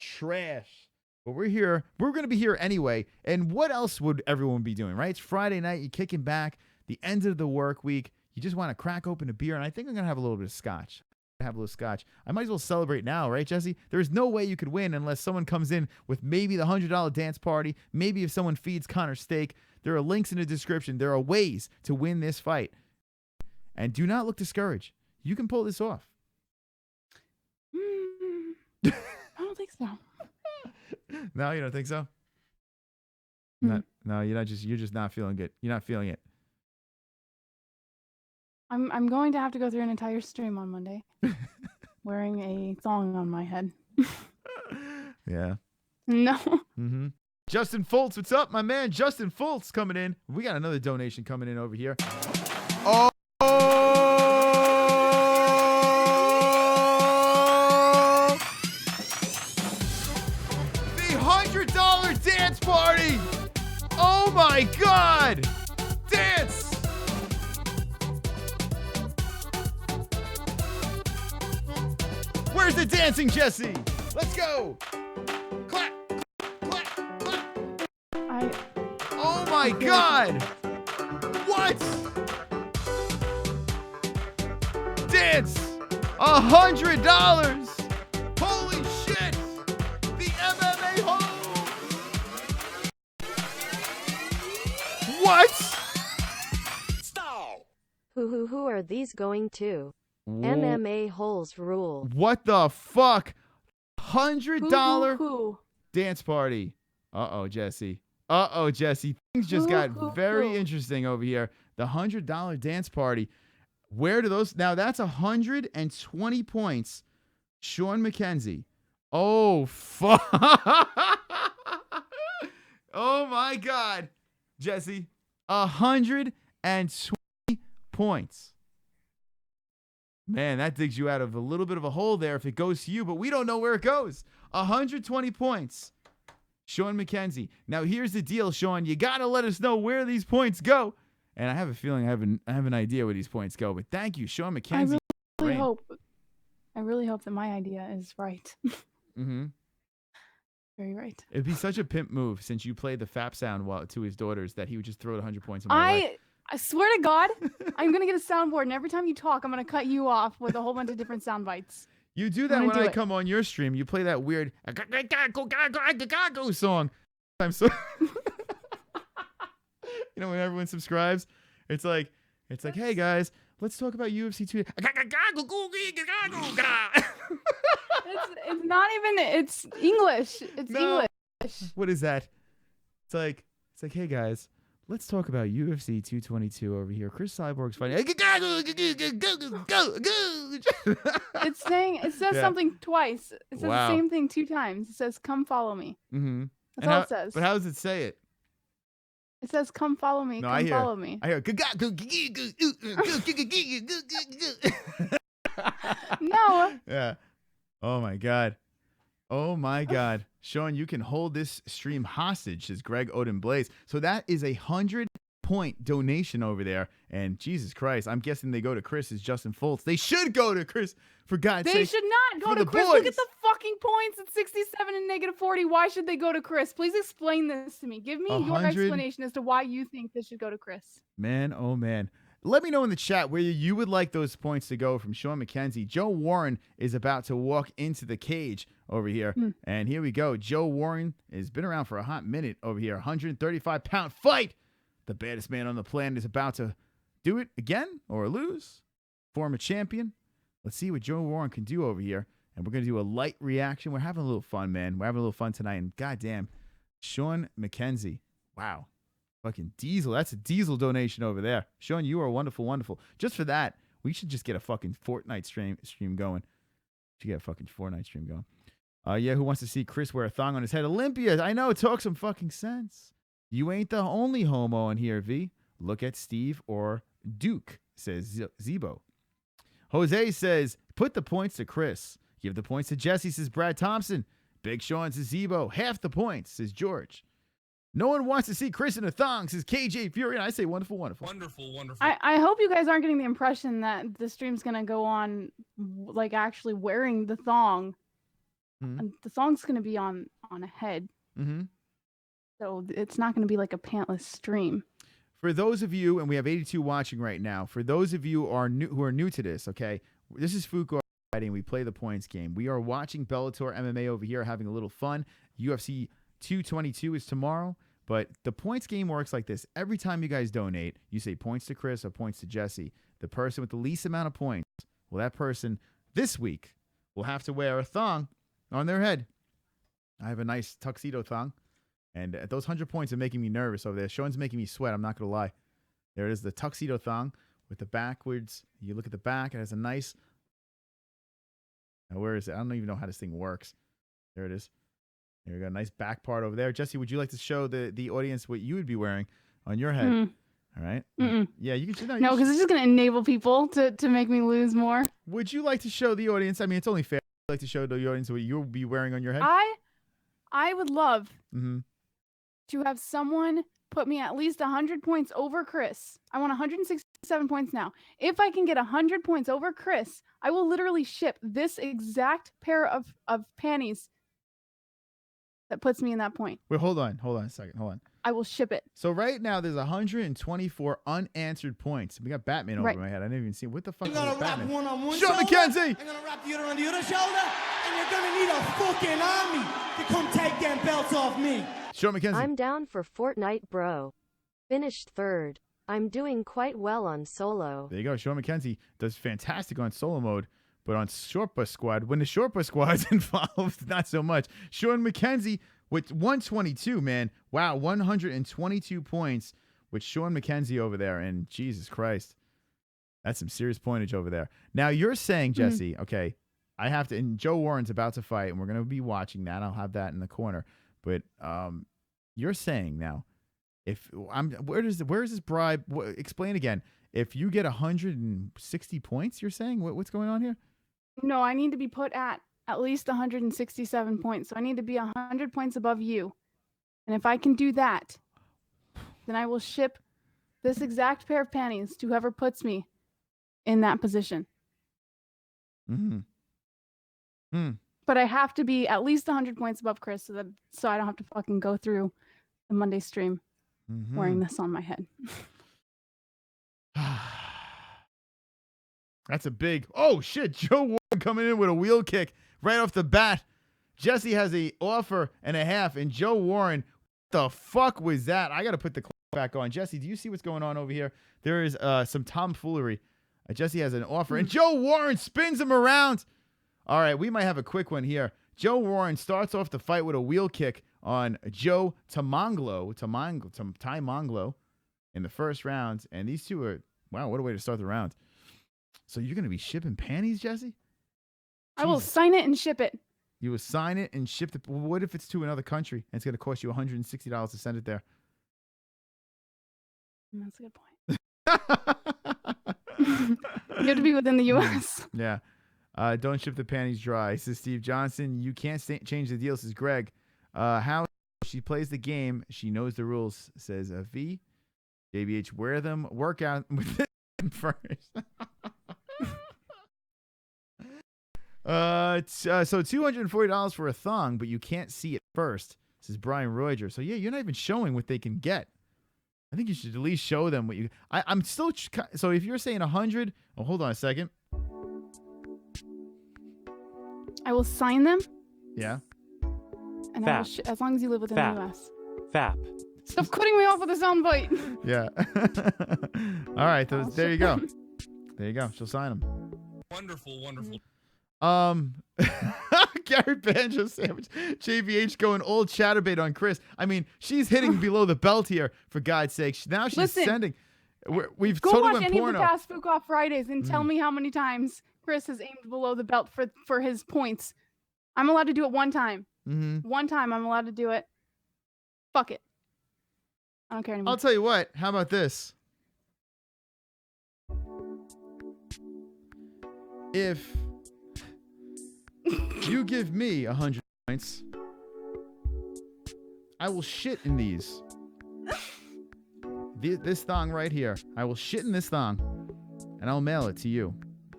Trash. But we're here. We're going to be here anyway. And what else would everyone be doing, right? It's Friday night. You're kicking back. The end of the work week. You just want to crack open a beer. And I think I'm going to have a little bit of scotch. Have a little scotch. I might as well celebrate now, right, Jessie? There's no way you could win unless someone comes in with maybe the $100 dance party. Maybe if someone feeds Conor steak. There are links in the description. There are ways to win this fight. And do not look discouraged. You can pull this off. I don't think so. No, you don't think so? Hmm. No, you're just not feeling good. You're not feeling it. I'm going to have to go through an entire stream on Monday wearing a thong on my head. Yeah. No. Mm-hmm. Justin Fultz, what's up, my man? Justin Fultz coming in. We got another donation coming in over here. Oh! The $100 dance party! Oh my God! Dance! Where's the dancing, Jessie? Let's go! Clap! Clap! Clap! Oh my God! What? Dance! $100! Holy shit! The MMA-Holes! What? Stop. Who are these going to? MMA-Holes rule. What the fuck? $100 Who? dance party. Uh-oh, Jessie. Uh-oh, Jessie. Things just got very interesting over here. The $100 dance party. Where do those... Now, that's 120 points. Sean Mckenzie. Oh, fuck. Oh, my God. Jessie. 120 points. Man, that digs you out of a little bit of a hole there if it goes to you, but we don't know where it goes. 120 points. Sean Mckenzie. Now, here's the deal, Sean. You got to let us know where these points go. And I have a feeling I have an idea where these points go, but thank you, Sean Mckenzie. I really hope that my idea is right. Mm-hmm. Very right. It'd be such a pimp move since you played the FAP sound to his daughters that he would just throw 100 points on my way. I swear to God, I'm going to get a soundboard, and every time you talk, I'm going to cut you off with a whole bunch of different sound bites. You do that when I come on your stream. You play that weird song. I'm so... You know, when everyone subscribes, it's like, hey guys, let's talk about UFC 2. It's not even, it's English. It's English. What is that? It's like, hey guys, let's talk about UFC 222 over here. Chris Cyborg's fighting. It says something twice. It says the same thing 2 times. It says, come follow me. Mm-hmm. That's all it says. But how does it say it? It says, come follow me. No, follow me. I hear. No. Yeah. Oh my God. Oh my God. Sean, you can hold this stream hostage, says Greg Odin Blaze. So that is 100-point donation over there. And Jesus Christ, I'm guessing they go to Chris as Justin Fultz. They should go to Chris, for God's sake. They should not go to Chris. Look at the fucking points. It's 67 and -40. Why should they go to Chris? Please explain this to me. Give me your explanation as to why you think this should go to Chris. Man, oh man. Let me know in the chat where you would like those points to go from Sean Mckenzie. Joe Warren is about to walk into the cage over here. And here we go. Joe Warren has been around for a hot minute over here. 135-pound fight. The baddest man on the planet is about to do it again or lose. Former champion. Let's see what Joe Warren can do over here. And we're going to do a light reaction. We're having a little fun, man. We're having a little fun tonight. And goddamn, Sean Mckenzie. Wow. Fucking Diesel. That's a Diesel donation over there. Sean, you are wonderful, wonderful. Just for that, we should just get a fucking Fortnite stream going. Should get a fucking Fortnite stream going. Yeah, who wants to see Chris wear a thong on his head? Olympia, I know, talk some fucking sense. You ain't the only homo in here, V. Look at Steve or Duke says Zebo. Jose says, put the points to Chris. Give the points to Jessie, says Brad Thompson. Big Sean says Zebo. Half the points, says George. No one wants to see Chris in a thong, says KJ Fury. And I say wonderful, wonderful. Wonderful, wonderful. I hope you guys aren't getting the impression that the stream's going to go on like actually wearing the thong. Mm-hmm. The thong's going to be on a head. Mm-hmm. So it's not going to be like a pantless stream. For those of you, and we have 82 watching right now, for those of you who are new to this, okay, this is FOOK Fighting. We play the points game. We are watching Bellator MMA over here, having a little fun. UFC 222 is tomorrow, but the points game works like this. Every time you guys donate, you say points to Chris or points to Jessie. The person with the least amount of points, well, that person this week will have to wear a thong on their head. I have a nice tuxedo thong. And those 100 points are making me nervous over there. Sean's making me sweat. I'm not going to lie. There it is, the tuxedo thong with the backwards. You look at the back. It has a nice... Now, where is it? I don't even know how this thing works. There it is. There we go. Nice back part over there. Jessie, would you like to show the audience what you would be wearing on your head? All right. Yeah, you can. No, because it's just going to enable people to make me lose more. Would you like to show the audience? I mean, it's only fair. Would you like to show the audience what you'll be wearing on your head? I would love... Mm-hmm. to have someone put me at least 100 points over Chris. I want 167 points now. If I can get 100 points over Chris, I will literally ship this exact pair of panties that puts me in that point. Wait, hold on a second. Hold on. I will ship it. So right now there's 124 unanswered points. We got Batman over my head. I didn't even see what the fuck. I'm gonna wrap one on one Sean shoulder. Mckenzie. I'm gonna wrap the other on the other shoulder, and you're gonna need a fucking army to come take them belts off me. Sean Mckenzie. I'm down for Fortnite, bro. Finished third. I'm doing quite well on solo. There you go. Sean Mckenzie does fantastic on solo mode, but on short bus squad, when the short bus squad is involved, not so much. Sean Mckenzie with 122, man. Wow, 122 points with Sean Mckenzie over there. And Jesus Christ, that's some serious pointage over there. Now you're saying, Jessie, okay, I have to, and Joe Warren's about to fight, and we're going to be watching that. I'll have that in the corner. But you're saying now, if where is this bribe? Explain again. If you get 160 points, you're saying what's going on here? No, I need to be put at least 167 points. So I need to be 100 points above you. And if I can do that, then I will ship this exact pair of panties to whoever puts me in that position. But I have to be at least 100 points above Chris so I don't have to fucking go through the Monday stream wearing this on my head. That's a big... Oh, shit. Joe Warren coming in with a wheel kick right off the bat. Jessie has a offer and a half, and Joe Warren, what the fuck was that? I got to put the clock back on. Jessie, do you see what's going on over here? There is some tomfoolery. Jessie has an offer, and Joe Warren spins him around. All right, we might have a quick one here. Joe Warren starts off the fight with a wheel kick on Joe Tamanglo in the first round. And these two are, wow, what a way to start the round. So you're going to be shipping panties, Jessie? I will sign it and ship it. You will sign it and ship it. What if it's to another country and it's going to cost you $160 to send it there? That's a good point. You have to be within the U.S. Yeah. Don't ship the panties dry, says Steve Johnson. You can't change the deal, says Greg. How she plays the game, she knows the rules, says V. JBH, wear them, work out with them first. So $240 for a thong, but you can't see it first, says Brian Roger. So yeah, you're not even showing what they can get. I think you should at least show them what you. I'm still. So if you're saying 100, oh, hold on a second. I will sign them. Yeah. And I will as long as you live within the U.S. Fap. Stop cutting me off with a soundbite. Yeah. All right. There you go. There you go. She'll sign them. Wonderful, wonderful. Gary Banjo Sandwich. JVH going old chatterbait on Chris. I mean, she's hitting below the belt here, for God's sake. Now she's sending. We've Go totally watch went any porno. of the past FOOK Off Fridays and tell me how many times Chris has aimed below the belt for his points. I'm allowed to do it one time. One time I'm allowed to do it. Fuck it. I don't care anymore. I'll tell you what. How about this? if you give me 100 points, I will shit in these. This thong right here. I will shit in this thong, and I'll mail it to you.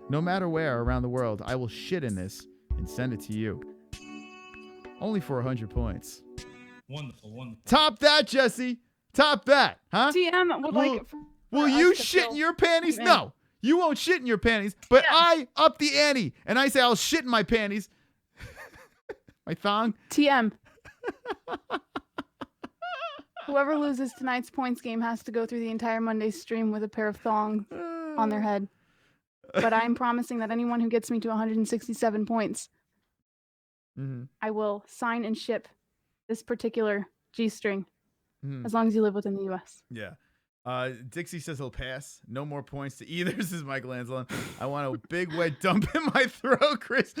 No matter where around the world, I will shit in this and send it to you. Only for 100 points. Wonderful, wonderful. Top that, Jessie. Top that, huh? TM would like. Will you shit in your panties? No, you won't shit in your panties. But I up the ante, and I say I'll shit in my panties. My thong. TM. Whoever loses tonight's points game has to go through the entire Monday stream with a pair of thongs on their head. But I'm promising that anyone who gets me to 167 points, I will sign and ship this particular G-string as long as you live within the U.S. Yeah. Dixie says he'll pass. No more points to either. This is Michael Anzalone. I want a big wet dump in my throat, Chris.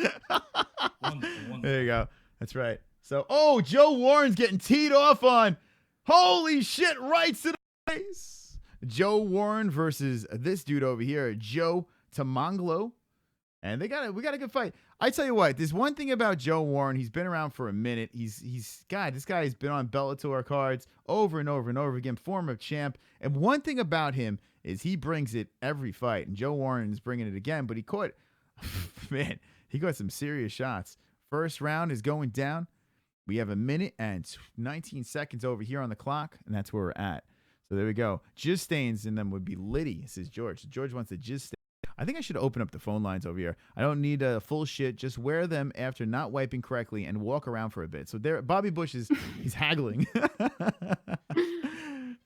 Wonderful. There you go. That's right. So, Joe Warren's getting teed off on. Holy shit, right to the face. Joe Warren versus this dude over here, Joe Tamanglo. And we got a good fight. I tell you what, there's one thing about Joe Warren. He's been around for a minute. This guy has been on Bellator cards over and over and over again, former champ. And one thing about him is he brings it every fight. And Joe Warren is bringing it again, but he caught some serious shots. First round is going down. We have 1 minute and 19 seconds over here on the clock, and that's where we're at. So there we go. Jizz stains in them would be litty, says George. So George wants a jizz stain. I think I should open up the phone lines over here. I don't need a full shit. Just wear them after not wiping correctly and walk around for a bit. So there, Bobby Bush he's haggling.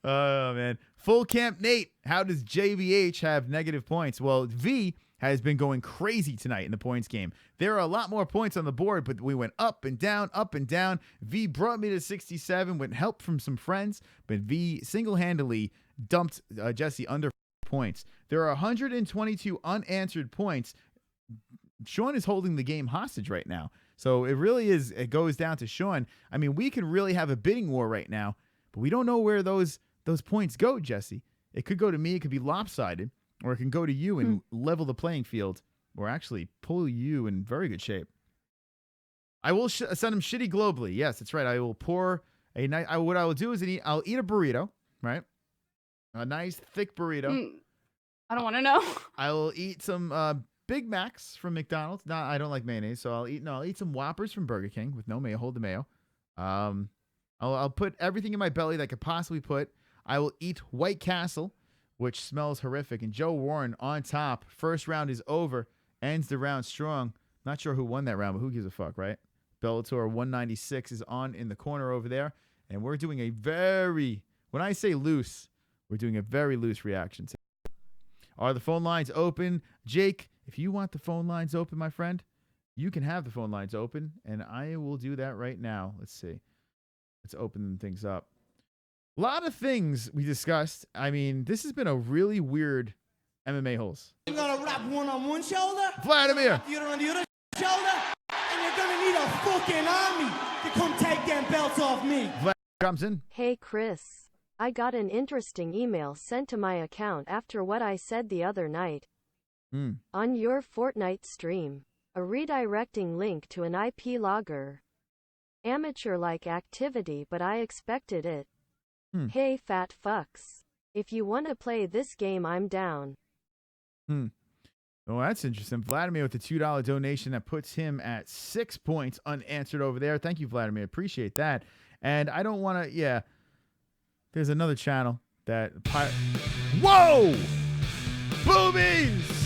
Oh, man. Full Camp Nate. How does JBH have negative points? Well, V has been going crazy tonight in the points game. There are a lot more points on the board, but we went up and down, up and down. V brought me to 67 with help from some friends, but V single-handedly dumped Jessie under points. There are 122 unanswered points. Sean is holding the game hostage right now. So it really is, it goes down to Sean. I mean, we could really have a bidding war right now, but we don't know where those points go, Jessie. It could go to me, it could be lopsided, or it can go to you and level the playing field, or actually pull you in very good shape. I will send him shitty globally. Yes, that's right. I will pour a nice. What I will do is I'll eat a burrito, right? A nice thick burrito. I don't want to know. I will eat some Big Macs from McDonald's. No, I don't like mayonnaise, so I'll eat some Whoppers from Burger King with no mayo. Hold the mayo. I'll put everything in my belly that I could possibly put. I will eat White Castle, which smells horrific. And Joe Warren on top. First round is over. Ends the round strong. Not sure who won that round, but who gives a fuck, right? Bellator 196 is on in the corner over there. And we're doing when I say loose, we're doing a very loose reaction. Are the phone lines open? Jake, if you want the phone lines open, my friend, you can have the phone lines open. And I will do that right now. Let's see. Let's open things up. A lot of things we discussed. I mean, this has been a really weird MMA-Holes. You're gonna wrap one on one shoulder, Vladimir. the other on the other shoulder, and you're gonna need a fucking army to come take them belts off me. Vladimir comes in. Hey Chris, I got an interesting email sent to my account after what I said the other night. On your Fortnite stream, a redirecting link to an IP logger. Amateur-like activity, but I expected it. Hey fat fucks. If you want to play this game, I'm down. Oh, that's interesting. Vladimir with the $2 donation that puts him at 6 points unanswered over there. Thank you, Vladimir. Appreciate that. And I don't want to, there's another channel that... Whoa! Boobies!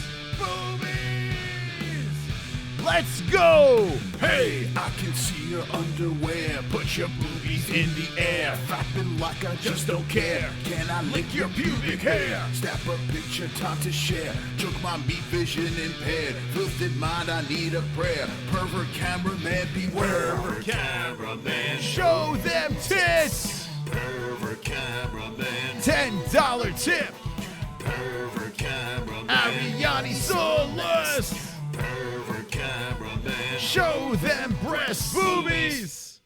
Let's go! Hey, I can see your underwear. Put your boobies in the air. Flapping like I just don't care. Can I lick your pubic hair? Snap a picture, time to share. Took my meat vision impaired. Filthy mind, I need a prayer. Pervert cameraman, beware. Pervert cameraman, show them tits! Pervert cameraman, $10 tip! Pervert cameraman, Ariani Soulless! Pervert cameraman, show them breast boobies!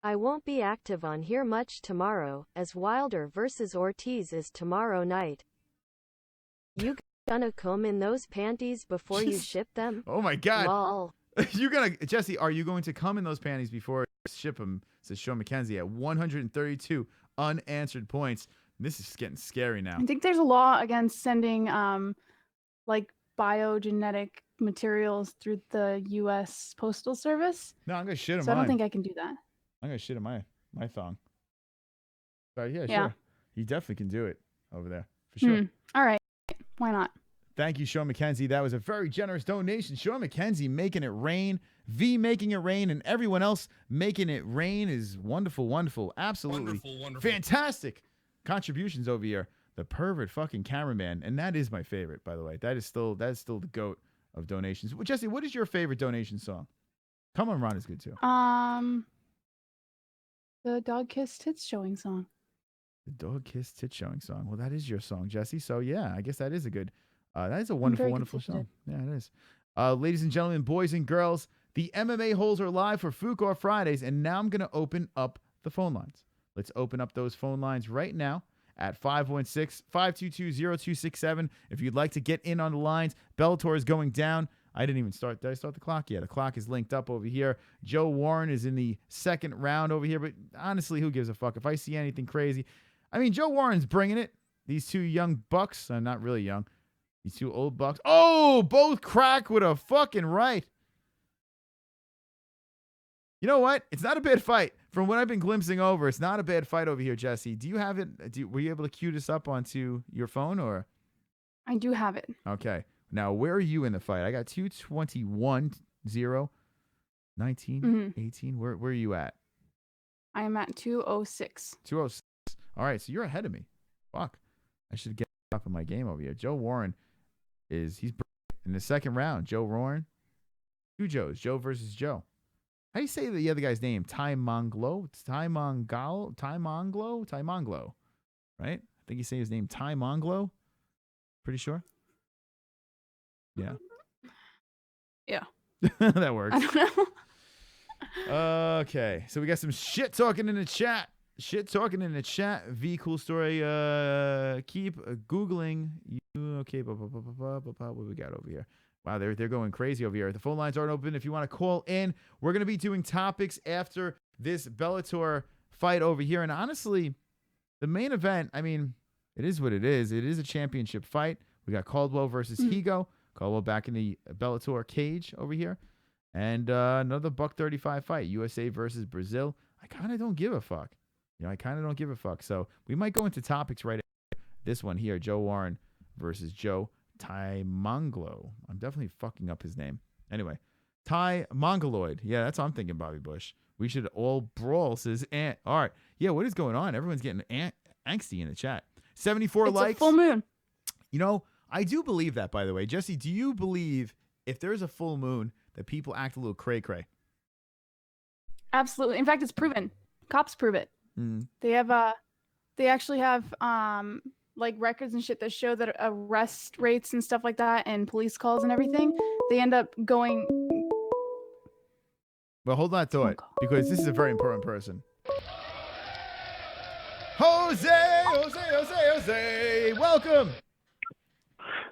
I won't be active on here much tomorrow, as Wilder vs. Ortiz is tomorrow night. You gonna come in those panties before you ship them? Oh my God. Lol. Jessie, are you going to come in those panties before you ship them? Says Sean Mckenzie at 132 unanswered points. This is getting scary now. I think there's a law against sending like biogenetic materials through the U.S. Postal Service. No, I'm gonna shit in So mine. I don't think I can do that. I'm gonna shit in my thong. But yeah, Yeah. sure. You definitely can do it over there for sure. All right. Why not? Thank you, Sean Mckenzie. That was a very generous donation. Sean Mckenzie making it rain, V making it rain, and everyone else making it rain is wonderful, wonderful. Absolutely fantastic contributions over here. The pervert fucking cameraman, and that is my favorite, by the way. That is still the GOAT of donations. Well, Jessie, what is your favorite donation song? Come on, Ron is good too. The Dog Kiss Tits Showing song. The Dog Kiss Tit Showing song. Well, that is your song, Jessie. So yeah, I guess that is a good. That is a wonderful, wonderful song. Yeah, it is. Ladies and gentlemen, boys and girls, the MMA-Holes are live for FOOK Fridays, and now I'm going to open up the phone lines. Let's open up those phone lines right now at 516-522-0267. If you'd like to get in on the lines, Bellator is going down. I didn't even start. Did I start the clock? Yeah, the clock is linked up over here. Joe Warren is in the second round over here, but honestly, who gives a fuck? If I see anything crazy, I mean, Joe Warren's bringing it. These two young bucks, not really young. These two old bucks. Oh, both crack with a fucking right. You know what? It's not a bad fight. From what I've been glimpsing over, it's not a bad fight over here, Jessie. Do you have it? Were you able to cue this up onto your phone or? I do have it. Okay. Now, where are you in the fight? I got 221, 0, 19, 18. Where are you at? I am at 206. 206. All right, so you're ahead of me. Fuck. I should get up in my game over here. Joe Warren he's in the second round. Joe Warren. Two Joes. Joe versus Joe. How do you say the other guy's name? Ty Monglo? Ty Monglo? Right? I think you say his name Ty Monglo. Pretty sure? Yeah. Yeah. That works. I don't know. Okay. So we got some shit talking in the chat. V, cool story. Keep Googling. Okay. What we got over here? Wow, they're going crazy over here. The phone lines aren't open. If you want to call in, we're going to be doing topics after this Bellator fight over here. And honestly, the main event, I mean, it is what it is. It is a championship fight. We got Caldwell versus Higo. Caldwell back in the Bellator cage over here. And another $135 fight. USA versus Brazil. I kind of don't give a fuck. I kind of don't give a fuck. So we might go into topics right after this one here. Joe Warren versus Joe Ty Monglo. I'm definitely fucking up his name. Anyway, Ty Mongoloid. Yeah, that's what I'm thinking, Bobby Bush. We should all brawl, says Ant. All right. Yeah, what is going on? Everyone's getting angsty in the chat. 74 likes. It's a full moon. I do believe that, by the way. Jesse, do you believe if there's a full moon that people act a little cray-cray? Absolutely. In fact, it's proven. Cops prove it. They actually have like records and shit that show that arrest rates and stuff like that and police calls and everything, they end up going. Well, hold that thought, because this is a very important person. Jose, welcome.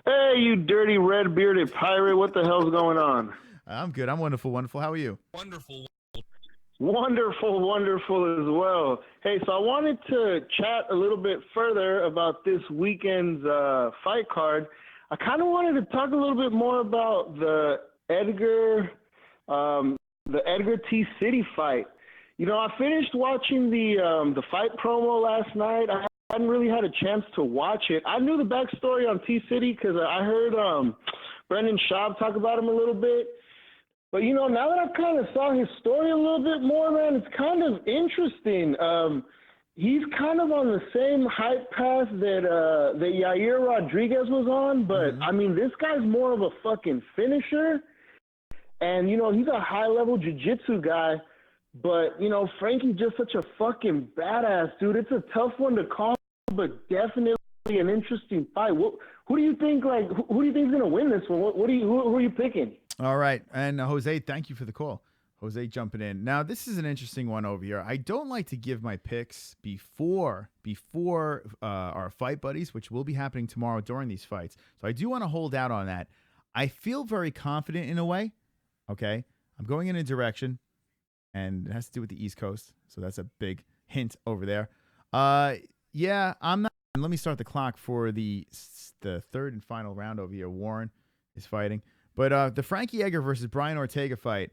Hey, you dirty red-bearded pirate. What the hell's going on? I'm good. I'm wonderful. How are you? Wonderful as well. Hey, so I wanted to chat a little bit further about this weekend's fight card. I kind of wanted to talk a little bit more about the Edgar T. City fight. I finished watching the fight promo last night. I hadn't really had a chance to watch it. I knew the backstory on T. City because I heard Brendan Schaub talk about him a little bit. But, now that I've kind of saw his story a little bit more, man, it's kind of interesting. He's kind of on the same hype path that Yair Rodriguez was on. But, I mean, this guy's more of a fucking finisher. And, he's a high-level jiu-jitsu guy. But, Frankie's just such a fucking badass, dude. It's a tough one to call, but definitely an interesting fight. Who do you think, who do you think is going to win this one? Who are you picking? All right. And Jose, thank you for the call. Jose jumping in. Now, this is an interesting one over here. I don't like to give my picks before our fight buddies, which will be happening tomorrow during these fights. So I do want to hold out on that. I feel very confident in a way. Okay, I'm going in a direction, and it has to do with the East Coast. So that's a big hint over there. Yeah, I'm not. Let me start the clock for the third and final round over here. Warren is fighting, but the Frankie Edgar versus Brian Ortega fight.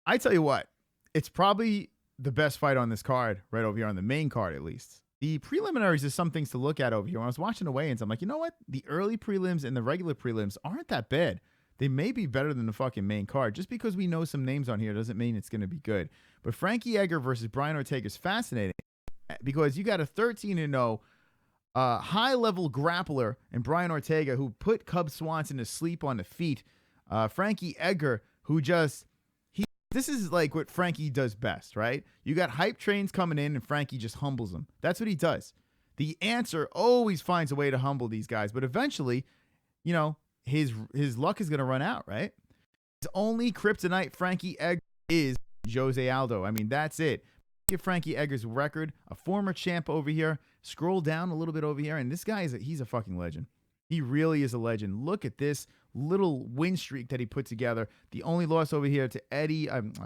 I tell you what, it's probably the best fight on this card, right over here on the main card at least. The preliminaries is some things to look at over here. When I was watching the weigh-ins, I'm like, you know what? The early prelims and the regular prelims aren't that bad. They may be better than the fucking main card. Just because we know some names on here doesn't mean it's going to be good. But Frankie Edgar versus Brian Ortega is fascinating because you got a 13-0 high-level grappler in Brian Ortega who put Cub Swanson to sleep on the feet. Frankie Edgar who just... This is like what Frankie does best, right? You got hype trains coming in and Frankie just humbles them. That's what he does. The answer always finds a way to humble these guys, but eventually, you know, his luck is going to run out, right? His only kryptonite Frankie Edgar is Jose Aldo. I mean, that's it. Look at Frankie Edgar's record, a former champ over here. Scroll down a little bit over here, and this guy he's a fucking legend. He really is a legend. Look at this little win streak that he put together. The only loss over here to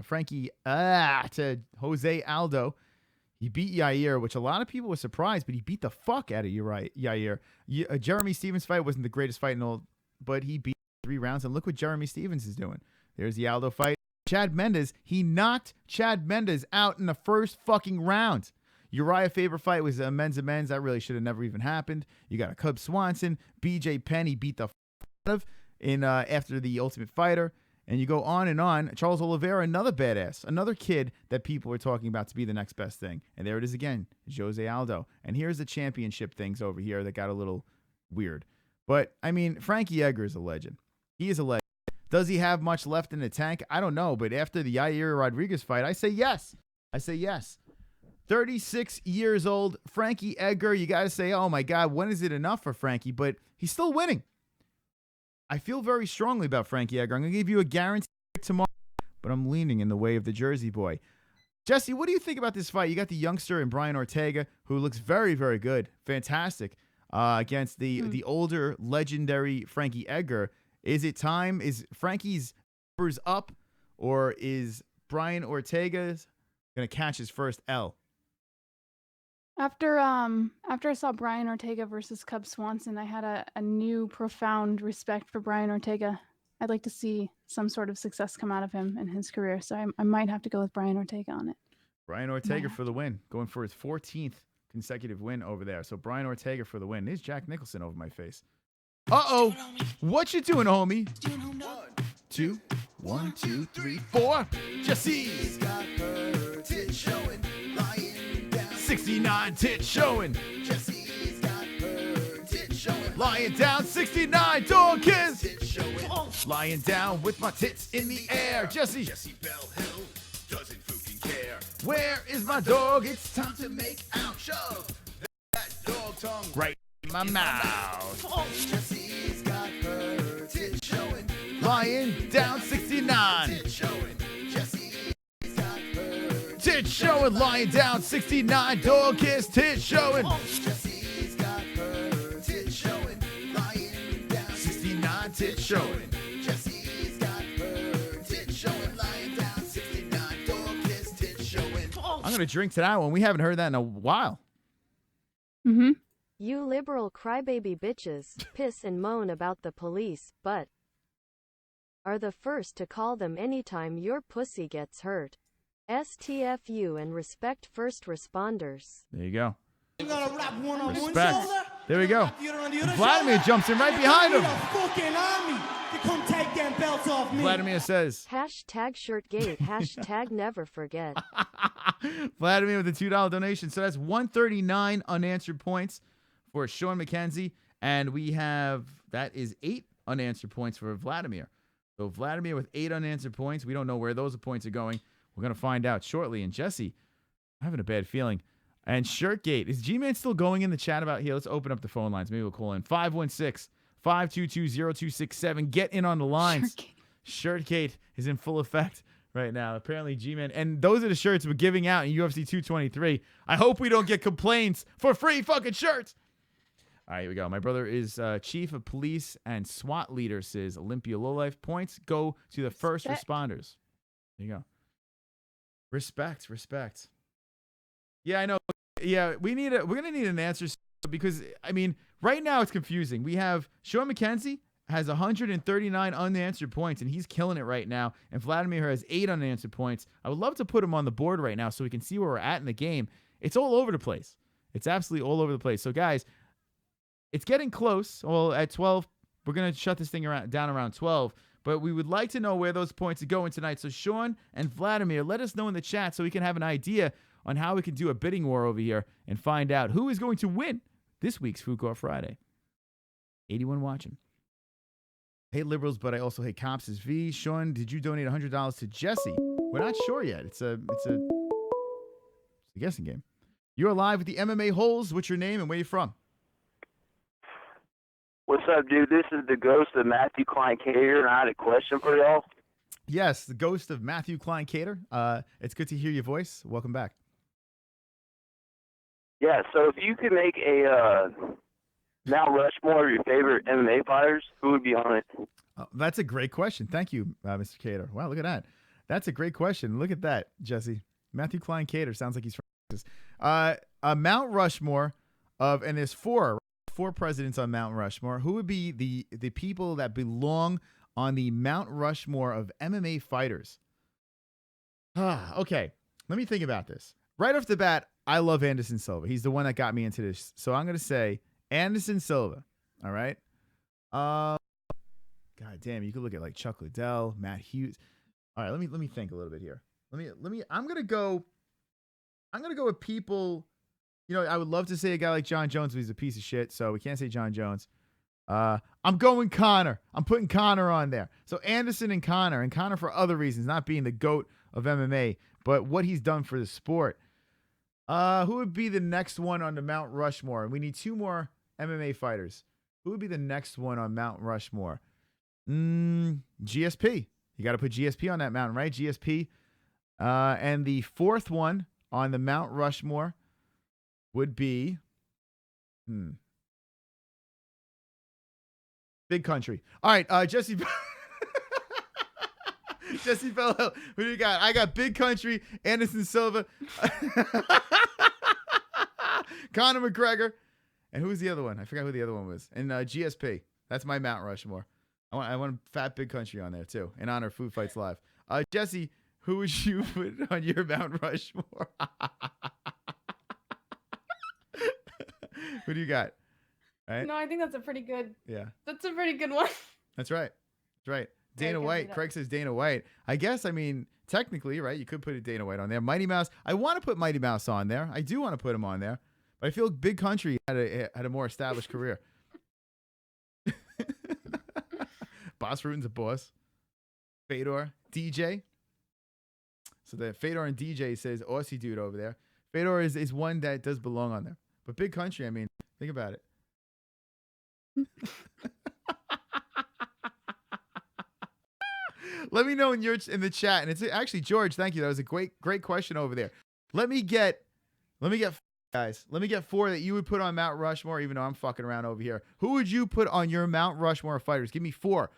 Frankie, to Jose Aldo. He beat Yair, which a lot of people were surprised, but he beat the fuck out of Yair. Jeremy Stevens' fight wasn't the greatest fight in all, but he beat 3 rounds, and look what Jeremy Stevens is doing. There's the Aldo fight. Chad Mendes, he knocked Chad Mendes out in the first fucking round. Uriah Faber fight was a men's. That really should have never even happened. You got a Cub Swanson. BJ Penn, he beat the out of after the Ultimate Fighter. And you go on and on. Charles Oliveira, another badass. Another kid that people are talking about to be the next best thing. And there it is again. Jose Aldo. And here's the championship things over here that got a little weird. But, I mean, Frankie Edgar is a legend. He is a legend. Does he have much left in the tank? I don't know. But after the Yair Rodriguez fight, I say yes. 36 years old, Frankie Edgar. You got to say, oh, my God, when is it enough for Frankie? But he's still winning. I feel very strongly about Frankie Edgar. I'm going to give you a guarantee tomorrow, but I'm leaning in the way of the Jersey boy. Jesse, what do you think about this fight? You got the youngster in Brian Ortega, who looks very, very good. Fantastic. Against the older, legendary Frankie Edgar. Is it time? Is Frankie's numbers up, or is Brian Ortega's going to catch his first L? After I saw Brian Ortega versus Cub Swanson, I had a new profound respect for Brian Ortega. I'd like to see some sort of success come out of him in his career, so I might have to go with Brian Ortega on it. Brian Ortega for the win, going for his 14th consecutive win over there. So Brian Ortega for the win. There's Jack Nicholson over my face. Uh-oh. What you doing, homie? 1, 2, 3, 4. Jessie's got her tits showing, lying down. 69 tits showing. Jessie's got her tits showing, lying down. 69 dog kiss. Tits showing. Lying down with my tits in the air. Jessie Bell Hill doesn't fucking care. Where is my dog? It's time to make out. Shove that dog tongue right in my mouth. Jessie's got her tits showing, lying down. 69 tits showing. Jessie's got her tits showing, lying down. 69 dog kiss. Tits showing. Jessie's got her tits showing, lying down. 69 tits showing. Jessie's got her tits showing, lying down. 69 dog kiss. Tits showing. I'm gonna drink to that one. We haven't heard that in a while. Mm-hmm. You liberal crybaby bitches piss and moan about the police, but are the first to call them anytime your pussy gets hurt. STFU and respect first responders. There you go. You gotta rap one on one Respect. shoulder. There we go. Vladimir Vladimir jumps in right behind him. A fucking army to come take them belts off me. Vladimir says. Hashtag shirtgate. Hashtag never forget. Vladimir with a $2 donation. So that's 139 unanswered points for Sean Mckenzie. And we have, that is 8 unanswered points for Vladimir. So Vladimir with 8 unanswered points. We don't know where those points are going. We're going to find out shortly. And Jesse, I'm having a bad feeling. And Shirtgate, is G-Man still going in the chat about here? Let's open up the phone lines. Maybe we'll call in. 516-522-0267. Get in on the lines. Shirtgate is in full effect right now. Apparently, G-Man. And those are the shirts we're giving out in UFC 223. I hope we don't get complaints for free fucking shirts. All right, here we go. My brother is chief of police and SWAT leader, says Olympia Lowlife. Points go to the first responders. There you go. Respect. Yeah, I know. Yeah, we're gonna need an answer because I mean, right now it's confusing. We have Sean McKenzie has 139 unanswered points, and he's killing it right now. And Vladimir has 8 unanswered points. I would love to put him on the board right now so we can see where we're at in the game. It's all over the place. It's absolutely all over the place. So, guys, it's getting close. Well, at 12, we're going to shut this thing down around 12. But we would like to know where those points are going tonight. So, Sean and Vladimir, let us know in the chat so we can have an idea on how we can do a bidding war over here and find out who is going to win this week's Food Court Friday. 81 watching. Hate liberals, but I also hate cops. Is V. Sean, did you donate $100 to Jessie? We're not sure yet. It's a guessing game. You're live with the MMA-Holes. What's your name and where you from? What's up, dude? This is the ghost of Matthew Klein Cater, and I had a question for y'all. Yes, the ghost of Matthew Klein Cater. It's good to hear your voice. Welcome back. Yeah, so if you could make a Mount Rushmore of your favorite MMA fighters, who would be on it? That's a great question. Thank you, Mr. Cater. Wow, look at that. That's a great question. Look at that, Jesse. Matthew Klein Cater sounds like he's from Texas. A Mount Rushmore of, and there's four presidents on Mount Rushmore. Who would be the people that belong on the Mount Rushmore of MMA fighters? Okay, let me think about this. Right off the bat, I love Anderson Silva. He's the one that got me into this. So I'm going to say Anderson Silva. All right. God damn, you could look at like Chuck Liddell, Matt Hughes. All right, let me think a little bit here. I'm going to go with people. You know, I would love to say a guy like John Jones, but he's a piece of shit, so we can't say John Jones. I'm going Conor. I'm putting Conor on there. So Anderson and Conor for other reasons, not being the GOAT of MMA, but what he's done for the sport. Who would be the next one on the Mount Rushmore? We need 2 more MMA fighters. Who would be the next one on Mount Rushmore? GSP. You got to put GSP on that mountain, right? GSP. And the 4th one on the Mount Rushmore would be Big Country. All right, Jesse. Jesse Bello, who do you got? I got Big Country, Anderson Silva, Conor McGregor, and who was the other one? I forgot who the other one was. And GSP. That's my Mount Rushmore. I want Fat Big Country on there too, in honor of Food Fights Live. Jesse, who would you put on your Mount Rushmore? Who do you got? Right? No, I think that's a pretty good. Yeah. That's a pretty good one. That's right. That's right. Dana White. Craig says Dana White. I guess, I mean, technically, right, you could put a Dana White on there. Mighty Mouse. I want to put Mighty Mouse on there. I do want to put him on there. But I feel Big Country had a more established career. Boss Rutan's a boss. Fedor. DJ. So the Fedor and DJ says Aussie dude over there. Fedor is one that does belong on there. But Big Country, I mean, think about it. Let me know in the chat, and it's actually George. Thank you. That was a great question over there. Let me get guys. Let me get 4 that you would put on Mount Rushmore. Even though I'm fucking around over here, who would you put on your Mount Rushmore of fighters? Give me 4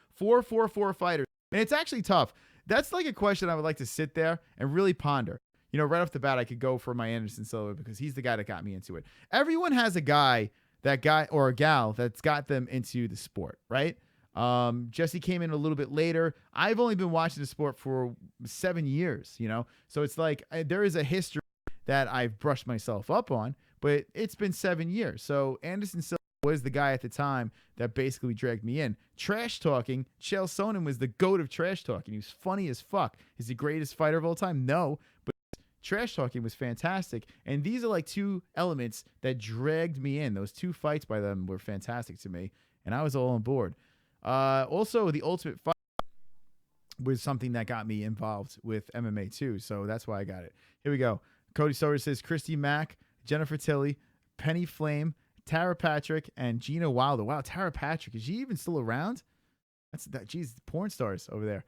fighters, and it's actually tough. That's like a question I would like to sit there and really ponder. You know, right off the bat, I could go for my Anderson Silva because he's the guy that got me into it. Everyone has a guy or a gal that's got them into the sport, right? Jesse came in a little bit later. I've only been watching the sport for 7 years, you know? So it's like there is a history that I've brushed myself up on, but it's been 7 years. So Anderson Silva was the guy at the time that basically dragged me in. Trash talking, Chael Sonnen was the GOAT of trash talking. He was funny as fuck. Is he the greatest fighter of all time? No, but trash talking was fantastic. And these are like 2 elements that dragged me in. Those 2 fights by them were fantastic to me, and I was all on board. Also, the Ultimate Fight was something that got me involved with MMA too, so that's why I got it. Here we go. Cody Soder says Christy Mack, Jennifer Tilly, Penny Flame, Tara Patrick, and Gina Wilder. Wow, Tara Patrick, is she even still around? Geez, porn stars over there.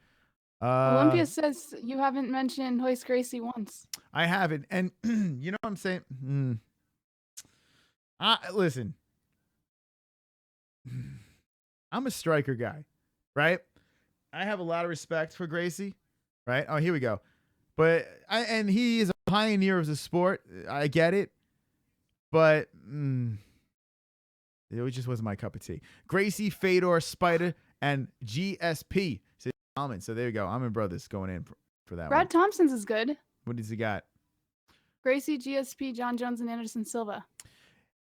Olympia says you haven't mentioned Royce Gracie once. I haven't. And you know what I'm saying? Listen, I'm a striker guy, right? I have a lot of respect for Gracie, right? Oh, here we go. But and he is a pioneer of the sport. I get it. But it just wasn't my cup of tea. Gracie, Fedor, Spider, and GSP. So there you go. I'm in brothers going in for that Brad one. Thompson's is good. What does he got? Gracie, GSP, John Jones, and Anderson Silva.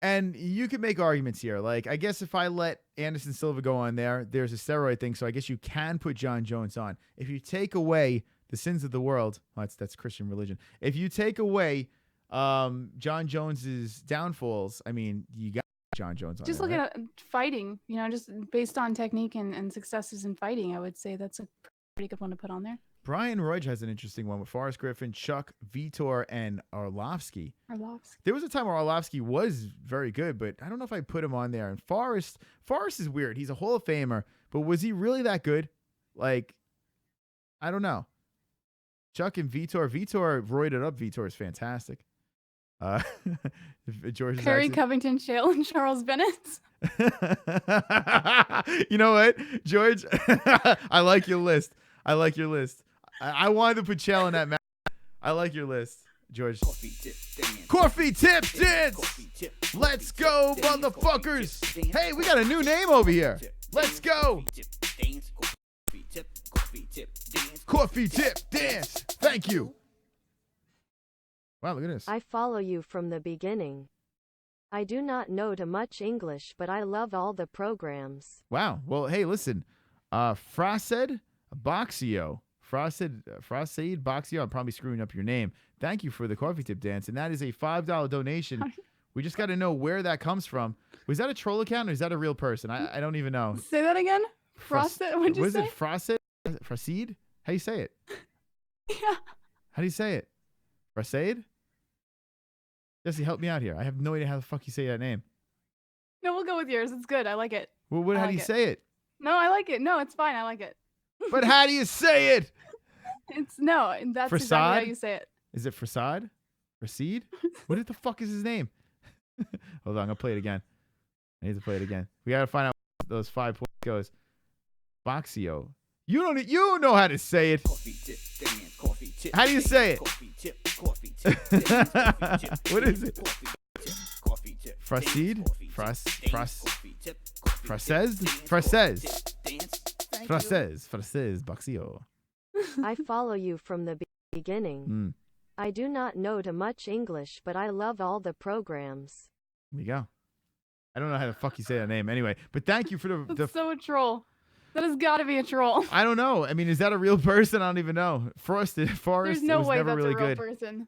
And you could make arguments here. Like, I guess if I let Anderson Silva go on there, there's a steroid thing. So I guess you can put John Jones on. If you take away the sins of the world, well, that's Christian religion. If you take away John Jones's downfalls, I mean, you got John Jones on Just there, look right? at fighting, just based on technique and successes in fighting, I would say that's a pretty good one to put on there. Brian Roig has an interesting one with Forrest Griffin, Chuck, Vitor, and Arlovsky. Arlovsky. There was a time where Arlovsky was very good, but I don't know if I put him on there. And Forrest is weird. He's a Hall of Famer, but was he really that good? Like, I don't know. Chuck and Vitor roided up. Vitor is fantastic. George Kerry Covington, Shale, and Charles Bennett. You know what, George? I like your list. I wanted to put Chael in that match. I like your list, George. Coffee tip dance. Let's go, motherfuckers. Hey, we got a new name over here. Let's go. Coffee tip dance. Thank you. Wow, look at this. I follow you from the beginning. I do not know too much English, but I love all the programs. Wow. Well, hey, listen. Frased Boxio. Frased Boxio. I'm probably screwing up your name. Thank you for the coffee tip dance. And that is a $5 donation. We just got to know where that comes from. Was that a troll account or is that a real person? I don't even know. Say that again. Frosted. What'd you say? Was it Frased? Frased? How do you say it? Yeah. How do you say it? Frased? Jessie, help me out here. I have no idea how the fuck you say that name. No, we'll go with yours. It's good. I like it. Well, how do you say it? No, I like it. No, it's fine. I like it. But how do you say it? That's exactly how you say it. Is it Frasad? Rasid? What the fuck is his name? Hold on, I'm gonna play it again. I need to play it again. We gotta find out what those 5 points goes. Boxio. You know how to say it. How do you say it? What is it? Frasid? Frasez, Boxio. I follow you from the beginning. I do not know too much English, but I love all the programs. There you go. I don't know how the fuck you say that name anyway, but thank you for the... That's so a troll. That has got to be a troll. I don't know. I mean, is that a real person? I don't even know. Forrest There's no was way never that's really a real good. person.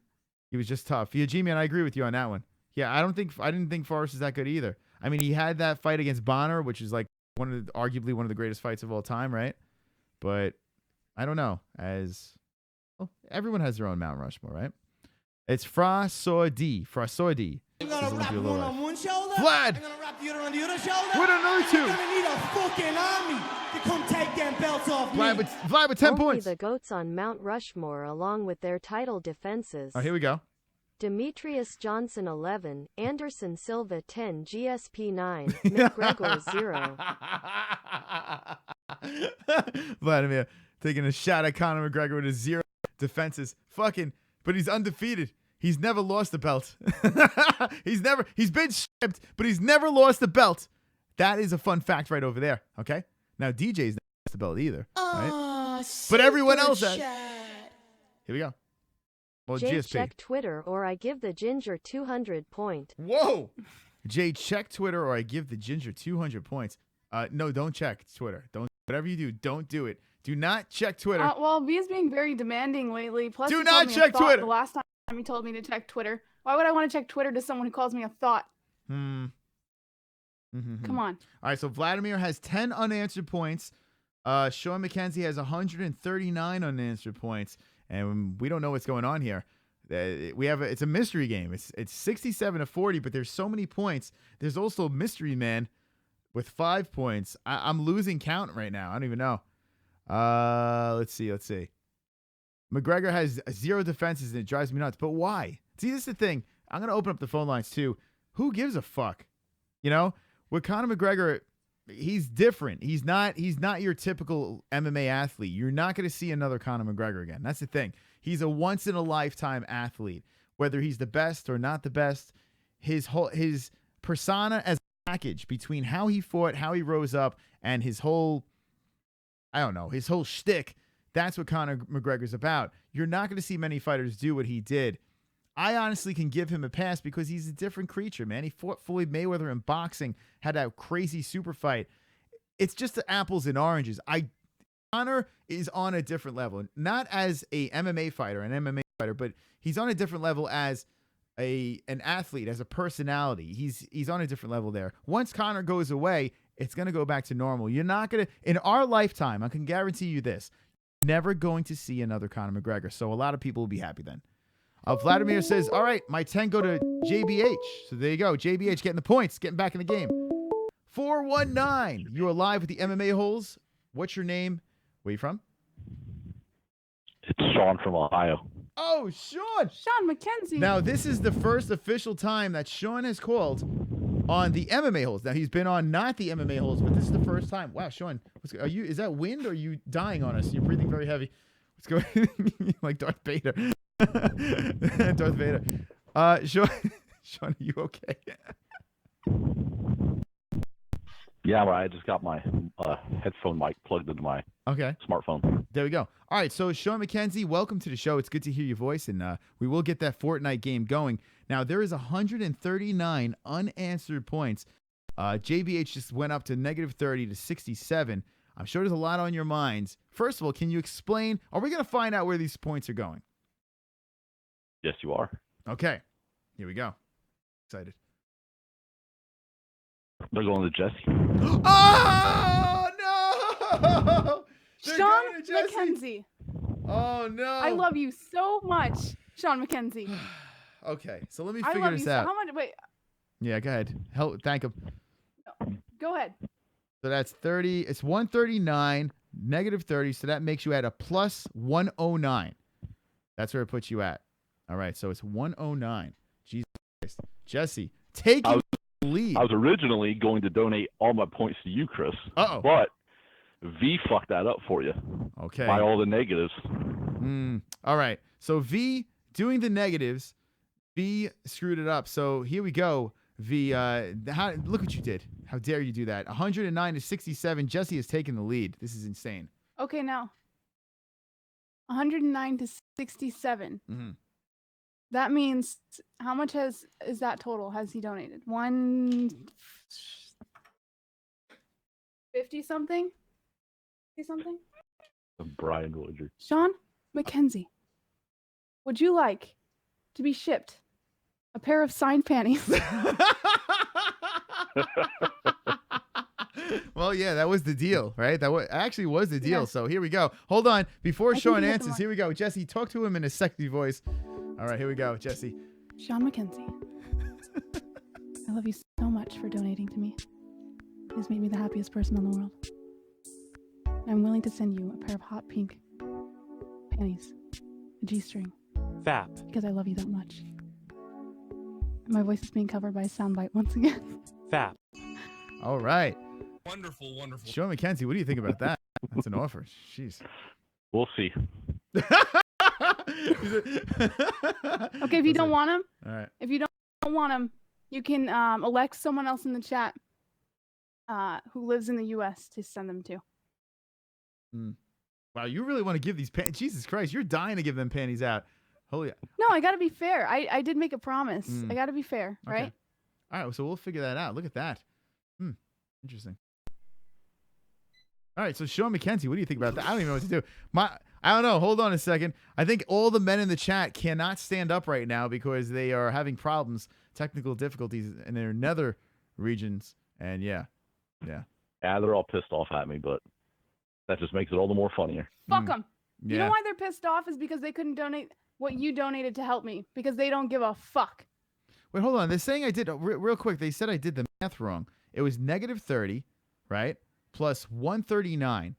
He was just tough. Yeah, G-Man, I agree with you on that one. Yeah, I didn't think Forrest is that good either. I mean, he had that fight against Bonner, which is like arguably one of the greatest fights of all time, right? But I don't know. Everyone has their own Mount Rushmore, right? It's Frasordi. I'm gonna wrap one on one shoulder. Vlad! I'm gonna wrap the other on the other shoulder. With another two. You're gonna need a fucking army to come take them belts off me. Vlad with 10 Only points. the GOATs on Mount Rushmore along with their title defenses. Oh, here we go. Demetrius Johnson 11, Anderson Silva 10, GSP 9, McGregor 0. Vladimir taking a shot at Conor McGregor with his 0 defenses. But he's undefeated. He's never lost the belt. He's been stripped, but he's never lost the belt. That is a fun fact right over there. Okay. Now DJ's not lost the belt either, right? But everyone else has. Here we go. Well, Jay, GSP. check Twitter or I give the ginger 200 point. Whoa. Jay, check Twitter or I give the ginger 200 points. No, don't check Twitter. Whatever you do, don't do it. Do not check Twitter. Well, B is being very demanding lately. Plus, Do he not told me check a thought Twitter. The last time he told me to check Twitter. Why would I want to check Twitter to someone who calls me a thought? Come on. All right, so Vladimir has 10 unanswered points. Sean Mckenzie has 139 unanswered points, and we don't know what's going on here. It's a mystery game. It's 67-40, but there's so many points. There's also Mystery Man with 5 points. I'm losing count right now. I don't even know. Let's see. McGregor has 0 defenses, and it drives me nuts. But why? See, this is the thing. I'm going to open up the phone lines, too. Who gives a fuck? You know? With Conor McGregor, he's different. He's not your typical MMA athlete. You're not going to see another Conor McGregor again. That's the thing. He's a once-in-a-lifetime athlete. Whether he's the best or not the best, his persona as a package between how he fought, how he rose up, and his whole, his whole shtick, that's what Conor McGregor's about. You're not going to see many fighters do what he did. I honestly can give him a pass because he's a different creature, man. He fought Floyd Mayweather in boxing, had that crazy super fight. It's just the apples and oranges. Conor is on a different level, not as a MMA fighter, but he's on a different level as an athlete, as a personality. He's on a different level there. Once Conor goes away, it's going to go back to normal. You're not going to, in our lifetime, I can guarantee you this, never going to see another Conor McGregor. So a lot of people will be happy then. Vladimir says, all right, my 10 go to JBH. So there you go. JBH getting the points, getting back in the game. 419, you are live with the MMA-Holes. What's your name? Where you from? It's Sean from Ohio. Oh, Sean. Sean Mckenzie. Now, this is the first official time that Sean has called on the MMA-Holes. Now, he's been on not the MMA-Holes, but this is the first time. Wow, Sean, is that wind or are you dying on us? You're breathing very heavy. What's going on? Like Darth Vader. Darth Vader. Sean, are you okay? Yeah, well, I just got my headphone mic plugged into my smartphone. There we go. All right, so Sean Mckenzie, welcome to the show. It's good to hear your voice, and we will get that Fortnite game going. Now, there is 139 unanswered points. JBH just went up to -30 to 67. I'm sure there's a lot on your minds. First of all, can you explain? Are we going to find out where these points are going? Yes, you are. Okay. Here we go. Excited. They're going to Jessie. Oh, no! Sean Mckenzie. Oh, no. I love you so much, Sean Mckenzie. Okay, so let me figure this out. How much? Wait. Yeah, go ahead. Thank him. Go ahead. So that's 30. It's 139, -30. So that makes you at a plus 109. That's where it puts you at. All right, so it's 109. Jesus Christ. Jessie, taking the lead. I was originally going to donate all my points to you, Chris. Uh-oh. But V fucked that up for you. Okay. By all the negatives. All right. So V doing the negatives. V screwed it up. So here we go. V, look what you did. How dare you do that? 109 to 67. Jessie has taken the lead. This is insane. Okay, now 109 to 67. That means how much is that total? Has he donated? 150 something? 50 something? Brian Roger. Sean Mckenzie, would you like to be shipped a pair of signed panties? Well, yeah, that was the deal, right? That actually was the deal. Yeah. So here we go. Hold on. Before Sean answers, here we go. Jessie, talk to him in a sexy voice. All right, here we go. Jessie. Sean Mckenzie, I love you so much for donating to me. It has made me the happiest person in the world. I'm willing to send you a pair of hot pink panties, a G-string. Fap. Because I love you that much. My voice is being covered by a soundbite once again. Fap. All right. Wonderful, wonderful. Sean Mckenzie, what do you think about that? That's an offer. Jeez. We'll see. Okay, if you don't want him, all right. If you don't want him, you can elect someone else in the chat who lives in the U.S. to send them to. Wow, you really want to give these panties? Jesus Christ, you're dying to give them panties out. Holy. No, I got to be fair. I did make a promise. I got to be fair, right? Okay. All right, so we'll figure that out. Look at that. Interesting. All right, so Sean Mckenzie, what do you think about that? I don't even know what to do. I don't know. Hold on a second. I think all the men in the chat cannot stand up right now because they are having problems, technical difficulties in their nether regions. And yeah. Yeah, they're all pissed off at me, but that just makes it all the more funnier. Fuck them. Yeah. You know why they're pissed off is because they couldn't donate what you donated to help me because they don't give a fuck. Wait, hold on. They're saying I did, real quick, they said I did the math wrong. It was -30, right? Plus 139.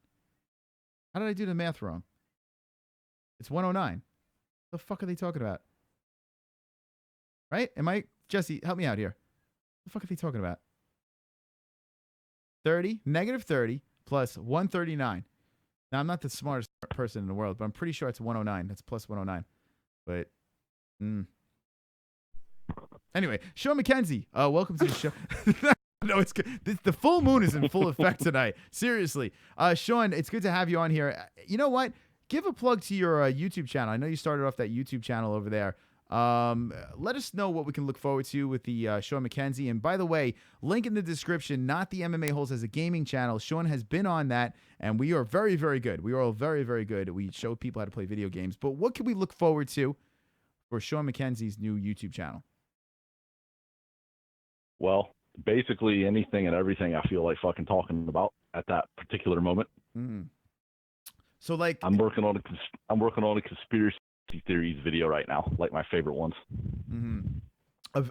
How did I do the math wrong? It's 109. The fuck are they talking about? Right? Jesse, help me out here. The fuck are they talking about? 30, negative 30 plus 139. Now, I'm not the smartest person in the world, but I'm pretty sure it's 109. That's plus 109. But, Anyway, Sean Mckenzie, welcome to the show. No, it's good. The full moon is in full effect tonight. Seriously. Sean, it's good to have you on here. You know what? Give a plug to your YouTube channel. I know you started off that YouTube channel over there. Let us know what we can look forward to with the Sean Mckenzie. And by the way, link in the description, not the MMA-Holes as a gaming channel. Sean has been on that, and we are very, very good. We are all very, very good. We show people how to play video games. But what can we look forward to for Sean Mckenzie's new YouTube channel? Well, basically anything and everything I feel like fucking talking about at that particular moment. Mm. So, like, I'm working on a conspiracy theories video right now, like my favorite ones.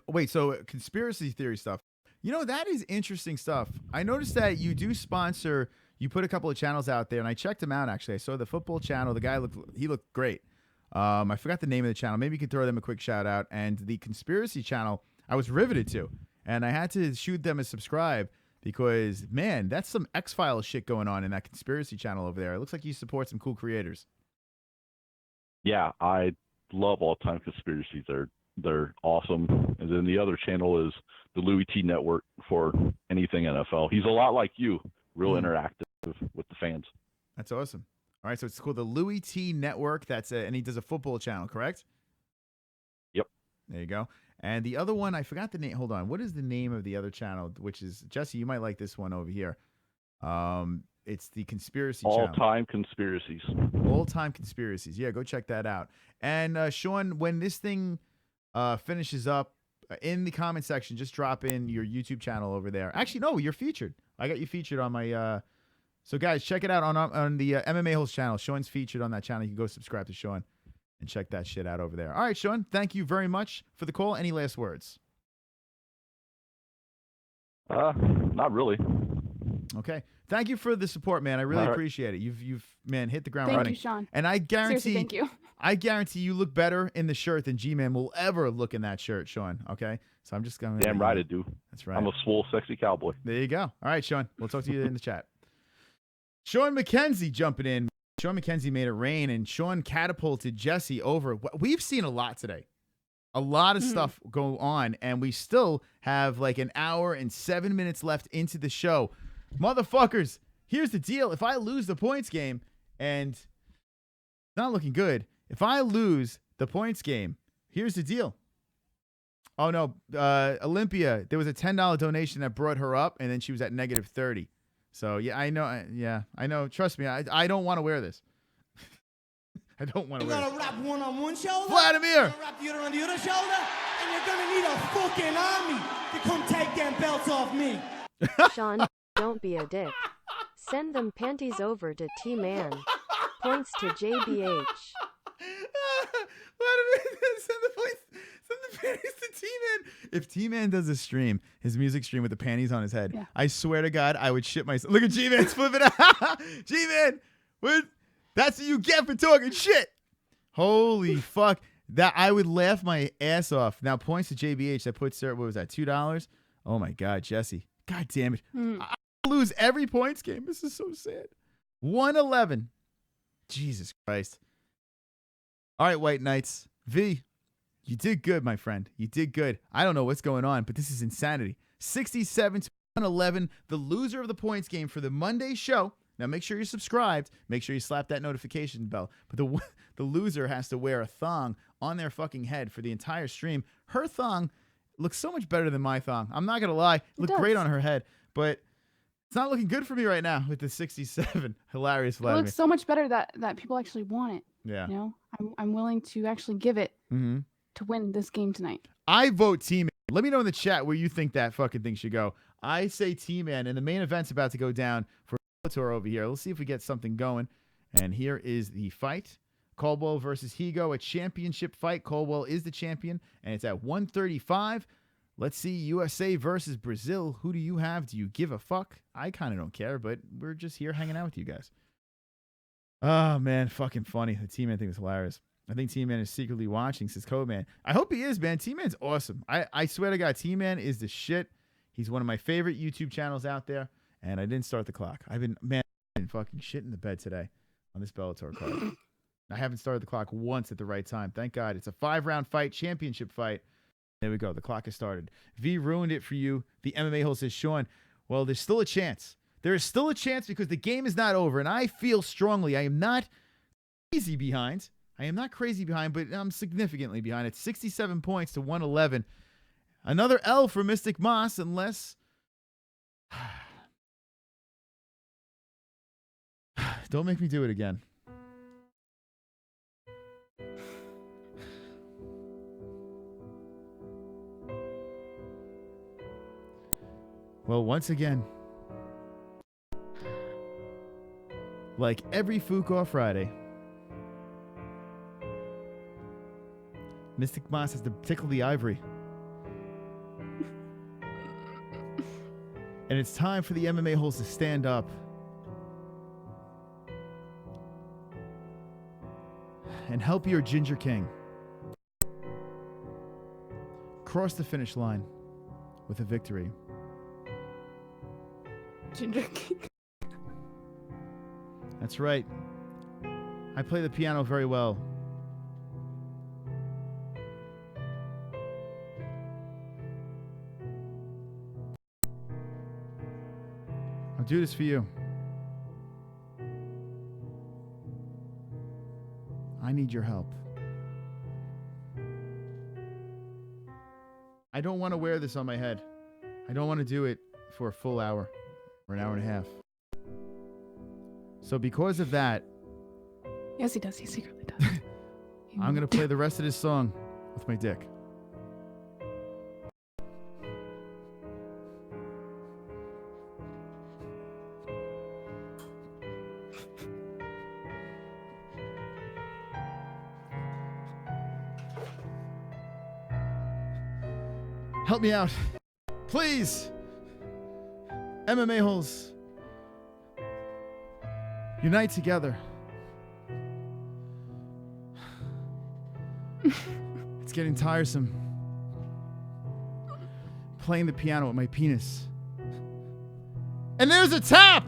Wait, so conspiracy theory stuff. You know, that is interesting stuff. I noticed that you do sponsor. You put a couple of channels out there, and I checked them out. Actually, I saw the football channel. The guy looked great. I forgot the name of the channel. Maybe you could throw them a quick shout out. And the conspiracy channel, I was riveted to. And I had to shoot them a subscribe because, man, that's some X-Files shit going on in that conspiracy channel over there. It looks like you support some cool creators. Yeah, I love all-time conspiracies. They're awesome. And then the other channel is the Louis T Network for anything NFL. He's a lot like you, real interactive with the fans. That's awesome. All right, so it's called the Louis T Network. And he does a football channel, correct? Yep. There you go. And the other one, I forgot the name. Hold on. What is the name of the other channel? Which is, Jesse, you might like this one over here. It's the conspiracy channel. All-time conspiracies. All-time conspiracies. Yeah, go check that out. And Sean, when this thing finishes up, in the comment section, just drop in your YouTube channel over there. Actually, no, you're featured. I got you featured on my... So, guys, check it out on the MMA-Holes channel. Sean's featured on that channel. You can go subscribe to Sean and check that shit out over there. All right, Sean, thank you very much for the call. Any last words? Not really. Okay. Thank you for the support, man. I really appreciate it. You've man, hit the ground running. Thank you, Sean. And I guarantee, seriously, thank you. I guarantee you look better in the shirt than G-Man will ever look in that shirt, Sean. Okay? So I'm just going to... Damn right I do. That's right. I'm a swole, sexy cowboy. There you go. All right, Sean. We'll talk to you in the chat. Sean Mckenzie jumping in. Sean Mckenzie made it rain, and Sean catapulted Jessie over. We've seen a lot today. A lot of stuff go on, and we still have like an hour and 7 minutes left into the show. Motherfuckers, here's the deal. If I lose the points game, and it's not looking good, if I lose the points game, here's the deal. Oh, no. Olympia, there was a $10 donation that brought her up, and then she was at negative 30. So, yeah, I know. Yeah, I know. Trust me, I don't want to wear this. I don't want to wear it. You're going to wrap one on one shoulder. Vladimir! You're going to wrap the other on the other shoulder. And you're going to need a fucking army to come take them belts off me. Sean, don't be a dick. Send them panties over to T-Man. Points to JBH. Send the panties to T-Man. If T-Man does a stream, his music stream with the panties on his head, I swear to God, I would shit myself. Look at G-Man's flipping out. G-Man, that's what you get for talking shit. Holy fuck. That I would laugh my ass off. Now, points to JBH, that puts her, what was that, $2? Oh my God, Jesse. God damn it. I lose every points game. This is so sad. 111. Jesus Christ. All right, White Knights. V, you did good, my friend. You did good. I don't know what's going on, but this is insanity. 67 to 111, the loser of the points game for the Monday show. Now, make sure you're subscribed. Make sure you slap that notification bell. But the loser has to wear a thong on their fucking head for the entire stream. Her thong looks so much better than my thong. I'm not going to lie. It looked great on her head, but it's not looking good for me right now with the 67. Hilarious, Vladimir. It looks so much better that people actually want it. Yeah. You know, I'm willing to actually give it to win this game tonight. I vote T-Man. Let me know in the chat where you think that fucking thing should go. I say T-Man, and the main event's about to go down for Bellator over here. Let's see if we get something going. And here is the fight. Caldwell versus Higo, a championship fight. Caldwell is the champion, and it's at 135. Let's see, USA versus Brazil. Who do you have? Do you give a fuck? I kind of don't care, but we're just here hanging out with you guys. Oh, man. Fucking funny. The T-Man thing was hilarious. I think T-Man is secretly watching, says Code Man. I hope he is, man. T-Man's awesome. I swear to God, T-Man is the shit. He's one of my favorite YouTube channels out there. And I didn't start the clock. I've been fucking shit in the bed today on this Bellator card. I haven't started the clock once at the right time. Thank God. It's a 5-round fight, championship fight. There we go. The clock has started. V ruined it for you. The MMA-Holes says, Sean, well, there's still a chance. There is still a chance because the game is not over. And I feel strongly I am not crazy behind. I am not crazy behind, but I'm significantly behind. It's 67 points to 111. Another L for Mystic Moss, unless... Don't make me do it again. Well, once again, like every FOOK off Friday, Mystic Moss has to tickle the ivory. And it's time for the MMA-Holes to stand up. And help your Ginger King cross the finish line with a victory. Ginger King. That's right. I play the piano very well. I'll do this for you. I need your help. I don't want to wear this on my head. I don't want to do it for a full hour or an hour and a half. So because of that... Yes, he does. He secretly does. I'm going to play the rest of this song with my dick. Help me out. Please. MMA-Holes. Unite together. It's getting tiresome. Playing the piano with my penis. And there's a tap!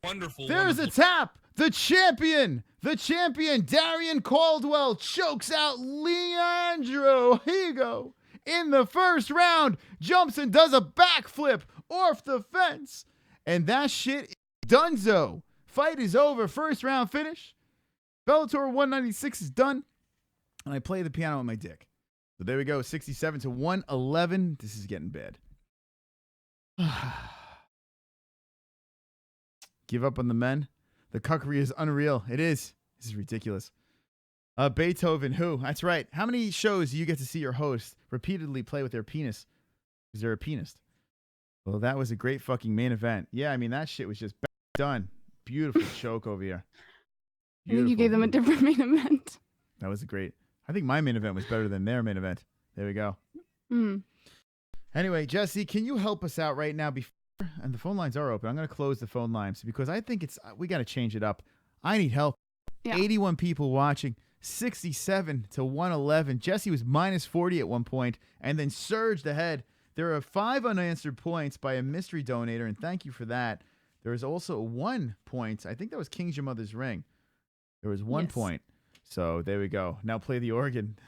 Wonderful. There's a tap! The champion, Darian Caldwell chokes out Leandro Higo in the first round, jumps and does a backflip off the fence. And that shit is donezo. Fight is over. First round finish. Bellator 196 is done. And I play the piano on my dick. So there we go. 67 to 111. This is getting bad. Give up on the men. The cuckery is unreal. It is. This is ridiculous. Beethoven, who? That's right. How many shows do you get to see your host repeatedly play with their penis? Because they're a penist. Well, that was a great fucking main event. Yeah, I mean, that shit was just done. Beautiful choke over here. I think you gave them a different main event. That was a great. I think my main event was better than their main event. There we go. Anyway, Jessie, can you help us out right now? And the phone lines are open. I'm going to close the phone lines because I think we got to change it up. I need help. Yeah. 81 people watching. 67 to 111. Jessie was minus 40 at one point and then surged ahead. There are 5 unanswered points by a mystery donator, and thank you for that. There was also 1 point. I think that was King's Your Mother's Ring. There was 1 point. So there we go. Now play the organ.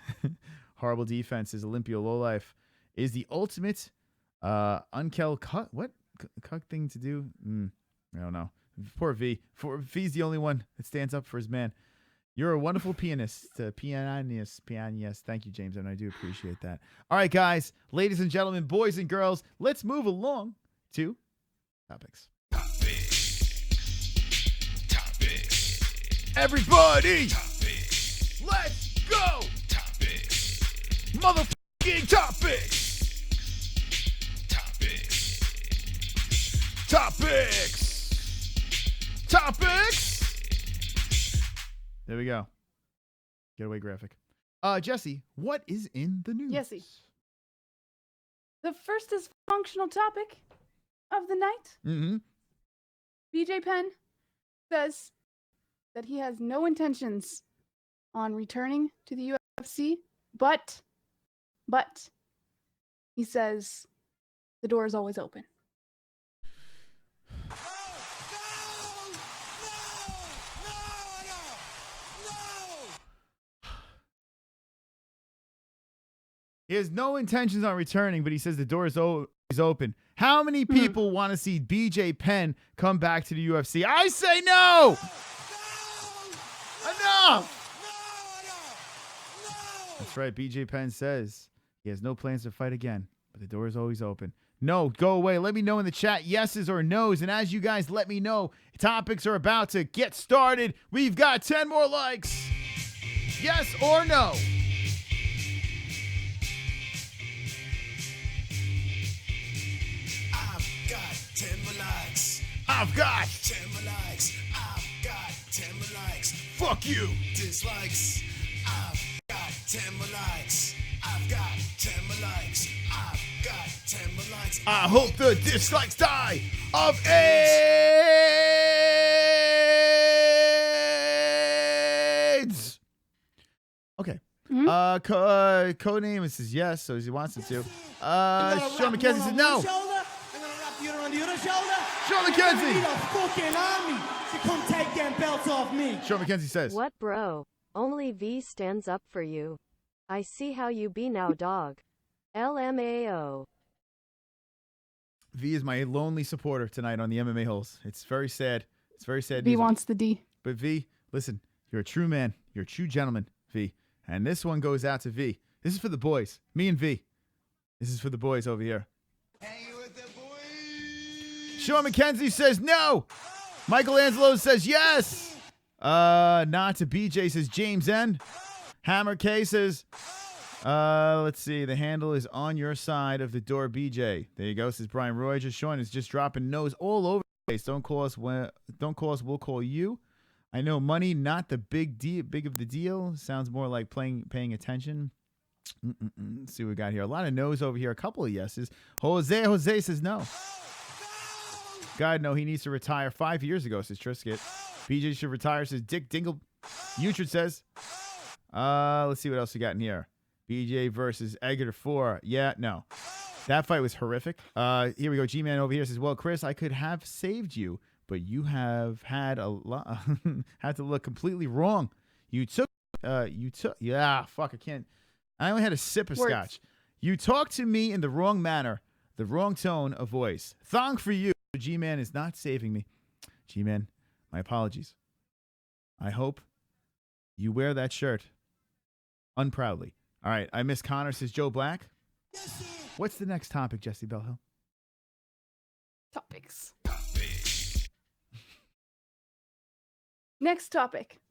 Horrible defenses. Olympia Lowlife is the ultimate unkel cut. What cuck thing to do? I don't know. Poor V. V's the only one that stands up for his man. You're a wonderful pianist. Pianist. Thank you, James, and I do appreciate that. All right, guys, ladies and gentlemen, boys and girls, let's move along to topics. Everybody, let's go. Motherfucking topics. There we go. Getaway graphic. Jessie, what is in the news? Jessie. The first is functional topic of the night. BJ Penn says that he has no intentions on returning to the UFC, but he says the door is always open. He has no intentions on returning, but he says the door is open. How many people want to see BJ Penn come back to the UFC? I say no! Enough! That's right. BJ Penn says he has no plans to fight again, but the door is always open. No, go away. Let me know in the chat yeses or nos. And as you guys let me know, topics are about to get started. We've got 10 more likes. Yes or no? I've got 10 more likes. I've got 10 more likes. Fuck you. Dislikes. I've got 10 more likes. I've got 10 more likes. I've got 10 more likes. I hope the dislikes die of AIDS. Okay. Codename says yes, so he wants it to. Sean Mckenzie says no. Sean Mckenzie! Need a fucking army to come take them belts off me. Sean Mckenzie says, "What, bro? Only V stands up for you. I see how you be now, dog. LMAO." V is my lonely supporter tonight on the MMA-Holes. It's very sad. It's very sad. V wants the D. But V, listen, you're a true man. You're a true gentleman, V. And this one goes out to V. This is for the boys. Me and V. This is for the boys over here. Sean Mckenzie says no. Michael Anzalone says yes. Not to BJ says James N. Hammer K says, let's see. The handle is on your side of the door, BJ. There you go. Says Brian Roy. Just Sean is just dropping no's all over the place. Don't call us. We'll call you. I know money, not the big of the deal. Sounds more like paying attention. Let's see what we got here. A lot of no's over here. A couple of yeses. Jose says no. God, no, he needs to retire 5 years ago, says Trisket. BJ should retire, says Dick Dingle. Utrid says. Let's see what else we got in here. BJ versus Edgar 4. Yeah, no. That fight was horrific. Here we go. G-Man over here says, well, Chris, I could have saved you, but you have had had to look completely wrong. Yeah, fuck, I can't. I only had a sip of scotch. You talked to me in the wrong manner, the wrong tone of voice. Thong for you. G-Man is not saving me. G-Man, my apologies. I hope you wear that shirt unproudly. All right, I miss Conor, says Joe Black. What's the next topic, Jessie Bellhill? Topics. Next topic.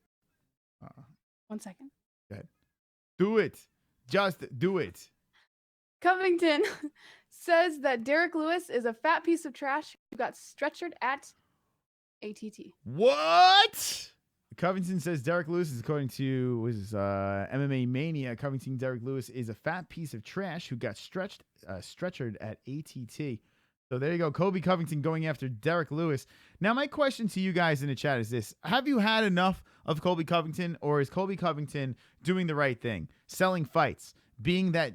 1 second. Go ahead. Do it. Just do it. Covington says that Derek Lewis is a fat piece of trash who got stretchered at ATT. What? Covington says Derek Lewis is according to MMA Mania. Covington Derek Lewis is a fat piece of trash who got stretchered at ATT. So there you go. Kobe Covington going after Derek Lewis. Now my question to you guys in the chat is this: have you had enough of Kobe Covington, or is Kobe Covington doing the right thing, selling fights, being that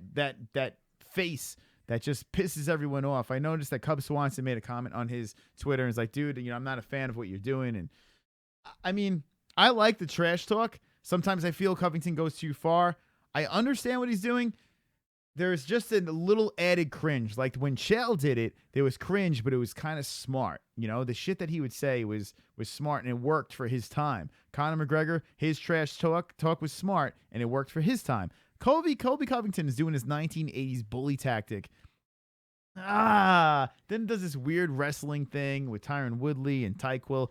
face that just pisses everyone off? I noticed that Cub Swanson made a comment on his Twitter and is like, dude, I'm not a fan of what you're doing. And I mean, I like the trash talk. Sometimes I feel Covington goes too far. I understand what he's doing. There's just a little added cringe. Like when Chael did it, there was cringe, but it was kind of smart. The shit that he would say was smart, and it worked for his time. Conor McGregor, his trash talk was smart, and it worked for his time. Kobe Covington is doing his 1980s bully tactic. Then does this weird wrestling thing with Tyron Woodley and Tyquill.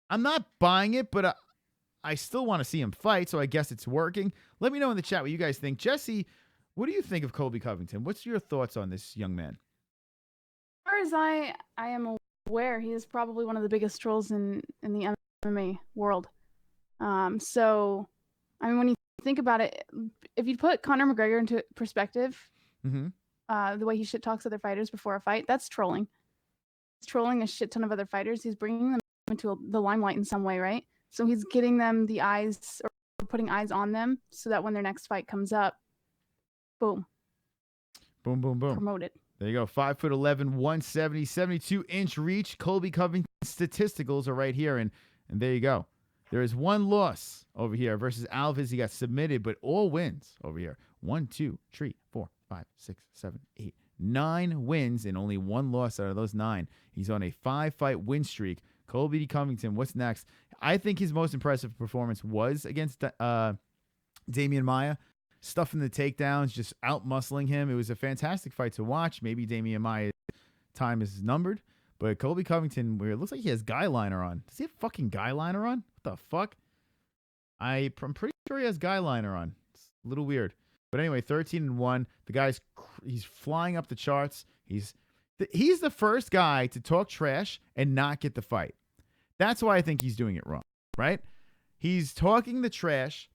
I'm not buying it, but I still want to see him fight, so I guess it's working. Let me know in the chat what you guys think. Jesse, what do you think of Kobe Covington? What's your thoughts on this young man? As far as I am aware, he is probably one of the biggest trolls in the MMA world. So, I mean, when you think about it, if you put Conor McGregor into perspective, the way he shit talks other fighters before a fight, that's trolling. He's trolling a shit ton of other fighters. He's bringing them into the limelight in some way, right? So he's getting them the eyes, or putting eyes on them, so that when their next fight comes up, boom. Boom, boom, boom. Promoted. There you go. 5'11", 170, 72-inch reach. Colby Covington's statisticals are right here, and there you go. There is one loss over here versus Alves. He got submitted, but all wins over here. 1, 2, 3, 4, 5, 6, 7, 8, 9 wins and only one loss out of those 9. He's on a 5-fight win streak. Colby Covington, what's next? I think his most impressive performance was against Damian Maia. Stuffing the takedowns, just out-muscling him. It was a fantastic fight to watch. Maybe Damian Maia's time is numbered. But Colby Covington, where it looks like he has guy liner on. Does he have fucking guy liner on? What the fuck? I'm pretty sure he has guy liner on. It's a little weird. But anyway, 13-1. The guy's he's flying up the charts. He's the first guy to talk trash and not get the fight. That's why I think he's doing it wrong, right? He's talking the trash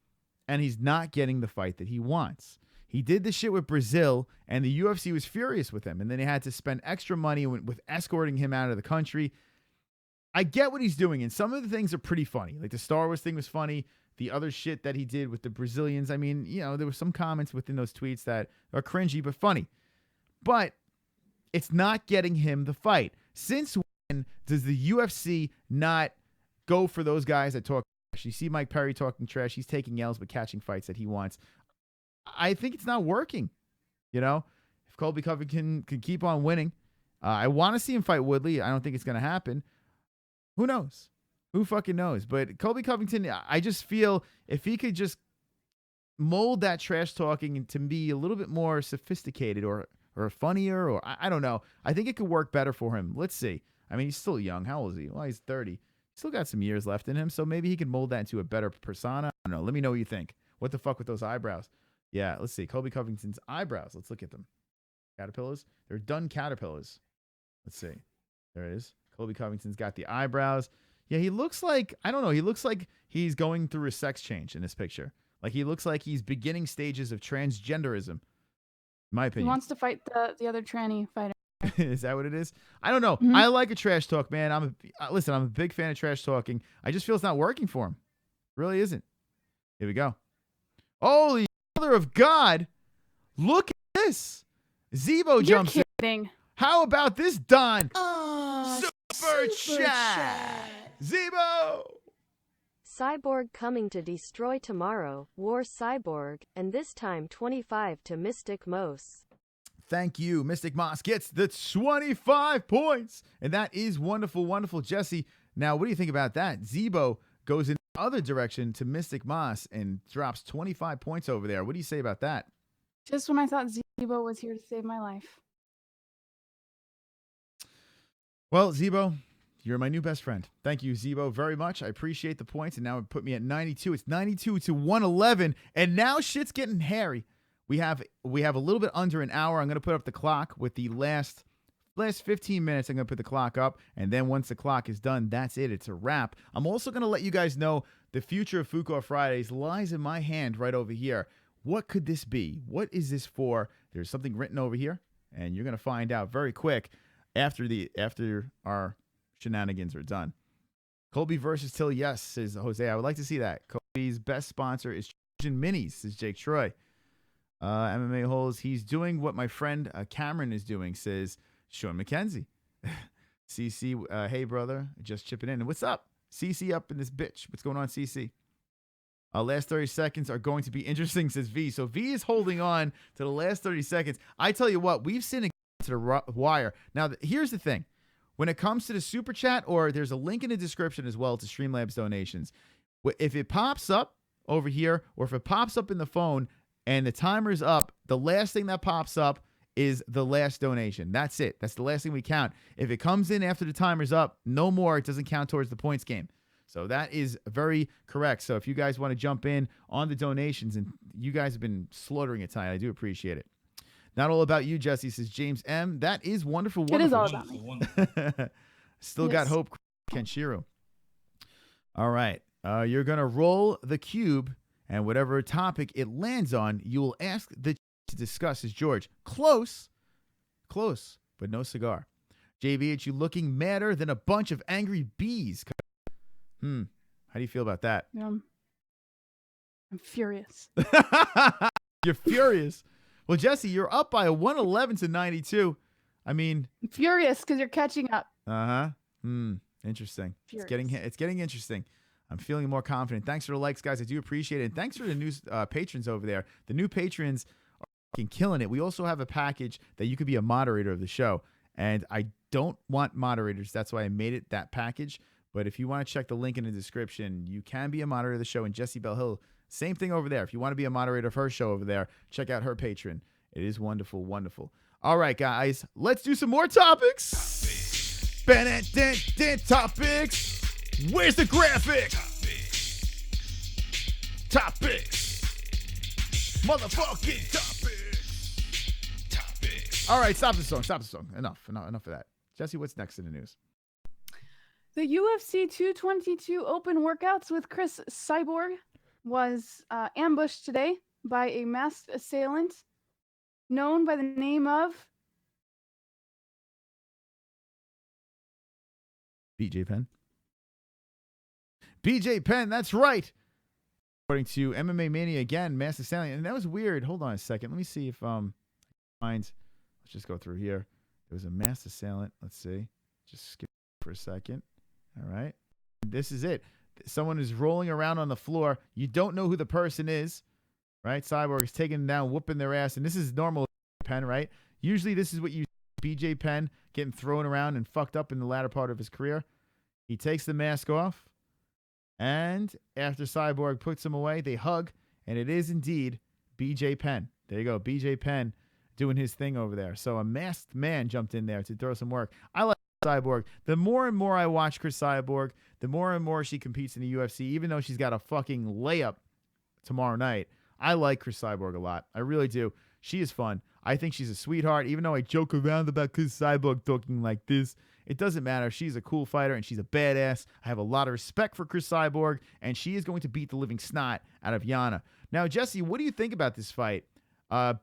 and he's not getting the fight that he wants. He did the shit with Brazil, and the UFC was furious with him, and then they had to spend extra money with escorting him out of the country. I get what he's doing, and some of the things are pretty funny. Like the Star Wars thing was funny. The other shit that he did with the Brazilians, I mean, you know, there were some comments within those tweets that are cringy but funny. But it's not getting him the fight. Since when does the UFC not go for those guys that talk trash? You see Mike Perry talking trash. He's taking L's but catching fights that he wants. I think it's not working. You know, if Colby Covington can keep on winning, I want to see him fight Woodley. I don't think it's going to happen. Who knows? Who fucking knows? But Colby Covington, I just feel if he could just mold that trash talking to be a little bit more sophisticated or funnier, or I don't know. I think it could work better for him. Let's see. I mean, he's still young. How old is he? Well, he's 30. He's still got some years left in him, so maybe he can mold that into a better persona. I don't know. Let me know what you think. What the fuck with those eyebrows? Yeah, let's see. Colby Covington's eyebrows. Let's look at them. Caterpillars? They're done caterpillars. Let's see. There it is. Colby Covington's got the eyebrows. Yeah, he looks like, I don't know, he looks like he's going through a sex change in this picture. Like he looks like he's beginning stages of transgenderism. In my opinion. He wants to fight the other tranny fighter. Is that what it is? I don't know. Mm-hmm. I like a trash talk, man. Listen, I'm a big fan of trash talking. I just feel it's not working for him. It really isn't. Here we go. Holy mother of God. Look at this. Zebo jumps in. Kidding. How about this, Don? Super Chat. Zebo. Cyborg coming to destroy tomorrow. War Cyborg, and this time 25 to Mystic Mos. Thank you. Mystic Moss gets the 25 points. And that is wonderful, wonderful, Jessie. Now, what do you think about that? Zebo goes in the other direction to Mystic Moss and drops 25 points over there. What do you say about that? Just when I thought Zebo was here to save my life. Well, Zebo, you're my new best friend. Thank you, Zebo, very much. I appreciate the points, and now it put me at 92. It's 92 to 111, and now shit's getting hairy. We have a little bit under an hour. I'm going to put up the clock with the last 15 minutes. I'm going to put the clock up, and then once the clock is done, that's it. It's a wrap. I'm also going to let you guys know the future of FOOK Fridays lies in my hand right over here. What could this be? What is this for? There's something written over here, and you're going to find out very quick after our shenanigans are done. Colby versus Till, yes, says Jose. I would like to see that. Colby's best sponsor is Trojan Minis, says Jake Troy. MMA-Holes, he's doing what my friend Cameron is doing, says Sean Mckenzie. CC, hey, brother, just chipping in. And what's up? CC up in this bitch. What's going on, CC? Last 30 seconds are going to be interesting, says V. So V is holding on to the last 30 seconds. I tell you what, we've seen it to the wire. Now, here's the thing. When it comes to the Super Chat, or there's a link in the description as well to Streamlabs donations, if it pops up over here, or if it pops up in the phone and the timer's up, the last thing that pops up is the last donation. That's it. That's the last thing we count. If it comes in after the timer's up, no more. It doesn't count towards the points game. So that is very correct. So if you guys want to jump in on the donations, and you guys have been slaughtering it tonight, I do appreciate it. Not all about you, Jessie, says James M. That is wonderful. It is all about me. Still got hope, Kenshiro. All right. You're going to roll the cube, and whatever topic it lands on, you will ask the to discuss, is George. Close, but no cigar. JVH, you looking madder than a bunch of angry bees. How do you feel about that? I'm furious. You're furious. Well, Jessie, you're up by 111 to 92. I mean, I'm furious because you're catching up. Interesting. Furious. It's getting interesting. I'm feeling more confident. Thanks for the likes, guys. I do appreciate it. And thanks for the new patrons over there. The new patrons are fucking killing it. We also have a package that you could be a moderator of the show. And I don't want moderators. That's why I made it that package. But if you want to check the link in the description, you can be a moderator of the show. And Jessie Belle Hill, same thing over there. If you want to be a moderator of her show over there, check out her Patreon. It is wonderful, wonderful. All right, guys, let's do some more topics. Topics. Where's the graphic? Topics. Motherfucking topics. All right, stop the song. Enough of that. Jessie, what's next in the news? The UFC 222 open workouts with Chris Cyborg was ambushed today by a masked assailant known by the name of BJ Penn. BJ Penn, that's right. According to MMA Mania again, masked assailant, and that was weird. Hold on a second. Let me see if finds. Let's just go through here. There was a masked assailant. Let's see. Just skip for a second. All right. This is it. Someone is rolling around on the floor. You don't know who the person is, right? Cyborg is taking them down, whooping their ass, and this is normal Penn, right? Usually this is what you see BJ Penn getting thrown around and fucked up in the latter part of his career. He takes the mask off, and after Cyborg puts him away, they hug, and it is indeed BJ Penn. There you go, BJ Penn doing his thing over there. So a masked man jumped in there to throw some work. I like Cyborg. The more and more I watch Chris Cyborg, the more and more she competes in the UFC, even though she's got a fucking layup tomorrow night. I like Chris Cyborg a lot. I really do. She is fun. I think she's a sweetheart, even though I joke around about Chris Cyborg talking like this. It doesn't matter. She's a cool fighter, and she's a badass. I have a lot of respect for Chris Cyborg, and she is going to beat the living snot out of Yana. Now, Jessie, what do you think about this fight?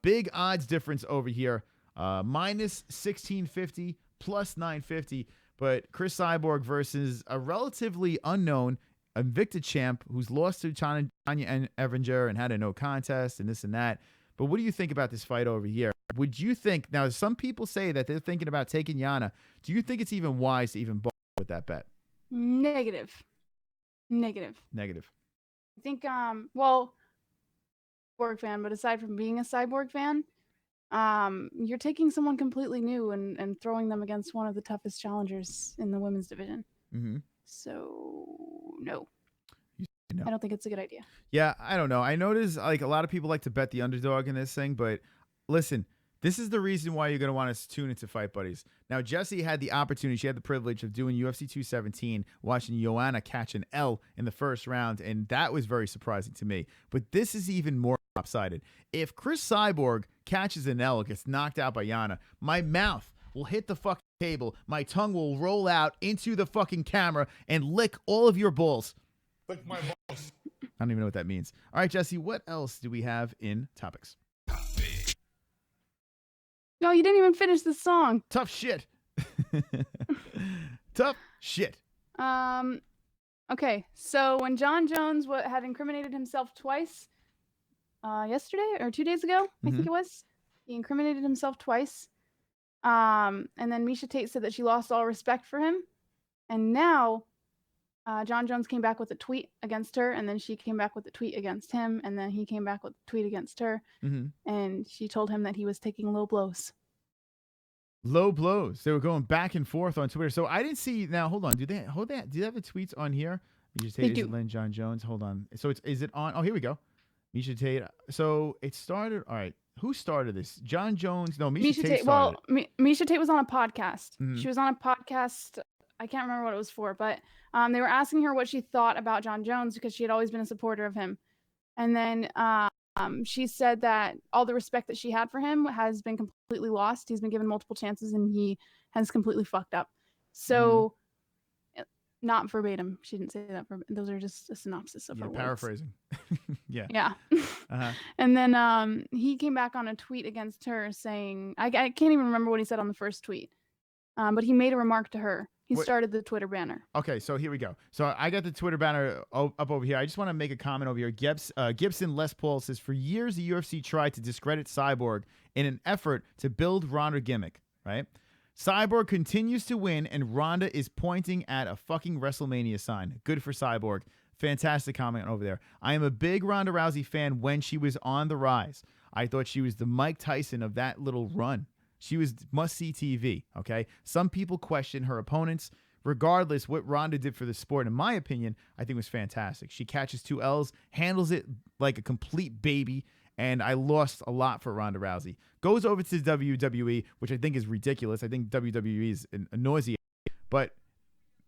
Big odds difference over here. Minus 1650, plus 950. But Chris Cyborg versus a relatively unknown Invicta champ who's lost to Tanya Evinger and had a no contest and this and that. But what do you think about this fight over here? Would you think, now some people say that they're thinking about taking Yana. Do you think it's even wise to even ball with that bet? Negative. I think, well, Cyborg fan, but aside from being a Cyborg fan, you're taking someone completely new and throwing them against one of the toughest challengers in the women's division. Mm-hmm. So, no. No. I don't think it's a good idea. Yeah, I don't know. I notice like a lot of people like to bet the underdog in this thing, but listen, this is the reason why you're going to want to tune into Fight Buddies. Now, Jessie had the opportunity, she had the privilege of doing UFC 217, watching Joanna catch an L in the first round, and that was very surprising to me. But this is even more lopsided. If Chris Cyborg catches an L, gets knocked out by Yana, my mouth will hit the fucking table, my tongue will roll out into the fucking camera and lick all of your balls. Lick my balls. I don't even know what that means. All right, Jessie, what else do we have in topics? No, you didn't even finish the song. Tough shit. Tough shit. Okay, so when John Jones had incriminated himself twice, yesterday or 2 days ago, I think it was, he incriminated himself twice. And then Miesha Tate said that she lost all respect for him. And now John Jones came back with a tweet against her, and then she came back with a tweet against him, and then he came back with a tweet against her, and she told him that he was taking low blows. Low blows. They were going back and forth on Twitter. So I didn't see. Now, hold on. Do they have the tweets on here? Miesha Tate, is it Lynn, John Jones? Hold on. So is it on? Oh, here we go. Miesha Tate. So it started. All right. Who started this? John Jones? No, Miesha Tate started. Well, Miesha Tate was on a podcast. She was on a podcast. I can't remember what it was for, but they were asking her what she thought about John Jones because she had always been a supporter of him. And then she said that all the respect that she had for him has been completely lost. He's been given multiple chances and he has completely fucked up. So, not verbatim. She didn't say that. Those are just a synopsis of her words. Paraphrasing. Yeah. And then he came back on a tweet against her saying, I can't even remember what he said on the first tweet, but he made a remark to her He What- started the Twitter banner. Okay, so here we go. So I got the Twitter banner up over here. I just want to make a comment over here. Gibson Les Paul says, for years the UFC tried to discredit Cyborg in an effort to build Ronda gimmick, right? Cyborg continues to win, and Ronda is pointing at a fucking WrestleMania sign. Good for Cyborg. Fantastic comment over there. I am a big Ronda Rousey fan when she was on the rise. I thought she was the Mike Tyson of that little run. She was must-see TV, okay? Some people question her opponents. Regardless, what Ronda did for the sport, in my opinion, I think was fantastic. She catches 2 L's, handles it like a complete baby, and I lost a lot for Ronda Rousey. Goes over to WWE, which I think is ridiculous. I think WWE is a nausea. But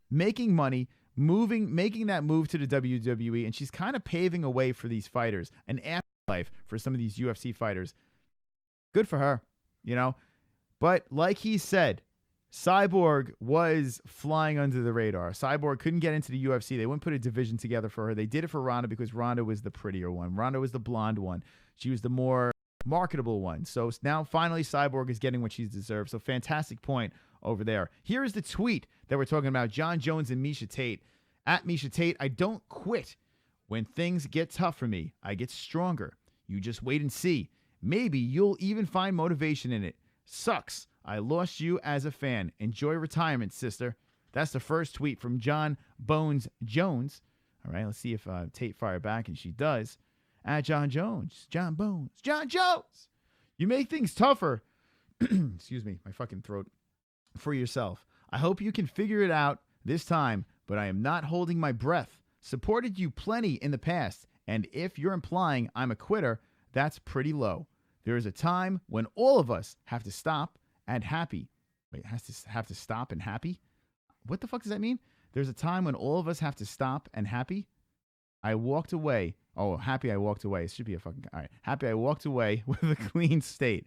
making money, making that move to the WWE, and she's kind of paving a way for these fighters, an afterlife for some of these UFC fighters. Good for her, you know? But like he said, Cyborg was flying under the radar. Cyborg couldn't get into the UFC. They wouldn't put a division together for her. They did it for Ronda because Ronda was the prettier one. Ronda was the blonde one. She was the more marketable one. So now finally Cyborg is getting what she's deserved. So fantastic point over there. Here is the tweet that we're talking about. John Jones and Miesha Tate. At Miesha Tate, I don't quit. When things get tough for me, I get stronger. You just wait and see. Maybe you'll even find motivation in it. Sucks. I lost you as a fan. Enjoy retirement, sister. That's the first tweet from John Bones Jones. All right, let's see if Tate fired back, and she does. At John Jones. John Bones. John Jones. You make things tougher. Excuse me, my fucking throat. For yourself. I hope you can figure it out this time, but I am not holding my breath. Supported you plenty in the past, and if you're implying I'm a quitter, that's pretty low. There is a time when all of us have to stop and happy. Wait, have to stop and happy? What the fuck does that mean? There's a time when all of us have to stop and happy. I walked away. Oh, happy I walked away. It should be a fucking... All right. Happy I walked away with a clean slate.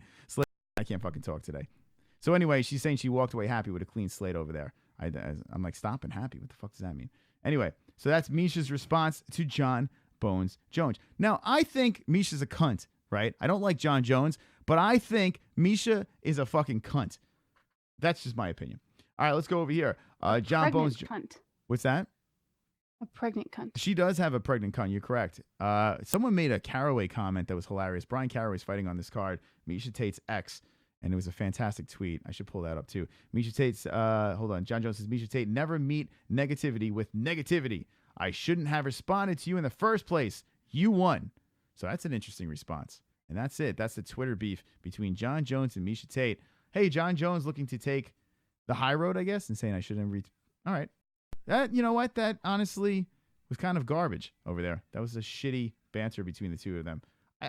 I can't fucking talk today. So anyway, she's saying she walked away happy with a clean slate over there. I'm like, stop and happy. What the fuck does that mean? Anyway, so that's Miesha's response to John Bones Jones. Now, I think Miesha's a cunt, right? I don't like John Jones, but I think Miesha is a fucking cunt. That's just my opinion. All right, let's go over here. John Bones. Cunt. What's that? A pregnant cunt. She does have a pregnant cunt. You're correct. Someone made a Caraway comment that was hilarious. Brian Caraway's fighting on this card. Miesha Tate's ex. And it was a fantastic tweet. I should pull that up too. Miesha Tate's, hold on. John Jones says, Miesha Tate, never meet negativity with negativity. I shouldn't have responded to you in the first place. You won. So that's an interesting response. And that's it. That's the Twitter beef between John Jones and Miesha Tate. Hey, John Jones looking to take the high road, I guess, and saying I shouldn't have all right. That, you know what? That honestly was kind of garbage over there. That was a shitty banter between the two of them.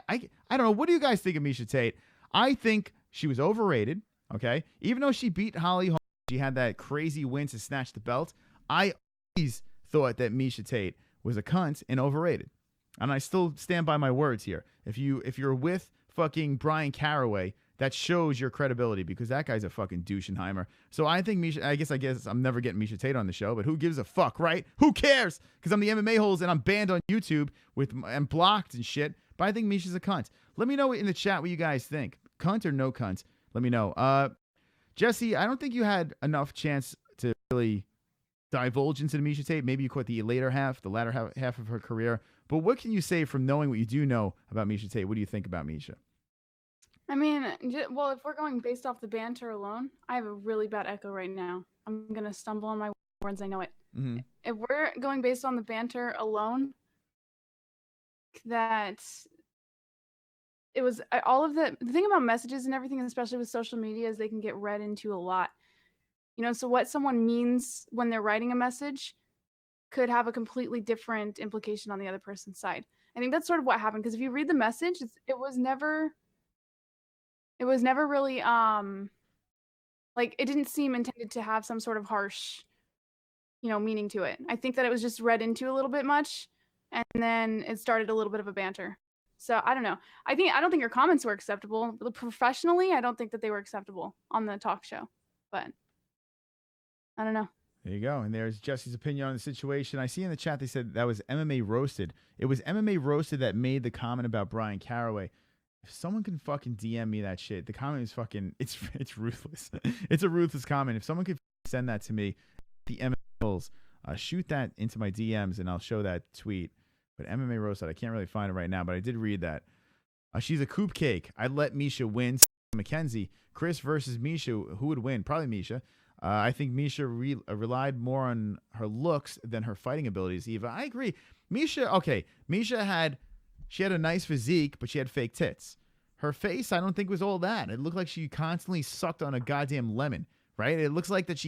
I don't know. What do you guys think of Miesha Tate? I think she was overrated, okay? Even though she beat Holly Holm, she had that crazy win to snatch the belt. I always thought that Miesha Tate was a cunt and overrated. And I still stand by my words here. If you're with fucking Brian Caraway, that shows your credibility because that guy's a fucking douchenheimer. So I think Miesha, I guess I'm never getting Miesha Tate on the show, but who gives a fuck, right? Who cares? Because I'm the MMA-Holes and I'm banned on YouTube and blocked and shit. But I think Miesha's a cunt. Let me know in the chat what you guys think. Cunt or no cunt? Let me know. Jessie, I don't think you had enough chance to really divulge into the Miesha Tate. Maybe you caught the latter half of her career. But what can you say from knowing what you do know about Miesha Tate? What do you think about Miesha? I mean, well, if we're going based off the banter alone, I have a really bad echo right now. I'm going to stumble on my words. I know it. Mm-hmm. If we're going based on the banter alone, that it was all of the thing about messages and everything, especially with social media, is they can get read into a lot. You know, so what someone means when they're writing a message could have a completely different implication on the other person's side. I think that's sort of what happened, because if you read the message, it was never really like, it didn't seem intended to have some sort of harsh, you know, meaning to it. I think that it was just read into a little bit much, and then it started a little bit of a banter. So I don't know. I don't think your comments were acceptable. Professionally, I don't think that they were acceptable on the talk show, but I don't know. There you go. And there's Jessie's opinion on the situation. I see in the chat they said that was MMA Roasted. It was MMA Roasted that made the comment about Brian Caraway. If someone can fucking DM me that shit, the comment is fucking, it's ruthless. It's a ruthless comment. If someone could send that to me, the MMA-Holes. Shoot that into my DMs and I'll show that tweet. But MMA Roasted, I can't really find it right now, but I did read that. She's a coop cake. I'd let Misha win. Mckenzie. CRIS versus Misha. Who would win? Probably Misha. I think Misha relied more on her looks than her fighting abilities, Eva. I agree. Misha had a nice physique, but she had fake tits. Her face, I don't think was all that. It looked like she constantly sucked on a goddamn lemon, right? It looks like that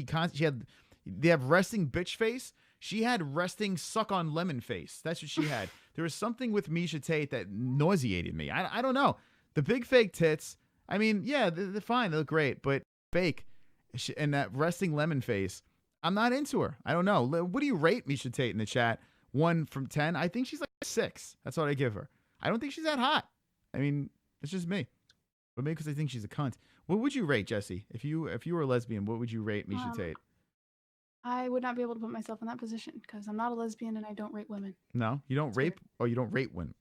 they have resting bitch face. She had resting suck on lemon face. That's what she had. There was something with Misha Tate that nauseated me. I don't know. The big fake tits, I mean, yeah, they're fine. They look great, but fake. And that resting lemon face, I'm not into her. I don't know. What do you rate Misha Tate in the chat? 1 from 10? I think she's like 6. That's what I give her. I don't think she's that hot. I mean, it's just me. But maybe because I think she's a cunt. What would you rate, Jessie? If you were a lesbian, what would you rate Misha Tate? I would not be able to put myself in that position because I'm not a lesbian and I don't rate women. No? You don't rape? Or you don't rate women?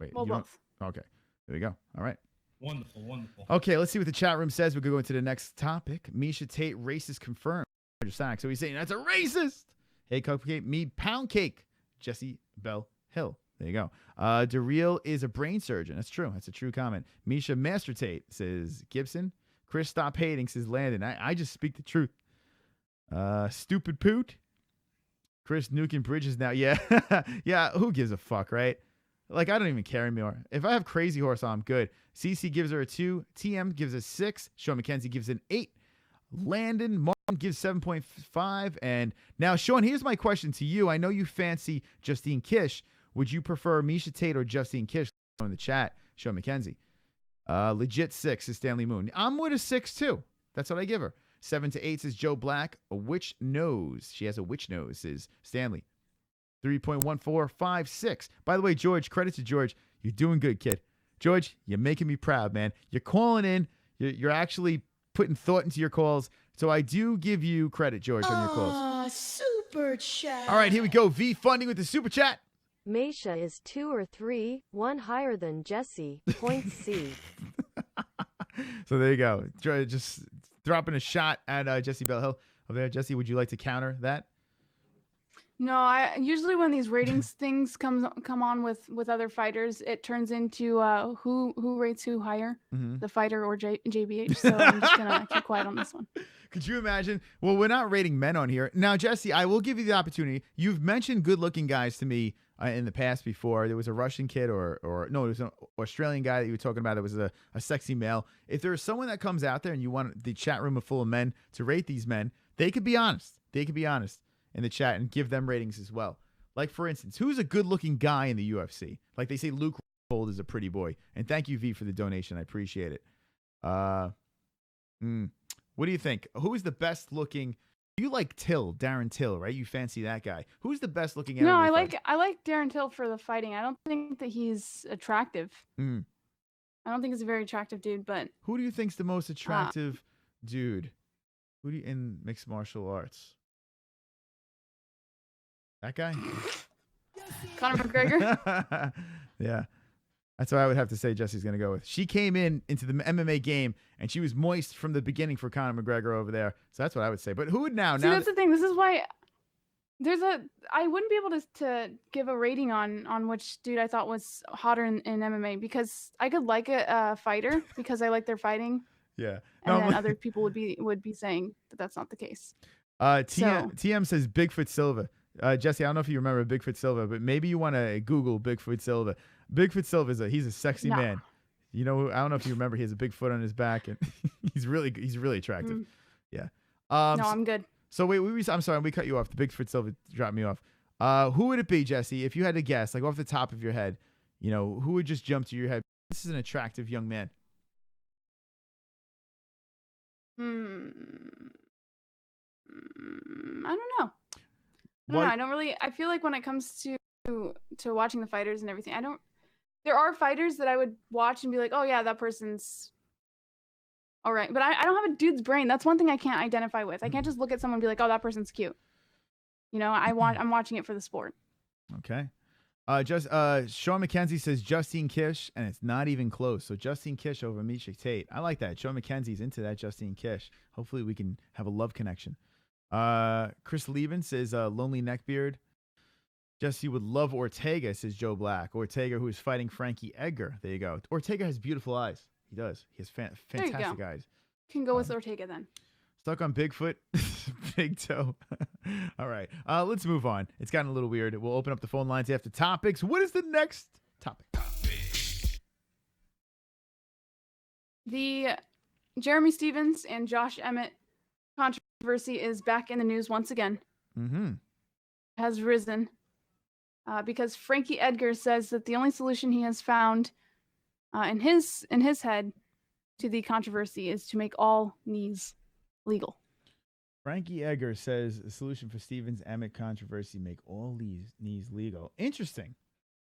Wait. Well, both. Okay. There we go. All right. Wonderful, wonderful. Okay, let's see what the chat room says. We'll go into the next topic. Misha Tate, racist confirmed. So he's saying that's a racist. Hey, Cupcake, me pound cake. Jessie Bell Hill. There you go. DeReal is a brain surgeon. That's true. That's a true comment. Misha Master Tate says Gibson. CRIS, stop hating, says Landon. I just speak the truth. Stupid poot. CRIS nuking Bridges now. Yeah. Yeah, who gives a fuck, right? Like, I don't even care anymore. If I have Crazy Horse on, I'm good. CC gives her a 2. TM gives a 6. Sean Mckenzie gives an 8. Landon Martin gives 7.5. And now, Sean, here's my question to you. I know you fancy Justine Kish. Would you prefer Misha Tate or Justine Kish? In the chat, Sean Mckenzie. Legit 6 is Stanley Moon. I'm with a 6 too. That's what I give her. 7 to 8 says Joe Black. A witch nose. She has a witch nose, says Stanley. 3.1456. By the way, George, credit to George. You're doing good, kid. George, you're making me proud, man. You're calling in. You're actually putting thought into your calls. So I do give you credit, George, on your calls. Super chat. All right, here we go. V funding with the super chat. Misha is 2 or 3, 1 higher than Jessie. Point C. So there you go. Just dropping a shot at Jessie Bell Hill over there. Jessie, would you like to counter that? No, I usually when these ratings things come on with other fighters, it turns into who rates who higher, the fighter or JBH. So I'm just gonna keep quiet on this one. Could you imagine? Well, we're not rating men on here now, Jessie. I will give you the opportunity. You've mentioned good-looking guys to me in the past before. There was a Russian kid, or no, it was an Australian guy that you were talking about. That was a sexy male. If there's someone that comes out there and you want the chat room full of men to rate these men, they could be honest. They could be honest in the chat and give them ratings as well. Like, for instance, who's a good-looking guy in the UFC? Like they say Luke Rockhold is a pretty boy. And thank you, V, for the donation. I appreciate it. What do you think? Who is the best-looking? You like Darren Till, right? You fancy that guy. Who's the best-looking? No, I like Darren Till for the fighting. I don't think that he's attractive. I don't think he's a very attractive dude, but who do you think's the most attractive dude? Who do you in mixed martial arts? That guy? Conor McGregor? Yeah. That's what I would have to say Jessie's going to go with. She came into the MMA game, and she was moist from the beginning for Conor McGregor over there. So that's what I would say. But who would now? See, that's the thing. This is why I wouldn't be able to give a rating on which dude I thought was hotter in MMA, because I could like a fighter because I like their fighting. Yeah. And then other people would be saying that that's not the case. TM says Bigfoot Silva. Jessie, I don't know if you remember Bigfoot Silva, but maybe you want to Google Bigfoot Silva. Bigfoot Silva he's a sexy man. You know, I don't know if you remember, he has a big foot on his back, and he's really attractive. Yeah. No, I'm good. So wait, I'm sorry, we cut you off. The Bigfoot Silva dropped me off. Who would it be, Jessie, if you had to guess, like off the top of your head? You know, who would just jump to your head? This is an attractive young man. I don't know. I don't really. I feel like when it comes to watching the fighters and everything, there are fighters that I would watch and be like, oh yeah, that person's all right. But I don't have a dude's brain. That's one thing I can't identify with. I can't just look at someone and be like, oh, that person's cute. You know, I'm watching it for the sport. Okay. Sean Mckenzie says Justine Kish, and it's not even close. So Justine Kish over Misha Tate. I like that. Sean McKenzie's into that Justine Kish. Hopefully we can have a love connection. Chris Levin says, lonely neckbeard. Jessie would love Ortega, says Joe Black. Ortega, who is fighting Frankie Edgar. There you go. Ortega has beautiful eyes. He does. He has fantastic eyes. Can go with Ortega then. Stuck on Bigfoot. Big toe. All right. Let's move on. It's gotten a little weird. We'll open up the phone lines after topics. What is the next topic? The Jeremy Stevens and Josh Emmett controversy is back in the news once again. Mm-hmm. Has risen because Frankie Edgar says that the only solution he has found in his head to the controversy is to make all knees legal. Frankie Edgar says the solution for Stevens Emmett controversy: make all knees legal. Interesting.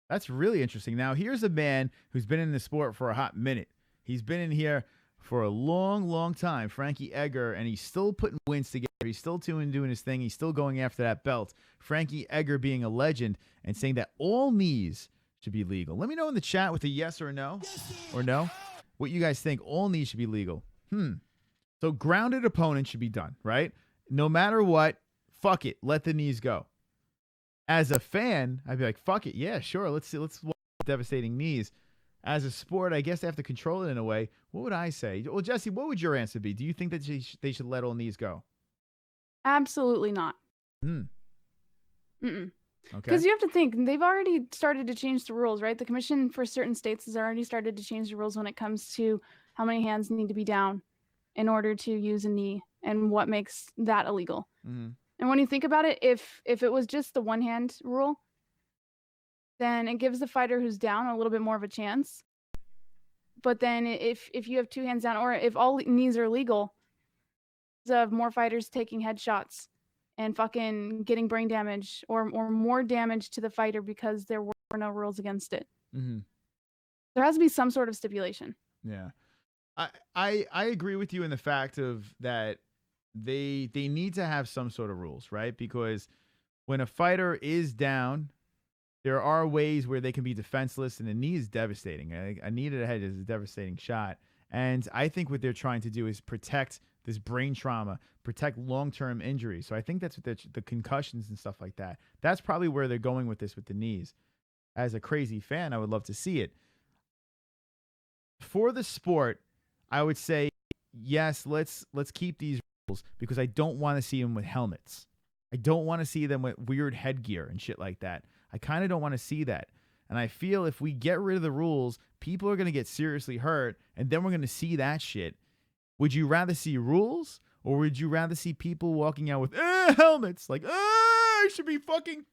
That's really interesting. Now, here's a man who's been in the sport for a hot minute. He's been in here for a long, long time, Frankie Edgar, and he's still putting wins together. He's still doing his thing. He's still going after that belt. Frankie Edgar being a legend and saying that all knees should be legal. Let me know in the chat with a yes or no, what you guys think. All knees should be legal. So grounded opponents should be done, right? No matter what, fuck it, let the knees go. As a fan, I'd be like, fuck it, yeah, sure, let's watch devastating knees. As a sport, I guess they have to control it in a way. What would I say? Well, Jessie, what would your answer be? Do you think that they should let all knees go? Absolutely not. Okay. Because you have to think, they've already started to change the rules, right? The commission for certain states has already started to change the rules when it comes to how many hands need to be down in order to use a knee and what makes that illegal. And when you think about it, if it was just the one hand rule, then it gives the fighter who's down a little bit more of a chance. But then if you have two hands down, or if all knees are legal, of more fighters taking headshots and fucking getting brain damage or more damage to the fighter because there were no rules against it. There has to be some sort of stipulation. Yeah. I agree with you in the fact of that they need to have some sort of rules, right? Because when a fighter is down, there are ways where they can be defenseless, and a knee is devastating. A knee to the head is a devastating shot. And I think what they're trying to do is protect this brain trauma, protect long-term injuries. So I think that's what the concussions and stuff like that. That's probably where they're going with this with the knees. As a crazy fan, I would love to see it. For the sport, I would say, yes, let's keep these rules because I don't want to see them with helmets. I don't want to see them with weird headgear and shit like that. I kind of don't want to see that. And I feel if we get rid of the rules, people are going to get seriously hurt, and then we're going to see that shit. Would you rather see rules, or would you rather see people walking out with helmets? Like, I should be fucking...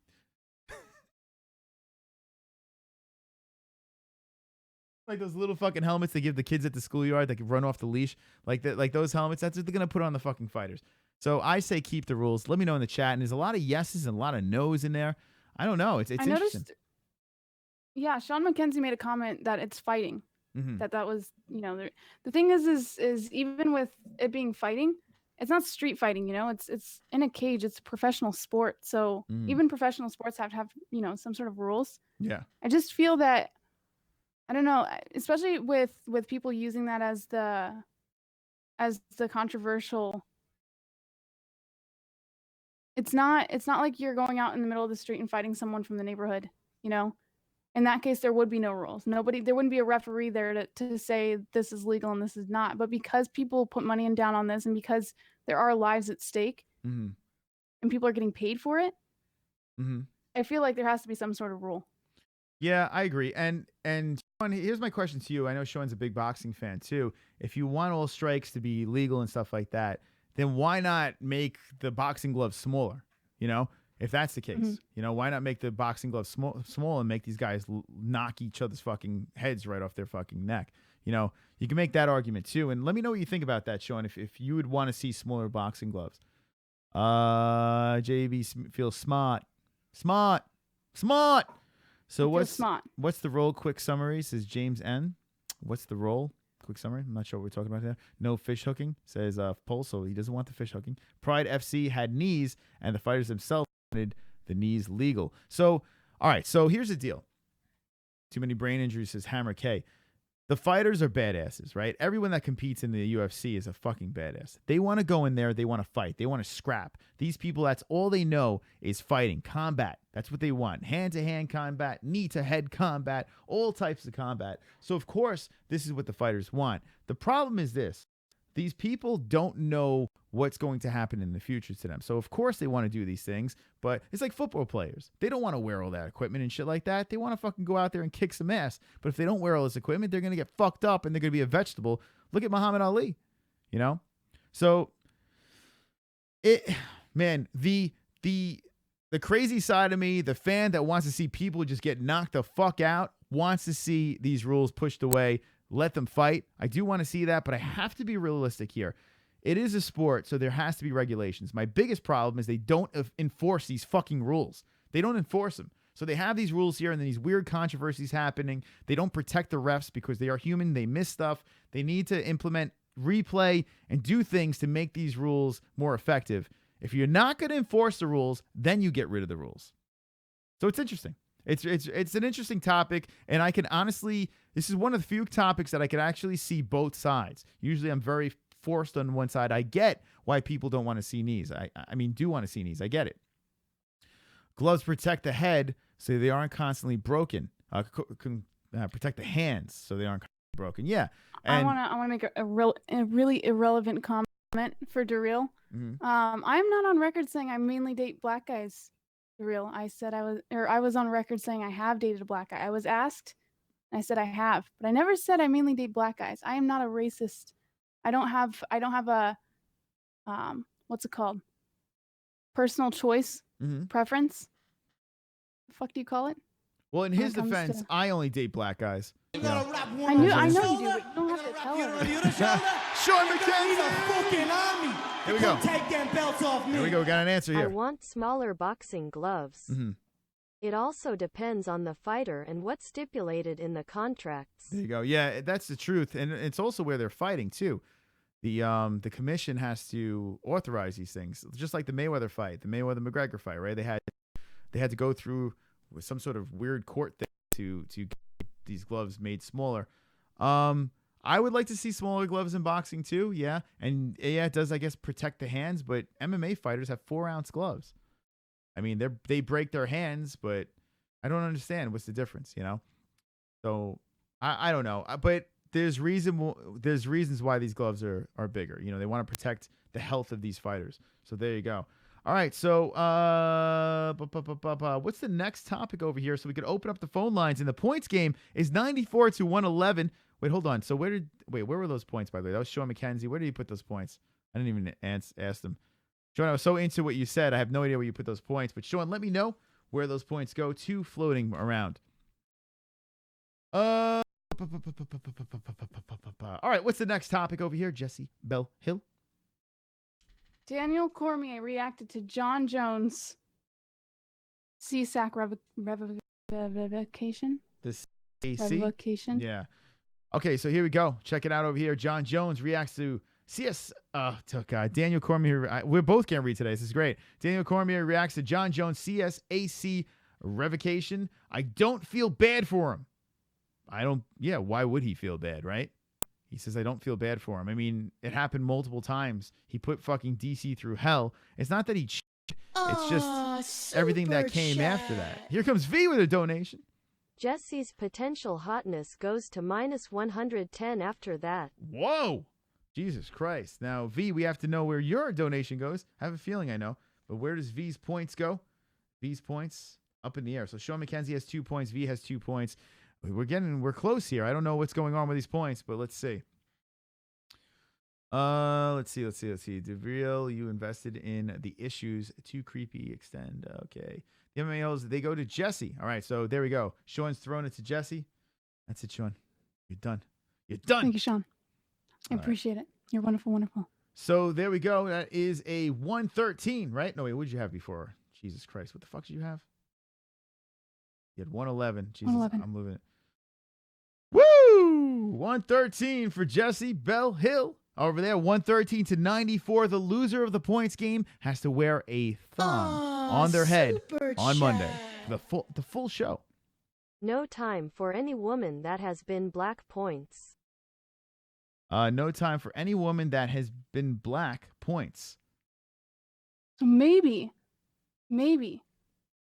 like those little fucking helmets they give the kids at the schoolyard that can run off the leash. Like those helmets, that's what they're going to put on the fucking fighters. So I say keep the rules. Let me know in the chat. And there's a lot of yeses and a lot of no's in there. I don't know. It's interesting. Yeah, Sean Mckenzie made a comment that it's fighting. That was, the thing is even with it being fighting, it's not street fighting, it's in a cage. It's a professional sport. So even professional sports have to have, some sort of rules. Yeah. I just feel that, I don't know, especially with people using that as the controversial. It's not like you're going out in the middle of the street and fighting someone from the neighborhood, In that case, there would be no rules. There wouldn't be a referee there to say this is legal and this is not. But because people put money down on this, and because there are lives at stake, and people are getting paid for it, I feel like there has to be some sort of rule. Yeah, I agree. And Sean, here's my question to you. I know Sean's a big boxing fan too. If you want all strikes to be legal and stuff like that, then why not make the boxing gloves smaller? If that's the case, why not make the boxing gloves small and make these guys knock each other's fucking heads right off their fucking neck? You can make that argument too. And let me know what you think about that, Sean, if you would want to see smaller boxing gloves. JB feels smart. So what's the role? Quick summary, says James N. What's the role? Quick summary. I'm not sure what we're talking about here. No fish hooking, says Pole, so he doesn't want the fish hooking. Pride FC had knees, and the fighters themselves wanted the knees legal. So, all right, so here's the deal. Too many brain injuries, says Hammer K. the fighters are badasses, right? Everyone that competes in the UFC is a fucking badass. They want to go in there. They want to fight. They want to scrap. These people, that's all they know is fighting, combat. That's what they want. Hand-to-hand combat, knee-to-head combat, all types of combat. So, of course, this is what the fighters want. The problem is this. These people don't know what's going to happen in the future to them. So, of course, they want to do these things, but it's like football players. They don't want to wear all that equipment and shit like that. They want to fucking go out there and kick some ass. But if they don't wear all this equipment, they're going to get fucked up and they're going to be a vegetable. Look at Muhammad Ali, you know? So, the crazy side of me, the fan that wants to see people just get knocked the fuck out, wants to see these rules pushed away. Let them fight. I do want to see that, but I have to be realistic here. It is a sport, so there has to be regulations. My biggest problem is they don't enforce these fucking rules. They don't enforce them. So they have these rules here, and then these weird controversies happening. They don't protect the refs because they are human. They miss stuff. They need to implement replay and do things to make these rules more effective. If you're not going to enforce the rules, then you get rid of the rules. So it's interesting. It's an interesting topic, and I can honestly, this is one of the few topics that I can actually see both sides. Usually I'm very forced on one side. I get why people don't want to see knees. I mean, do want to see knees. I get it. Gloves protect the head so they aren't constantly broken. Protect the hands so they aren't constantly broken. Yeah. And I want to make a really irrelevant comment for Daryl. Mhm. I'm not on record saying I mainly date black guys. Daryl, I was on record saying I have dated a black guy. I was asked, and I said I have, but I never said I mainly date black guys. I am not a racist. I don't have a what's it called? Personal choice preference. The fuck do you call it? Well, in his defense, I only date black guys. You know? I know you do, but you don't have to tell her. Sean McKenzie. Here we go. Take them belts off me. Here we go. We got an answer I here. want smaller boxing gloves. It also depends on the fighter and what's stipulated in the contracts. There you go. Yeah, that's the truth, and it's also where they're fighting too. The commission has to authorize these things, just like the Mayweather fight, the Mayweather-McGregor fight, right? They had to go through with some sort of weird court thing to get these gloves made smaller. I would like to see smaller gloves in boxing too. Yeah, and yeah, it does, I guess, protect the hands. But MMA fighters have 4-ounce gloves. I mean, they break their hands, but I don't understand what's the difference, you know. So I don't know, but there's reasons why these gloves are bigger. You know, they want to protect the health of these fighters. So there you go. All right, so what's the next topic over here? So we could open up the phone lines. And the points game is 94-111. Wait, hold on. So where were those points, by the way? That was Sean McKenzie. Where did he put those points? I didn't even ask them. Sean, I was so into what you said. I have no idea where you put those points. But Sean, let me know where those points go to floating around. All right, what's the next topic over here? Jessie Bell Hill. Daniel Cormier reacted to John Jones' CSAC revocation. The AC? Revocation. Yeah. Okay, so here we go. Check it out over here. John Jones reacts to Daniel Cormier. We're both can't read today. This is great. Daniel Cormier reacts to John Jones' CSAC revocation. I don't feel bad for him. Yeah, why would he feel bad, right? He says, I don't feel bad for him. I mean, it happened multiple times. He put fucking DC through hell. It's not that he it's just everything that came after that. Here comes V with a donation. Jessie's potential hotness goes to -110 after that. Whoa! Jesus Christ. Now, V, we have to know where your donation goes. I have a feeling I know. But where does V's points go? V's points up in the air. So Sean McKenzie has 2 points. V has 2 points. We're close here. I don't know what's going on with these points, but let's see. Let's see. DeVriel, you invested in the issues. Too creepy. Extend. Okay. The MMA-Holes, they go to Jessie. All right, so there we go. Sean's throwing it to Jessie. That's it, Sean. You're done. You're done. Thank you, Sean. I appreciate it. You're wonderful, wonderful. So there we go. That is a 113, right? No, wait, what did you have before? Jesus Christ. What the fuck did you have? You had 111. Jesus, 111. I'm moving it. Woo! 113 for Jessie Bell Hill. Over there, 113-94. The loser of the points game has to wear a thong on their head on Monday. The full show. No time for any woman that has been black points. No time for any woman that has been black points. So maybe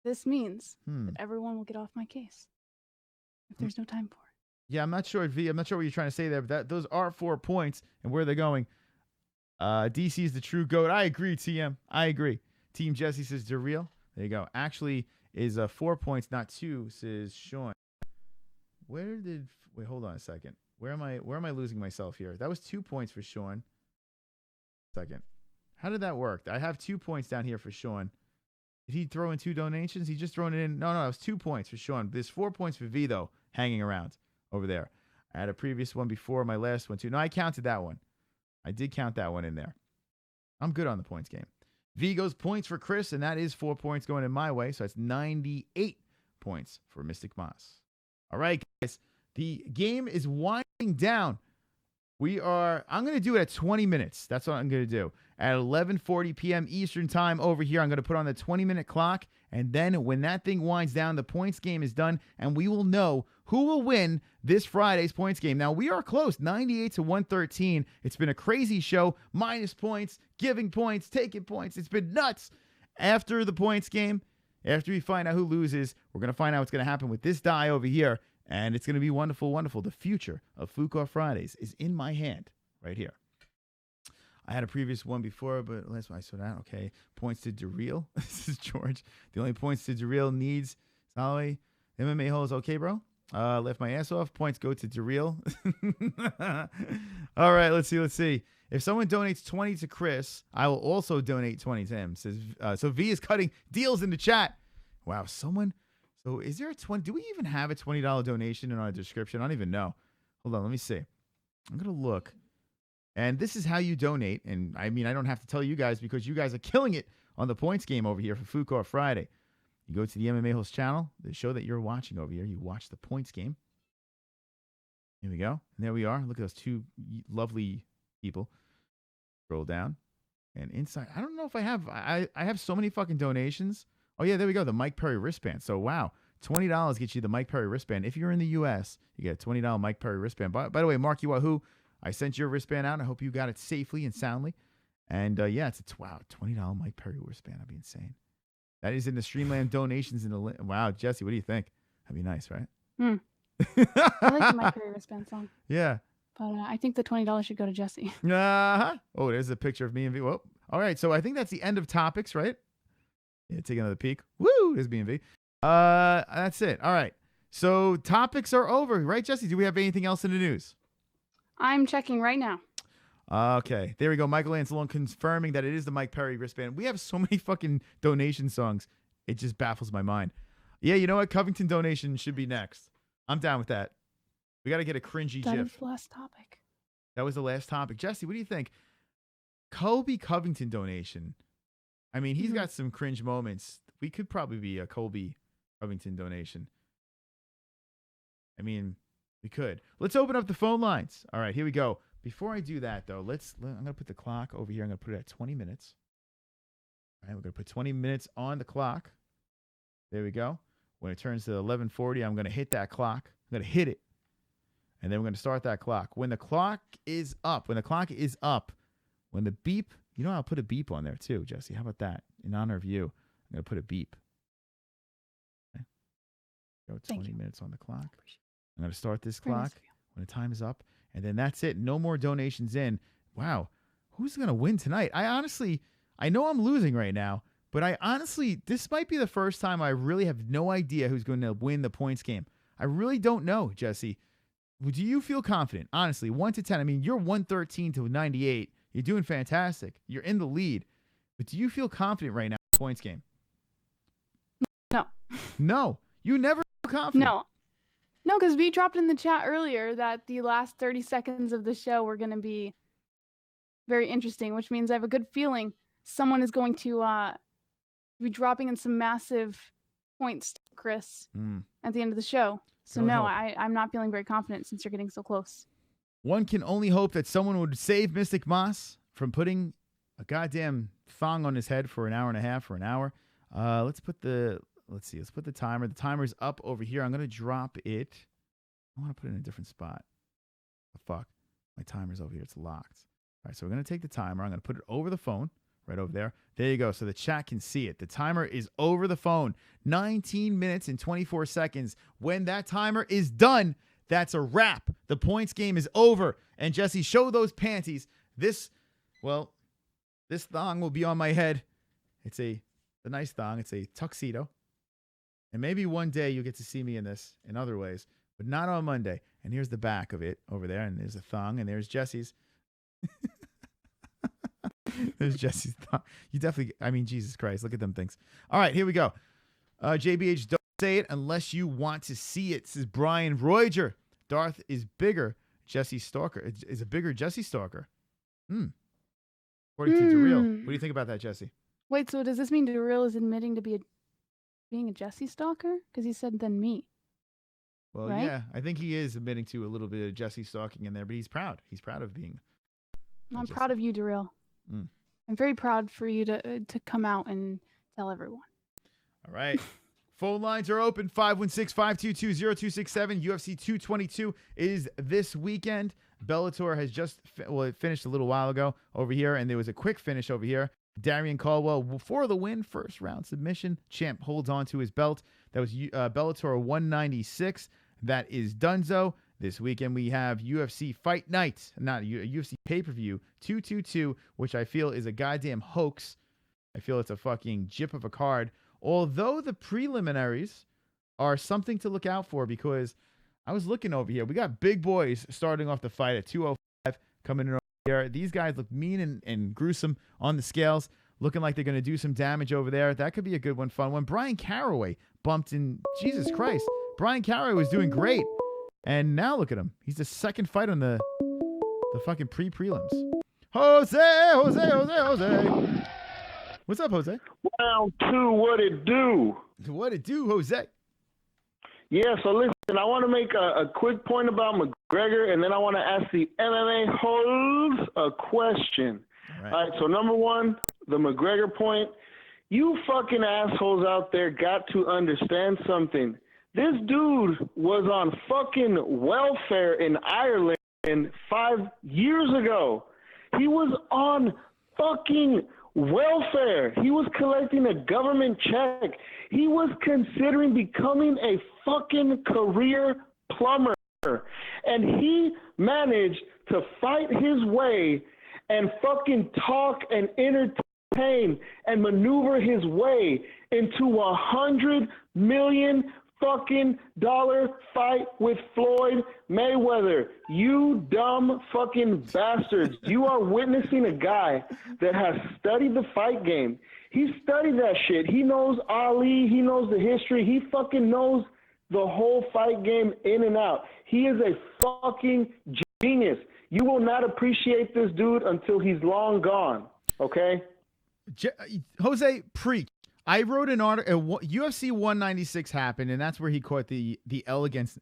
this means Hmm. that everyone will get off my case if there's no time for it. Yeah, I'm not sure, V. I'm not sure what you're trying to say there, but those are 4 points, and where they're going. DC is the true GOAT. I agree, TM. I agree. Team Jessie says Derreal. There you go. Actually, is 4 points, not 2, says Sean. Wait, hold on a second. Where am I losing myself here? That was 2 points for Sean. Second. How did that work? I have 2 points down here for Sean. Did he throw in 2 donations? He just thrown it in. No, it was 2 points for Sean. There's 4 points for V, though, hanging around over there. I had a previous one before my last one, too. No, I counted that one. I did count that one in there. I'm good on the points game. V goes points for Chris, and that is 4 points going in my way. So that's 98 points for Mystic Moss. All right, guys. The game is winding down. I'm going to do it at 20 minutes. That's what I'm going to do. At 11:40 p.m. Eastern time over here, I'm going to put on the 20-minute clock. And then when that thing winds down, the points game is done. And we will know who will win this Friday's points game. Now, we are close, 98 to 113. It's been a crazy show. Minus points, giving points, taking points. It's been nuts. After the points game, after we find out who loses, we're going to find out what's going to happen with this die over here. And it's going to be wonderful, wonderful. The future of FOOK Fridays is in my hand right here. I had a previous one before, but last one I saw that. Okay. Points to Derreal. This is George. The only points to Derreal needs Solly. MMA-Holes. Okay, bro. Left my ass off. Points go to Derreal. All right. Let's see. If someone donates 20 to Chris, I will also donate 20 to him. Says so V is cutting deals in the chat. Wow. So is there a 20? Do we even have a $20 donation in our description? I don't even know. Hold on. Let me see. I'm going to look. And this is how you donate. And I mean, I don't have to tell you guys because you guys are killing it on the points game over here for FOOK Friday. You go to the MMA-Holes channel, the show that you're watching over here. You watch the points game. Here we go. And there we are. Look at those 2 lovely people. Scroll down. And inside, I don't know if I have so many fucking donations. Oh, yeah, there we go. The Mike Perry wristband. So, wow. $20 gets you the Mike Perry wristband. If you're in the U.S., you get a $20 Mike Perry wristband. By the way, Marky Wahoo, I sent your wristband out. I hope you got it safely and soundly. And, yeah, it's a $20 Mike Perry wristband. That'd be insane. That is in the Streamland donations. Wow, Jessie, what do you think? That'd be nice, right? I like the Mike Perry wristband song. Yeah. But I think the $20 should go to Jessie. Uh-huh. Oh, there's a picture of me and V. Whoa. All right, so I think that's the end of topics, right? Yeah, take another peek. Woo! There's B and V. That's it. All right. So topics are over, right, Jessie? Do we have anything else in the news? I'm checking right now. Okay. There we go. Michael Anzalone confirming that it is the Mike Perry wristband. We have so many fucking donation songs. It just baffles my mind. Yeah, you know what? Covington donation should be next. I'm down with that. We got to get a cringy That gif. is the last topic. That was the last topic. Jessie, what do you think? Colby Covington donation. I mean, he's got some cringe moments. We could probably be a Colby Covington donation. I mean, we could. Let's open up the phone lines. All right, here we go. Before I do that, though, I'm going to put the clock over here. I'm going to put it at 20 minutes. All right, we're going to put 20 minutes on the clock. There we go. When it turns to 11:40, I'm going to hit that clock. I'm going to hit it. And then we're going to start that clock. When the clock is up, when the beep, you know, I'll put a beep on there too, Jessie. How about that? In honor of you, I'm going to put a beep. Okay. Go 20 minutes on the clock. I'm going to start this clock when the time is up. And then that's it. No more donations in. Wow. Who's going to win tonight? I know I'm losing right now, but this might be the first time I really have no idea who's going to win the points game. I really don't know, Jessie. Do you feel confident? Honestly, 1 to 10. I mean, you're 113 to 98. You're doing fantastic. You're in the lead. But do you feel confident right now in the points game? No. No. You never feel confident. No, because we dropped in the chat earlier that the last 30 seconds of the show were going to be very interesting, which means I have a good feeling someone is going to be dropping in some massive points to Chris at the end of the show. So no, I'm not feeling very confident since you're getting so close. One can only hope that someone would save Mystic Moss from putting a goddamn thong on his head for an hour and a half or an hour. Let's put the let's see. Let's put the timer. The timer's up over here. I'm going to drop it. I want to put it in a different spot. Oh, fuck. My timer's over here. It's locked. All right, so we're going to take the timer. I'm going to put it over the phone, right over there. There you go, so the chat can see it. The timer is over the phone. 19 minutes and 24 seconds. When that timer is done, that's a wrap. The points game is over. And Jessie, show those panties. This thong will be on my head. It's a nice thong. It's a tuxedo. And maybe one day you'll get to see me in this in other ways, but not on Monday. And here's the back of it over there. And there's a thong, and there's Jessie's. There's Jessie's thong. You definitely, I mean, Jesus Christ, look at them things. All right, here we go. JBH, don't say it unless you want to see it. This is Brian Roiger. Darth is bigger. Jessie Stalker is a bigger Jessie Stalker. According to Darrell. What do you think about that, Jessie? Wait, so does this mean Darrell is admitting to being a Jessie stalker? Because he said then me. Well, right? Yeah, I think he is admitting to a little bit of Jessie stalking in there, but he's proud. He's proud of being. I'm proud of you, Darrell. I'm very proud for you to come out and tell everyone. All right. Phone lines are open. 516-522-0267. UFC 222 is this weekend. Bellator has just it finished a little while ago over here, and there was a quick finish over here. Darian Caldwell for the win, first round submission. Champ holds on to his belt. That was Bellator 196. That is Dunzo. This weekend we have UFC Fight Night, not a UFC pay-per-view 222, which I feel is a goddamn hoax. I feel it's a fucking jip of a card. Although the preliminaries are something to look out for, because I was looking over here. We got big boys starting off the fight at 205 coming in over here. These guys look mean and gruesome on the scales, looking like they're going to do some damage over there. That could be a good one, fun one. Brian Caraway bumped in. Jesus Christ. Brian Caraway was doing great. And now look at him. He's the second fight on the fucking prelims. Jose. What's up, Jose? Round two, what it do? What it do, Jose? Yeah, so listen, I want to make a quick point about McGregor, and then I want to ask the MMA-Holes a question. All right, so number one, the McGregor point. You fucking assholes out there got to understand something. This dude was on fucking welfare in Ireland 5 years ago. He was on fucking welfare. He was collecting a government check. He was considering becoming a fucking career plumber. And he managed to fight his way and fucking talk and entertain and maneuver his way into $100 million fucking dollar fight with Floyd Mayweather. You dumb fucking bastards. You are witnessing a guy that has studied the fight game. He studied that shit. He knows Ali. He knows the history. He fucking knows the whole fight game in and out. He is a fucking genius. You will not appreciate this dude until he's long gone. Okay? Jose, preach. I wrote an article. UFC 196 happened, and that's where he caught the L against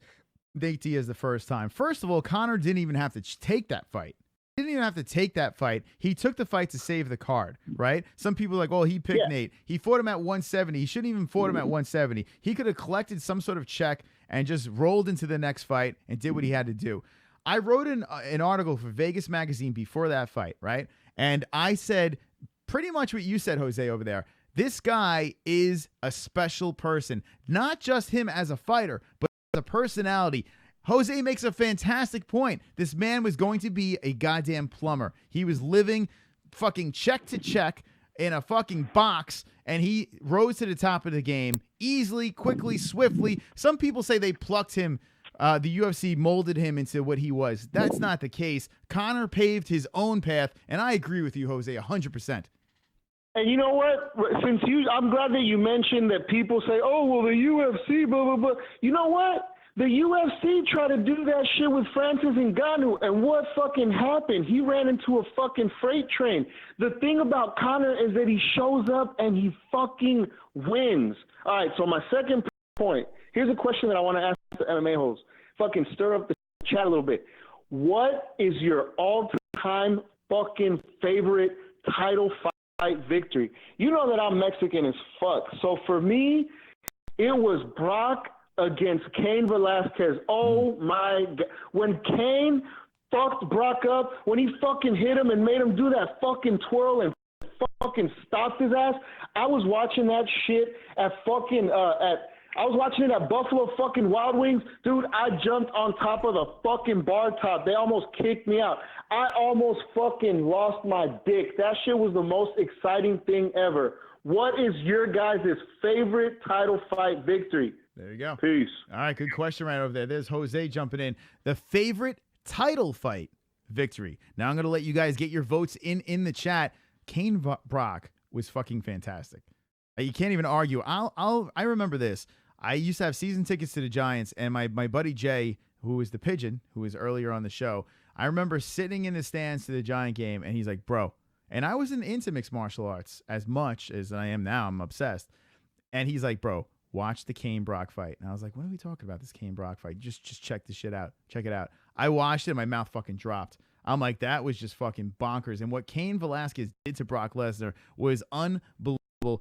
Nate Diaz the first time. First of all, Conor didn't even have to take that fight. He didn't even have to take that fight. He took the fight to save the card, right? Some people are like, oh, he picked Nate. He fought him at 170. He shouldn't even fought him at 170. He could have collected some sort of check and just rolled into the next fight and did what he had to do. I wrote an article for Vegas Magazine before that fight, right? And I said pretty much what you said, Jose, over there. This guy is a special person, not just him as a fighter, but as a personality. Jose makes a fantastic point. This man was going to be a goddamn plumber. He was living fucking check to check in a fucking box, and he rose to the top of the game easily, quickly, swiftly. Some people say they plucked him. The UFC molded him into what he was. That's not the case. Conor paved his own path, and I agree with you, Jose, 100%. And you know what? I'm glad that you mentioned that people say, oh, well, the UFC, blah, blah, blah. You know what? The UFC tried to do that shit with Francis Ngannou, and what fucking happened? He ran into a fucking freight train. The thing about Conor is that he shows up and he fucking wins. All right, so my second point. Here's a question that I want to ask the MMA-Holes. Fucking stir up the chat a little bit. What is your all-time fucking favorite title fight victory? You know that I'm Mexican as fuck. So for me, It was Brock against Cain Velasquez. Oh my God. When Cain fucked Brock up, when he fucking hit him and made him do that fucking twirl and fucking stopped his ass, I was watching that shit at fucking, I was watching it at Buffalo fucking Wild Wings. Dude, I jumped on top of the fucking bar top. They almost kicked me out. I almost fucking lost my dick. That shit was the most exciting thing ever. What is your guys' favorite title fight victory? There you go. Peace. All right, good question right over there. There's Jose jumping in. The favorite title fight victory. Now I'm going to let you guys get your votes in the chat. Cain Brock was fucking fantastic. You can't even argue. I remember this. I used to have season tickets to the Giants, and my buddy Jay, who was the Pigeon, who was earlier on the show, I remember sitting in the stands to the Giant game, and he's like, bro, and I wasn't into mixed martial arts as much as I am now. I'm obsessed. And he's like, bro, watch the Cain Brock fight. And I was like, what are we talking about, this Cain Brock fight? Just check this shit out. Check it out. I watched it, my mouth fucking dropped. I'm like, that was just fucking bonkers. And what Cain Velasquez did to Brock Lesnar was unbelievable.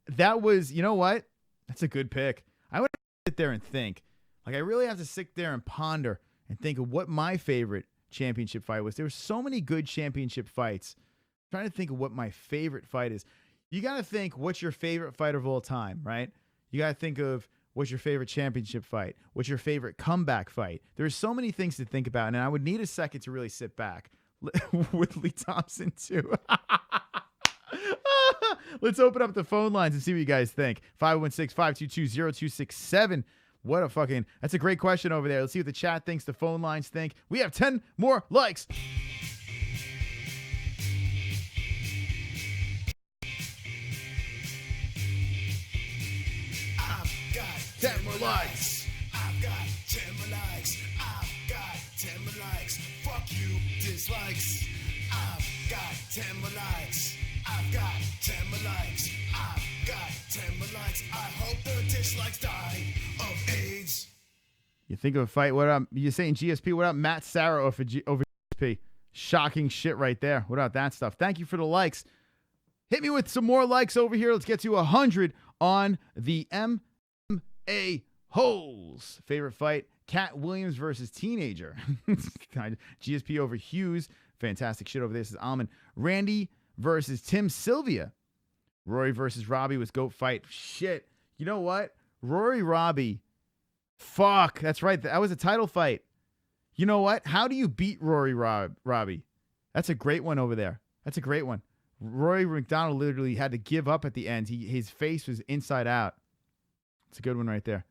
That was, you know what? That's a good pick. I would sit there and think. Like, I really have to sit there and ponder and think of what my favorite championship fight was. There were so many good championship fights. I'm trying to think of what my favorite fight is. You got to think, what's your favorite fight of all time, right? You got to think of what's your favorite championship fight? What's your favorite comeback fight? There's so many things to think about, and I would need a second to really sit back with Lee Thompson, too. Let's open up the phone lines and see what you guys think. 516-522-0267. What a fucking... That's a great question over there. Let's see what the chat thinks, the phone lines think. We have 10 more likes. I've got 10 more likes. I've got 10 more likes. I've got 10 more likes. Fuck you, dislikes. I've got 10 more likes. I've got 10 more likes. I've got 10 more likes. I hope the dislikes die of AIDS. You think of a fight. What up? You're saying GSP. What up, Matt Sarah over GSP? Shocking shit right there. What about that stuff? Thank you for the likes. Hit me with some more likes over here. Let's get to 100 on the MMA-Holes. Favorite fight, Cat Williams versus Teenager. GSP over Hughes. Fantastic shit over there. This is Almond. Randy versus Tim Sylvia. Rory versus Robbie was GOAT fight. Shit. You know what? Rory Robbie. Fuck. That's right. That was a title fight. You know what? How do you beat Rory Robbie? That's a great one over there. That's a great one. Rory McDonald literally had to give up at the end. His face was inside out. It's a good one right there.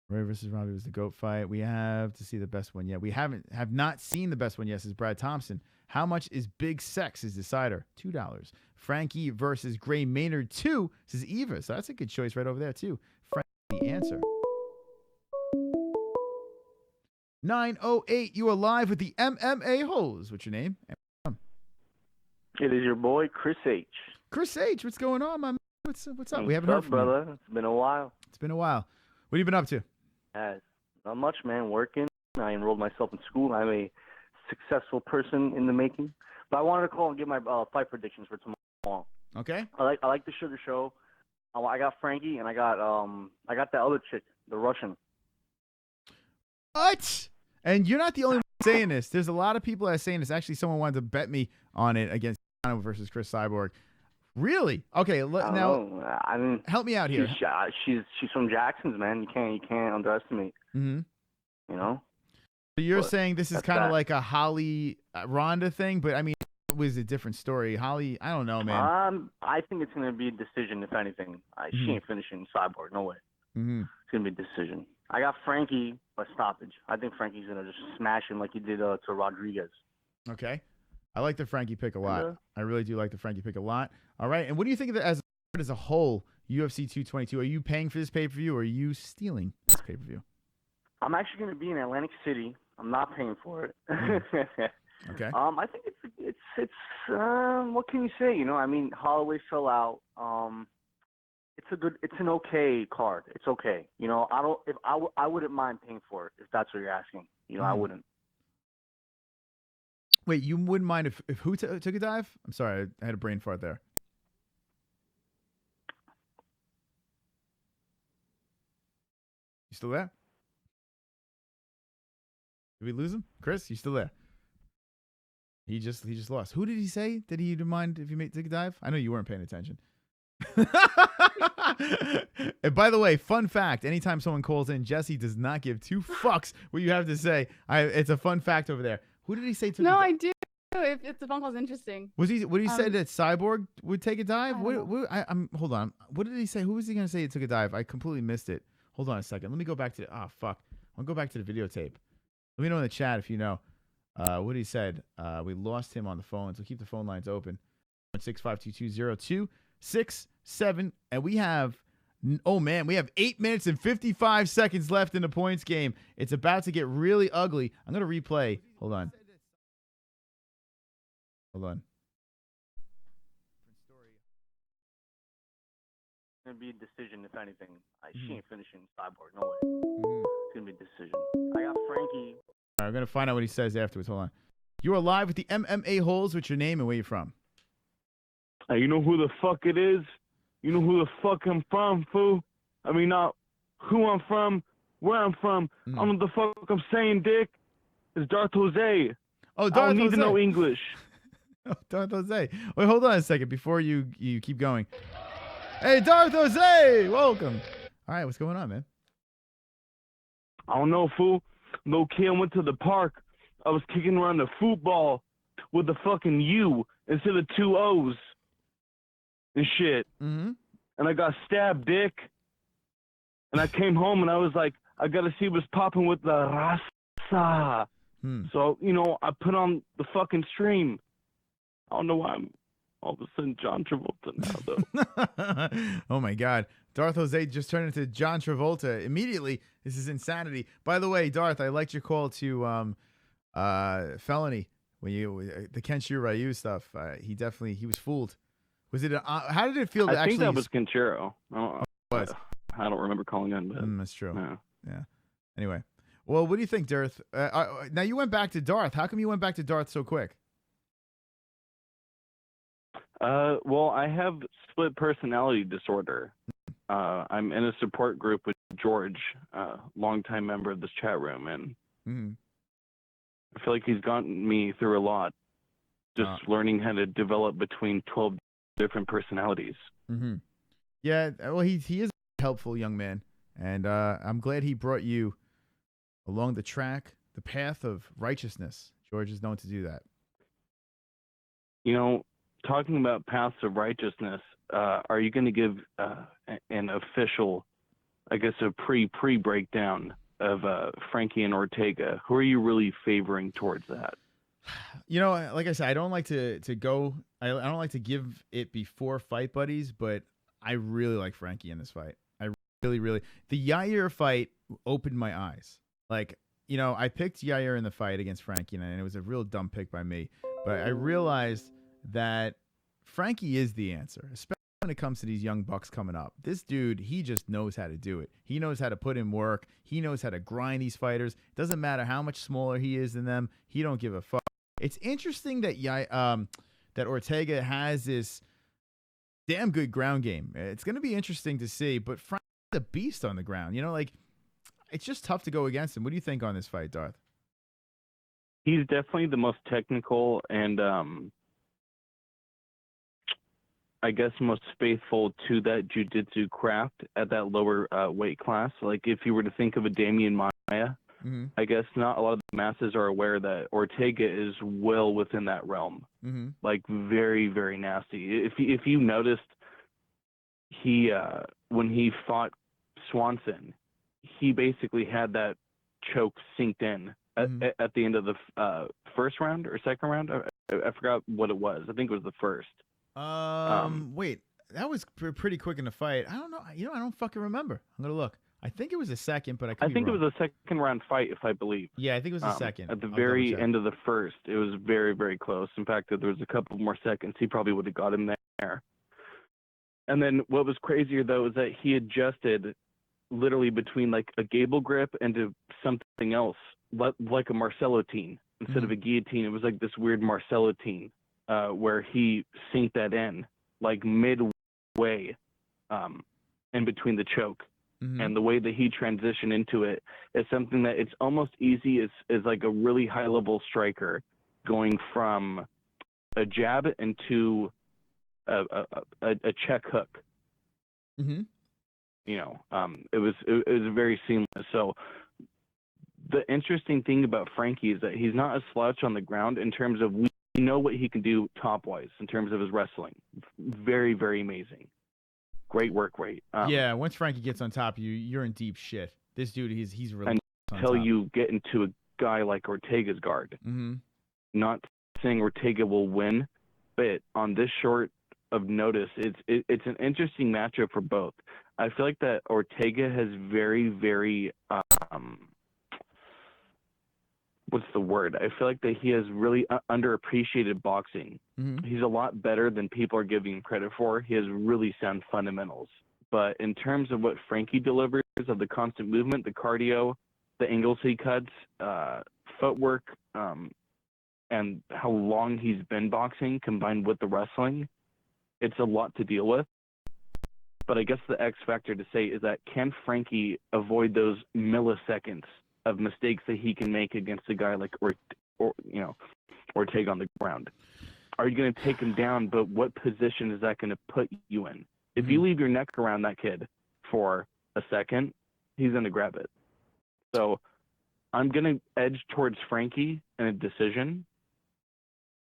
Rory versus Robbie was the GOAT fight. We have to see the best one yet. We have not seen the best one yet. This is Brad Thompson. How much is Big Sex is decider? $2. Frankie versus Gray Maynard 2. This is Eva. So that's a good choice right over there too. Frankie, the answer. 908. You are live with the MMA-Holes. What's your name? It is your boy, Chris H. Chris H. What's going on, my man? What's up? We haven't What's heard up, from brother? you. It's been a while. It's been a while. What have you been up to? Not much, man. Working. I enrolled myself in school. I'm a successful person in the making. But I wanted to call and give my fight predictions for tomorrow. Okay. I like the Sugar Show. I got Frankie, and I got that other chick, the Russian. What? And you're not the only one saying this. There's a lot of people that are saying this. Actually, someone wanted to bet me on it against Conor versus Chris Cyborg. Really? Okay. Now, I mean, help me out here. She's from Jackson's, man. You can't underestimate. Mm-hmm. You know. So you're saying this is kind of like a Holly Ronda thing, but I mean, it was a different story. Holly, I don't know, man. I think it's gonna be a decision, if anything. She ain't finishing Cyborg, no way. Mm-hmm. It's gonna be a decision. I got Frankie by stoppage. I think Frankie's gonna just smash him like he did to Rodriguez. Okay. I like the Frankie pick a lot. I really do like the Frankie pick a lot. All right. And what do you think of it as a whole, UFC 222? Are you paying for this pay-per-view or are you stealing this pay-per-view? I'm actually going to be in Atlantic City. I'm not paying for it. Okay. I think it's what can you say? You know, I mean, Holloway fell out. It's an okay card. It's okay. You know, I wouldn't mind paying for it if that's what you're asking. You know, I wouldn't. Wait, you wouldn't mind if who took a dive? I'm sorry, I had a brain fart there. still there? Did we lose him? Chris, you still there? He just lost. Who did he say? Did he mind if you take a dive? I know you weren't paying attention. And by the way, fun fact, anytime someone calls in, Jessie does not give two fucks what you have to say. It's a fun fact over there. Who did he say took No, a I do. If the phone call's interesting. What he said that Cyborg would take a dive? I'm hold on. What did he say? Who was he going to say he took a dive? I completely missed it. Hold on a second. Let me go back to fuck. I'll go back to the videotape. Let me know in the chat if you know. What he said. We lost him on the phone, so keep the phone lines open. 165220267, and we have 8 minutes and 55 seconds left in the points game. It's about to get really ugly. I'm gonna replay. Hold on. It's gonna be a decision, if anything. She ain't finishing Cyborg, no way. It's gonna be a decision. I got Frankie. All right, we're gonna find out what he says afterwards. Hold on. You are live with the MMA-Holes. What's your name and where you from? You know who the fuck it is? You know who the fuck I'm from, fool? I mean, not who I'm from, where I'm from. I don't know what the fuck I'm saying, dick. It's Darth Jose. Oh, Darth I don't need Jose. to know English. Oh, Darth Jose. Wait, hold on a second before you keep going. Hey, Darth Jose, welcome. All right, what's going on, man? I don't know, fool. Little kid went to the park. I was kicking around the football with the fucking U instead of 2 O's and shit. And I got stabbed, dick. And I came home and I was like, I got to see what's popping with the raza. So, you know, I put on the fucking stream. I don't know why I'm all of a sudden John Travolta now, though. Oh, my God. Darth Jose just turned into John Travolta immediately. This is insanity. By the way, Darth, I liked your call to Felony when the Kenshiro Ryu stuff. He was fooled. Was it? How did it feel? I think that was Kenshiro. I don't remember calling in, but that's true. Yeah. Anyway, well, what do you think, Darth? Now you went back to Darth. How come you went back to Darth so quick? Well, I have split personality disorder. I'm in a support group with George, longtime member of this chat room, and I feel like he's gotten me through a lot, just learning how to develop between 12 different personalities. Yeah, well, he is a helpful young man, and I'm glad he brought you along the path of righteousness. George is known to do that. You know, talking about paths of righteousness, are you going to give an official, I guess, a pre-breakdown of Frankie and Ortega? Who are you really favoring towards that? You know, like I said, I don't like to go. I don't like to give it before fight buddies, but I really like Frankie in this fight. I really. The Yair fight opened my eyes. Like, you know, I picked Yair in the fight against Frankie, and it was a real dumb pick by me. But I realized that Frankie is the answer, especially when it comes to these young bucks coming up. This dude, he just knows how to do it. He knows how to put in work. He knows how to grind these fighters. Doesn't matter how much smaller he is than them. He don't give a fuck. It's interesting that that Ortega has this damn good ground game. It's going to be interesting to see, but Frankie's a beast on the ground. You know, like, it's just tough to go against him. What do you think on this fight, Darth? He's definitely the most technical and I guess most faithful to that jiu-jitsu craft at that lower weight class. Like, if you were to think of a Damian Maia, I guess not a lot of the masses are aware that Ortega is well within that realm. Like, very, very nasty. If you noticed, he when he fought Swanson, he basically had that choke synced in at the end of the first round or second round. I forgot what it was. I think it was the first. Wait, that was pretty quick in the fight. I don't know. You know, I don't fucking remember. I'm gonna look. I think it was a second, but I think it was a second round fight, if I believe. Yeah, I think it was a second. At the very end of the first, it was very, very close. In fact, if there was a couple more seconds, he probably would have got him there. And then what was crazier, though, is that he adjusted literally between like a gable grip and to something else, like a Marcellotine. Instead of a guillotine, it was like this weird Marcellotine where he synced that in, like midway in between the choke. and the way that he transitioned into it is something that it's almost easy as like a really high level striker going from a jab into a check hook. Mm-hmm. You know, it was very seamless. So the interesting thing about Frankie is that he's not a slouch on the ground in terms of we know what he can do top wise in terms of his wrestling. Very, very amazing. Great work rate. Yeah, once Frankie gets on top of you, you're in deep shit. This dude, he's really until you get into a guy like Ortega's guard. Mm-hmm. Not saying Ortega will win, but on this short of notice, it's an interesting matchup for both. I feel like that Ortega has very, very what's the word? I feel like that he has really underappreciated boxing. Mm-hmm. He's a lot better than people are giving him credit for. He has really sound fundamentals. But in terms of what Frankie delivers of the constant movement, the cardio, the angles he cuts, footwork, and how long he's been boxing combined with the wrestling, it's a lot to deal with. But I guess the X factor to say is that can Frankie avoid those milliseconds of mistakes that he can make against a guy like Ortega on the ground? Are you going to take him down, but what position is that going to put you in? If you leave your neck around that kid for a second, he's going to grab it. So I'm going to edge towards Frankie in a decision.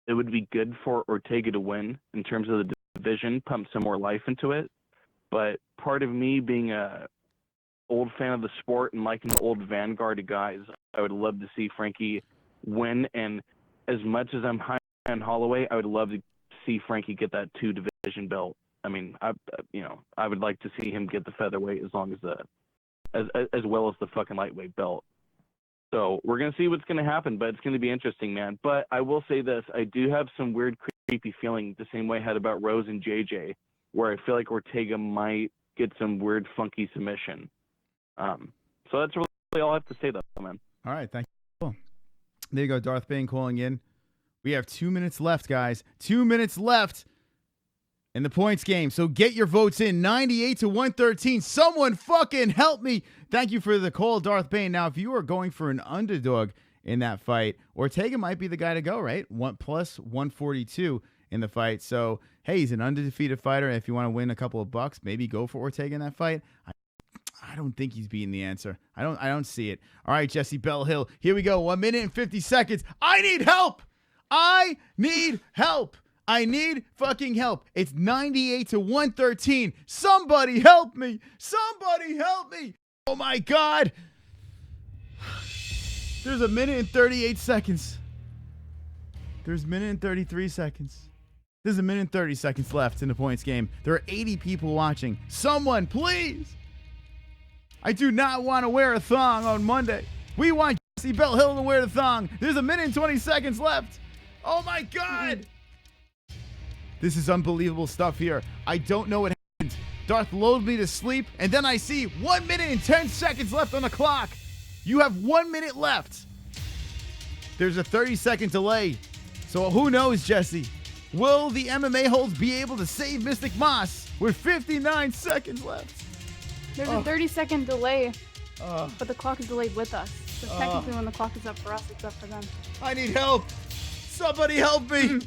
It would be good for Ortega to win in terms of the division, pump some more life into it. But part of me being a old fan of the sport and liking the old vanguard of guys, I would love to see Frankie win. And as much as I'm high on Holloway, I would love to see Frankie get that 2 division belt. I mean, I would like to see him get the featherweight as well as the fucking lightweight belt. So we're gonna see what's gonna happen, but it's gonna be interesting, man. But I will say this: I do have some weird, creepy feeling the same way I had about Rose and JJ, where I feel like Ortega might get some weird, funky submission. So that's really all I have to say, though, man. All right, thank you. Cool. There you go, Darth Bane calling in. We have 2 minutes left, guys. 2 minutes left in the points game. So get your votes in. 98 to 113. Someone fucking help me. Thank you for the call, Darth Bane. Now, if you are going for an underdog in that fight, Ortega might be the guy to go, right? Plus 142 in the fight. So, hey, he's an undefeated fighter. If you want to win a couple of bucks, maybe go for Ortega in that fight. I don't think he's beating the answer. I don't see it. All right, Jesse Bell Hill. Here we go. 1 minute and 50 seconds. I need help. I need help. I need fucking help. It's 98 to 113. Somebody help me. Somebody help me. Oh my God. There's a minute and 38 seconds. There's a minute and 33 seconds. There's a minute and 30 seconds left in the points game. There are 80 people watching. Someone, please. I do not want to wear a thong on Monday. We want Jesse Bell Hill to wear the thong. There's a minute and 20 seconds left. Oh my God. This is unbelievable stuff here. I don't know what happened. Darth lulled me to sleep, and then I see 1 minute and 10 seconds left on the clock. You have 1 minute left. There's a 30-second delay. So who knows, Jesse? Will the MMA-Holes be able to save Mystic Moss with 59 seconds left? There's a 30-second delay, but the clock is delayed with us. So technically when the clock is up for us, it's up for them. I need help. Somebody help me. You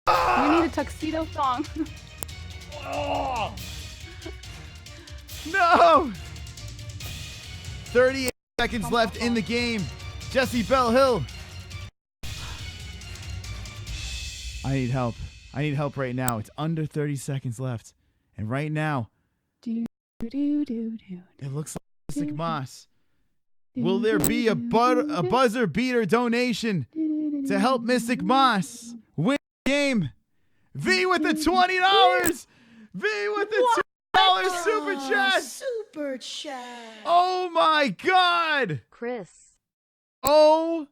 need a tuxedo thong. No. 38 seconds left in the game. Jesse Bell Hill. I need help. I need help right now. It's under 30 seconds left. And right now, it looks like Mystic Moss. Will there be a buzzer beater donation to help Mystic Moss win the game? V with the $20. V with the $2 super chat. Super chat. Oh my God. CRIS. OMG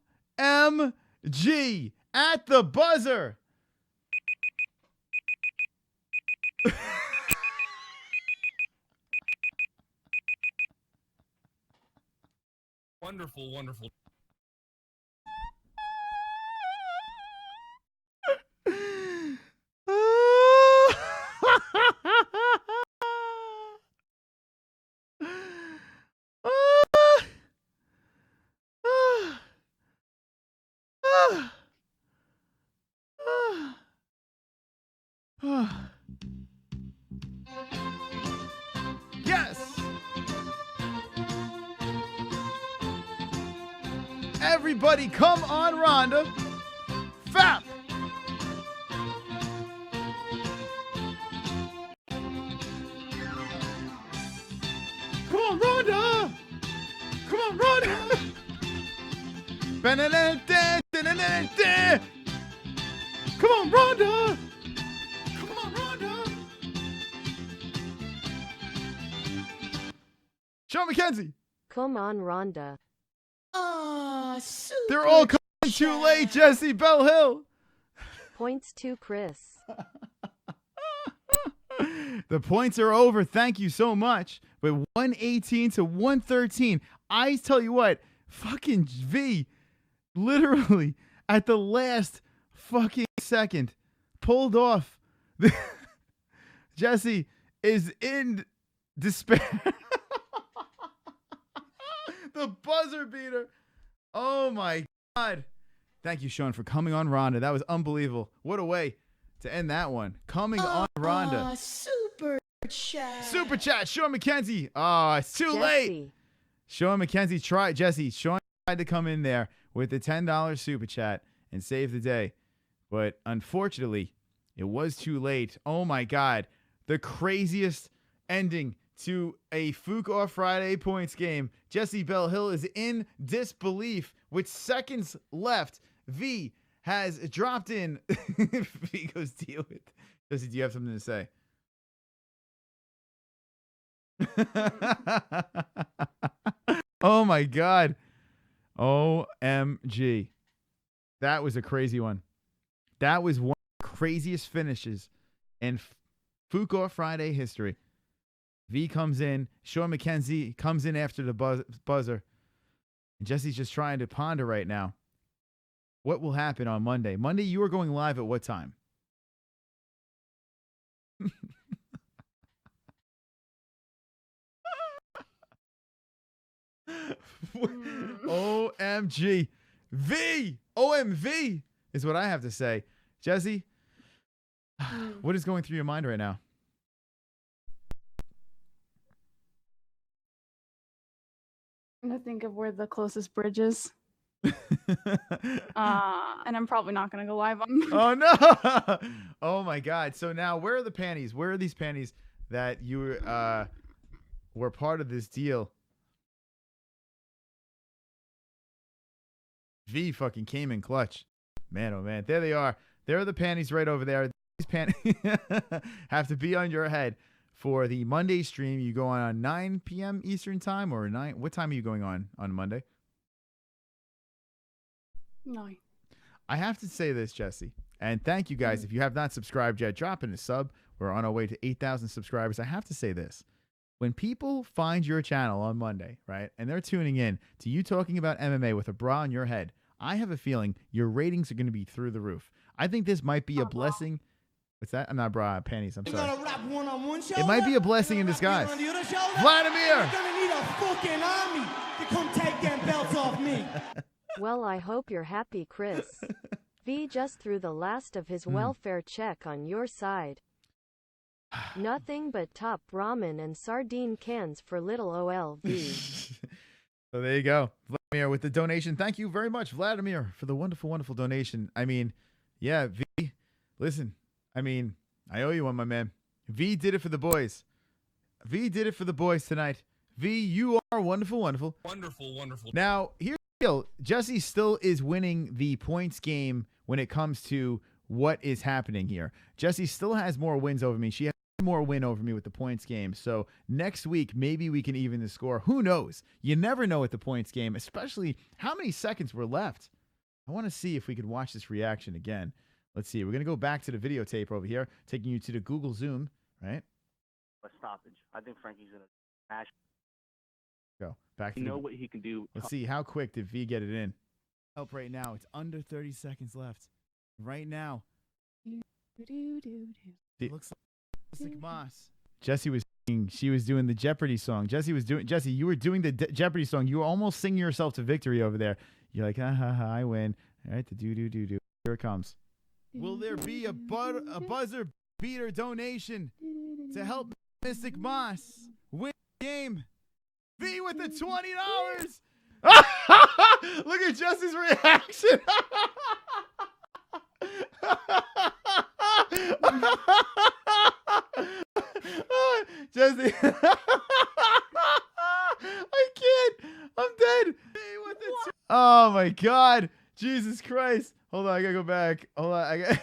at the buzzer. Wonderful, wonderful. Yes. Everybody come on, Ronda. Fap. Come on, Ronda. Come on, Ronda. Come on, Ronda. Come on, Ronda. Sean Mckenzie. Come on, Ronda. They're all coming too late, Jessie. Belle Hill. Points to Chris. The points are over. Thank you so much. But 118 to 113. I tell you what, fucking V, literally at the last fucking second, pulled off. Jessie is in despair. The buzzer beater. Oh my God. Thank you, Sean, for coming on Ronda. That was unbelievable. What a way to end that one. Coming on Ronda. Super chat. Super chat. Sean Mckenzie. Oh, it's too late. Sean Mckenzie tried. Jessie, Sean tried to come in there with the $10 super chat and save the day. But unfortunately, it was too late. Oh my God. The craziest ending to a FOOK Off Friday points game. Jessie Belle Hill is in disbelief with seconds left. V has dropped in. V goes deal with. Jessie, do you have something to say? Oh my God. OMG. That was a crazy one. That was one of the craziest finishes in FOOK Off Friday history. V comes in. Sean Mckenzie comes in after the buzzer. And Jessie's just trying to ponder right now. What will happen on Monday? Monday, you are going live at what time? OMG. V. OMV is what I have to say. Jessie, what is going through your mind right now? I'm gonna think of where the closest bridge is. And I'm probably not gonna go live on. Oh no! Oh my God! So now, where are the panties? Where are these panties that you were part of this deal? V fucking came in clutch, man. Oh man, there they are. There are the panties right over there. These panties have to be on your head for the Monday stream. You go on 9 p.m. Eastern time or 9. What time are you going on Monday? No. I have to say this, Jessie, and thank you guys. If you have not subscribed yet, drop in a sub. We're on our way to 8,000 subscribers. I have to say this. When people find your channel on Monday, right, and they're tuning in to you talking about MMA with a bra on your head, I have a feeling your ratings are going to be through the roof. I think this might be a blessing. What's that? I'm not bra, panties. I'm sorry. It might be a blessing in disguise. Vladimir! You're gonna need a fucking army to come take them belts off me. Well, I hope you're happy, Chris. V just threw the last of his welfare check on your side. Nothing but top ramen and sardine cans for little OLV. So there you go. Vladimir with the donation. Thank you very much, Vladimir, for the wonderful, wonderful donation. I mean, yeah, V, listen, I mean, I owe you one, my man. V did it for the boys. V did it for the boys tonight. V, you are wonderful, wonderful. Wonderful, wonderful. Now, here's the deal. Jessie still is winning the points game when it comes to what is happening here. Jessie still has more wins over me. She has more win over me with the points game. So next week, maybe we can even the score. Who knows? You never know with the points game, especially how many seconds were left. I want to see if we could watch this reaction again. Let's see. We're going to go back to the videotape over here, taking you to the Google Zoom, right? A stoppage. I think Frankie's going to smash. Go back to You know what he can do. Let's see. How quick did V get it in? Help right now. It's under 30 seconds left. Right now. It looks like Moss. Jessie was singing. She was doing the Jeopardy song. Jessie, you were doing the Jeopardy song. You were almost singing yourself to victory over there. You're like, ha ha ha, I win. All right, the do. Here it comes. Will there be a buzzer beater donation to help Mystic Moss win the game? V with the $20. Look at Jessie's reaction. Jessie. I can't. I'm dead. Oh my God. Jesus Christ. Hold on. I gotta go back. Hold on. I got.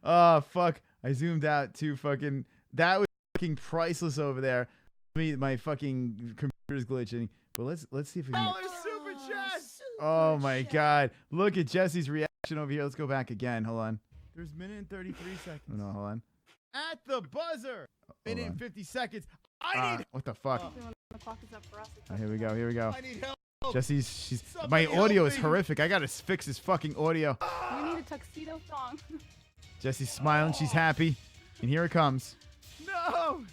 Oh, fuck. I zoomed out too fucking. That was fucking priceless over there. My fucking computer's glitching. But let's see if we can. Super chat. Oh my God. Look at Jessie's reaction over here. Let's go back again. Hold on. There's a minute and 33 seconds. No, hold on. At the buzzer. Minute and 50 seconds. I need. What the fuck? The clock is up for us. Oh, here we go. Here we go. I need help. Jesse's. My audio is horrific. I gotta fix this fucking audio. You need a tuxedo song. Jessie's smiling. She's happy. And here it comes. No.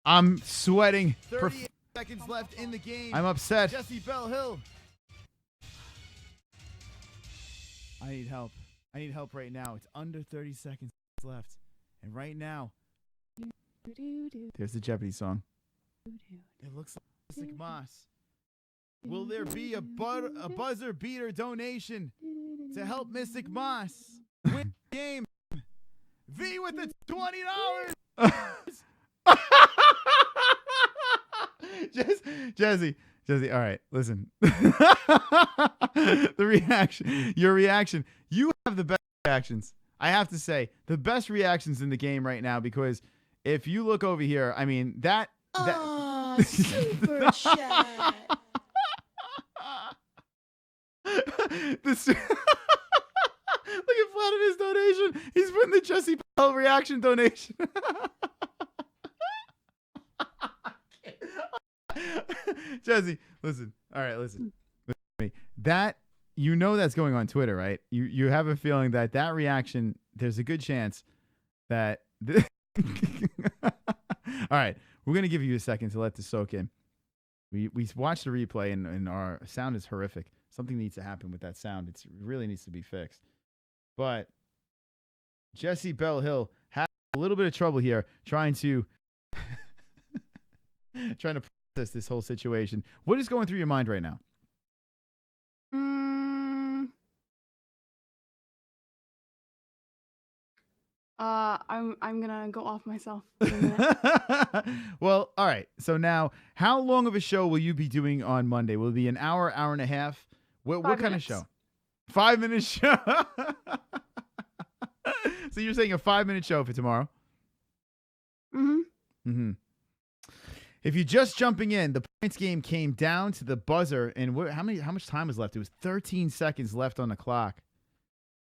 I'm sweating. 38 seconds left in the game. I'm upset. Jessie Belle Hill. I need help. I need help right now. It's under 30 seconds left. And right now, there's the Jeopardy song. It looks like Mystic Moss. Will there be a buzzer beater donation to help Mystic Moss win the game? V with the $20. Jessie, all right, listen. The reaction, your reaction, you have the best reactions. I have to say, the best reactions in the game right now, because if you look over here, I mean, that Super chat. Look at Vladimir donation. He's putting the Jessie Belle reaction donation. Jessie, listen. All right, listen. Listen to me. That, you know, that's going on Twitter, right? You have a feeling that reaction, there's a good chance that. All right, we're gonna give you a second to let this soak in. We watched the replay and our sound is horrific. Something needs to happen with that sound. It really needs to be fixed. But Jessie Belle Hill had a little bit of trouble here trying to process this whole situation. What is going through your mind right now? I'm gonna go off myself. Well, all right. So now, how long of a show will you be doing on Monday? Will it be an hour, hour and a half? What kind of show? 5 minute show. So you're saying a 5-minute show for tomorrow? Mm-hmm. If you're just jumping in, the points game came down to the buzzer, and how much time was left? It was 13 seconds left on the clock.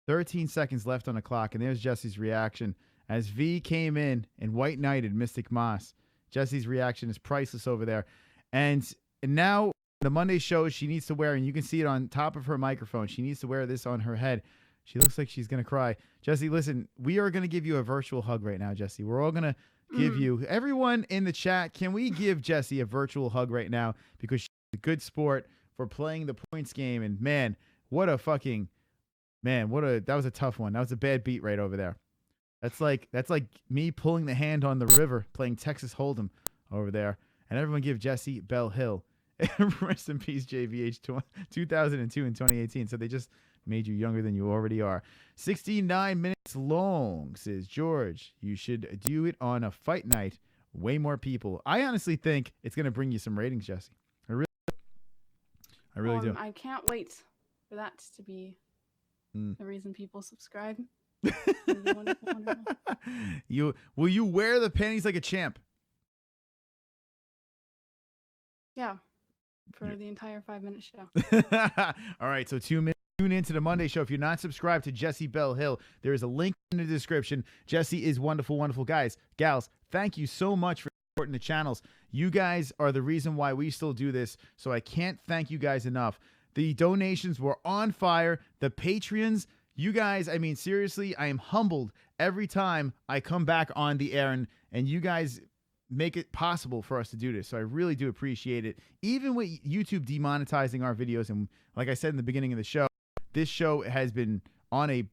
13 seconds left on the clock, and there's Jessie's reaction as V came in and white knighted Mystic Moss. Jessie's reaction is priceless over there. And now the Monday show she needs to wear, and you can see it on top of her microphone, she needs to wear this on her head. She looks like she's going to cry. Jessie, listen, we are going to give you a virtual hug right now, Jessie. We're all going to give you, everyone in the chat, can we give Jessie a virtual hug right now? Because she's a good sport for playing the points game. And man, that was a tough one. That was a bad beat right over there. That's like me pulling the hand on the river playing Texas Hold'em over there. And everyone give Jessie Belle Hill. Rest in peace, JVH 2002 and 2018. So they just made you younger than you already are. 69 minutes long, says George. You should do it on a fight night. Way more people. I honestly think it's going to bring you some ratings, Jessie. I really do. I can't wait for that to be the reason people subscribe. Wonderful, wonderful. Will you wear the panties like a champ? Yeah, for the entire 5-minute show. All right, so tune into the Monday show. If you're not subscribed to Jessie Belle Hill, there is a link in the description. Jessie is wonderful, wonderful. Guys, gals, thank you so much for supporting the channels. You guys are the reason why we still do this, so I can't thank you guys enough. The donations were on fire. The Patreons, you guys, I mean, seriously, I am humbled every time I come back on the air, and you guys make it possible for us to do this. So I really do appreciate it. Even with YouTube demonetizing our videos, and like I said in the beginning of the show, this show has been on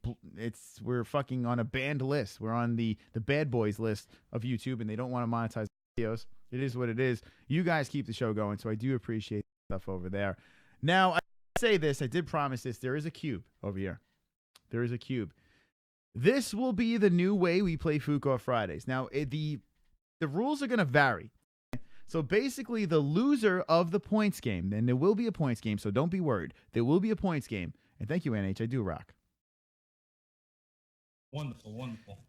we're fucking on a banned list. We're on the bad boys list of YouTube, and they don't want to monetize videos. It is what it is. You guys keep the show going, so I do appreciate stuff over there. Now, I say this. I did promise this. There is a cube over here. There is a cube. This will be the new way we play FOOK Off Fridays. Now, the rules are going to vary. So basically, the loser of the points game, and there will be a points game, so don't be worried. There will be a points game. And thank you, NH. I do rock. Wonderful, wonderful.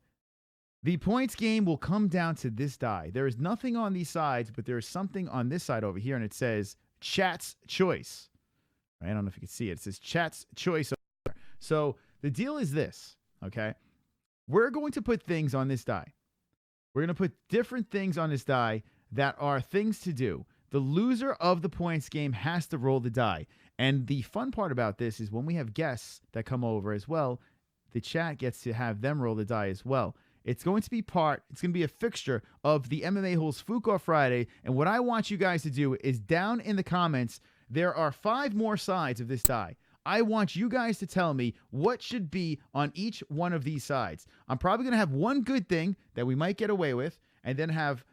The points game will come down to this die. There is nothing on these sides, but there is something on this side over here, and it says Chat's Choice. I don't know if you can see it. It says Chat's Choice over there. So the deal is this, okay? We're going to put things on this die. We're going to put different things on this die that are things to do. The loser of the points game has to roll the die. And the fun part about this is when we have guests that come over as well, the chat gets to have them roll the die as well. It's going to be a fixture of the MMA-Holes FOOK Off Friday. And what I want you guys to do is down in the comments, there are 5 more sides of this die. I want you guys to tell me what should be on each one of these sides. I'm probably going to have one good thing that we might get away with, and then have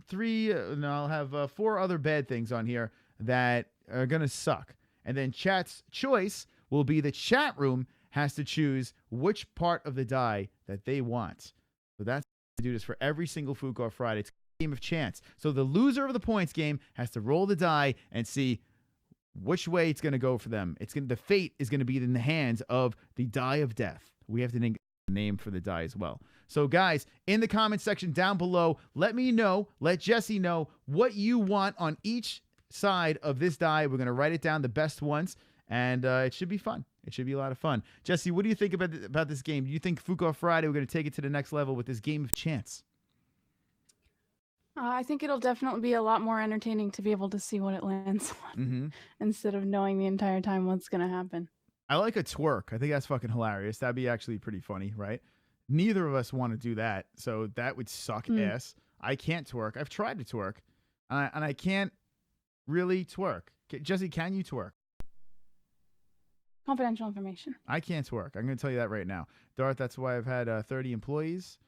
4 other bad things on here that are going to suck. And then chat's choice will be the chat room has to choose which part of the die that they want. So that's how we do this for every single FOOK Off Friday. It's a game of chance. So the loser of the points game has to roll the die and see which way it's going to go for them. The fate is going to be in the hands of the die of death. We have to name for the die as well. So guys, in the comment section down below, let me know, let Jessie know what you want on each side of this die. We're going to write it down, the best ones, and it should be fun. It should be a lot of fun. Jessie, what do you think about this game? Do you think FOOK Off Friday, we're going to take it to the next level with this game of chance? I think it'll definitely be a lot more entertaining to be able to see what it lands on instead of knowing the entire time what's going to happen. I like a twerk. I think that's fucking hilarious. That'd be actually pretty funny, right? Neither of us want to do that, so that would suck ass. I can't twerk. I've tried to twerk, and I can't really twerk. Jessie, can you twerk? Confidential information. I can't twerk. I'm going to tell you that right now. Darth, that's why I've had 30 employees.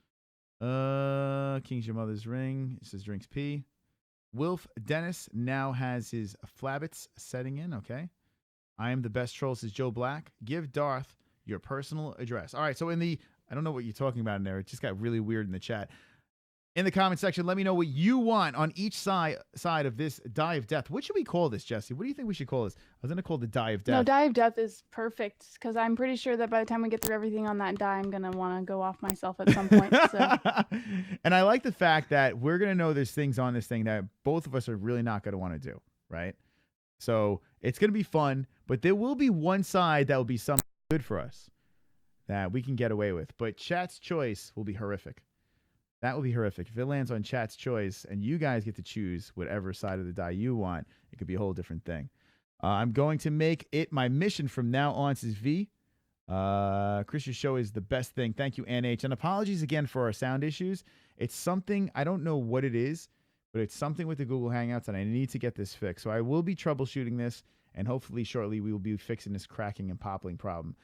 King's Your Mother's Ring. It says drinks pee. Wilf Dennis now has his flabbits setting in. Okay. I am the best troll, says Joe Black. Give Darth your personal address. All right. So I don't know what you're talking about in there. It just got really weird in the chat. In the comment section, let me know what you want on each side of this die of death. What should we call this, Jessie? What do you think we should call this? I was going to call it the die of death. No, die of death is perfect because I'm pretty sure that by the time we get through everything on that die, I'm going to want to go off myself at some point. So. And I like the fact that we're going to know there's things on this thing that both of us are really not going to want to do, right? So it's going to be fun, but there will be one side that will be something good for us that we can get away with. But chat's choice will be horrific. That will be horrific. If it lands on chat's choice and you guys get to choose whatever side of the die you want, it could be a whole different thing. I'm going to make it my mission from now on, says V. Chris, your show is the best thing. Thank you, NH. And apologies again for our sound issues. It's something, I don't know what it is, but it's something with the Google Hangouts, and I need to get this fixed. So I will be troubleshooting this, and hopefully shortly we will be fixing this cracking and popping problem.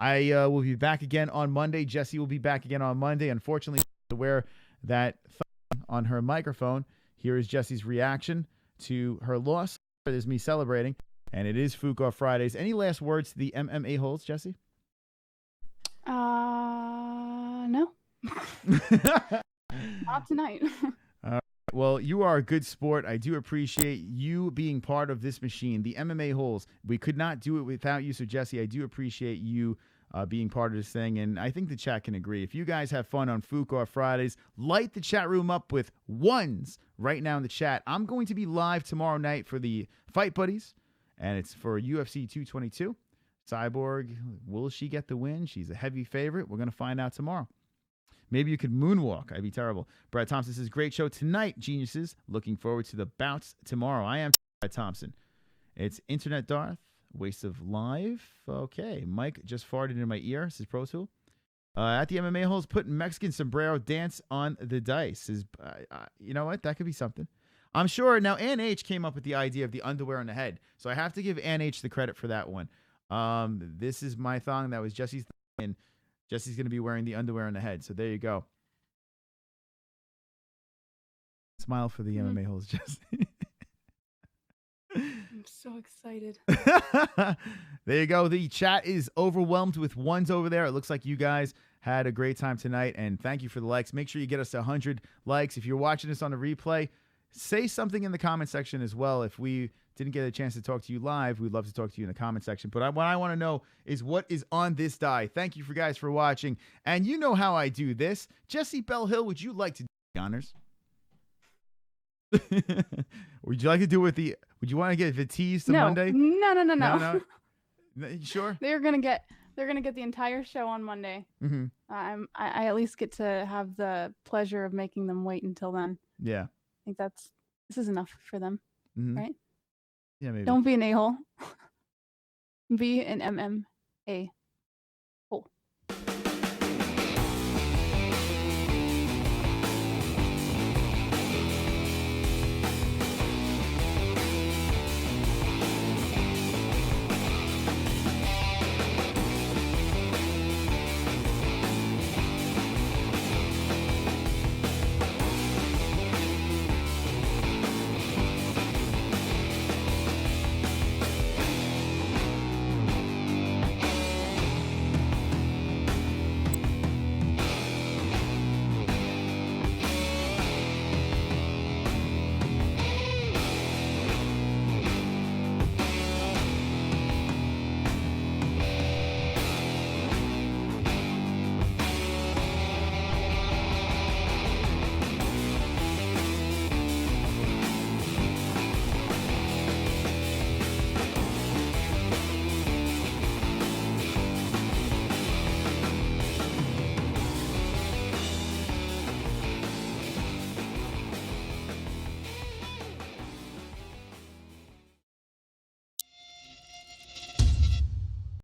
I will be back again on Monday. Jessie will be back again on Monday. Unfortunately, to wear that thing on her microphone. Here is Jessie's reaction to her loss. There's me celebrating, and it is FOOK Off Fridays. Any last words to the MMA-Holes, Jessie? No. Not tonight. Well, you are a good sport. I do appreciate you being part of this machine, the MMA-Holes. We could not do it without you, so Jessie, I do appreciate you being part of this thing, and I think the chat can agree. If you guys have fun on FOOK Off Fridays, light the chat room up with ones right now in the chat. I'm going to be live tomorrow night for the Fight Buddies, and it's for UFC 222. CYBORG, will she get the win? She's a heavy favorite. We're going to find out tomorrow. Maybe you could moonwalk. I'd be terrible. Brad Thompson says, great show tonight, geniuses. Looking forward to the bouts tomorrow. I am Brad Thompson. It's Internet Darth. Waste of live. Okay. Mike just farted in my ear. This is Pro Tool. At the MMA-Holes, put Mexican sombrero dance on the dice. You know what? That could be something. I'm sure. Now, Ann H came up with the idea of the underwear on the head. So I have to give Ann H the credit for that one. This is my thong. That was Jessie's thong, and Jessie's going to be wearing the underwear on the head. So there you go. Smile for the MMA holes, Jessie. I'm so excited. There you go. The chat is overwhelmed with ones over there. It looks like you guys had a great time tonight, and thank you for the likes. Make sure you get us to 100 likes. If you're watching this on the replay, say something in the comment section as well. If we didn't get a chance to talk to you live, we'd love to talk to you in the comment section. But what I want to know is what is on this die. Thank you for guys for watching. And you know how I do this. Jessie Bell Hill, would you like to do the honors? Would you like to do it with the... Would you want to get Vitiz to Monday? No. You sure? They're gonna get the entire show on Monday. Mm-hmm. I at least get to have the pleasure of making them wait until then. Yeah. I think this is enough for them, right? Yeah, maybe. Don't be an a-hole. Be an MMA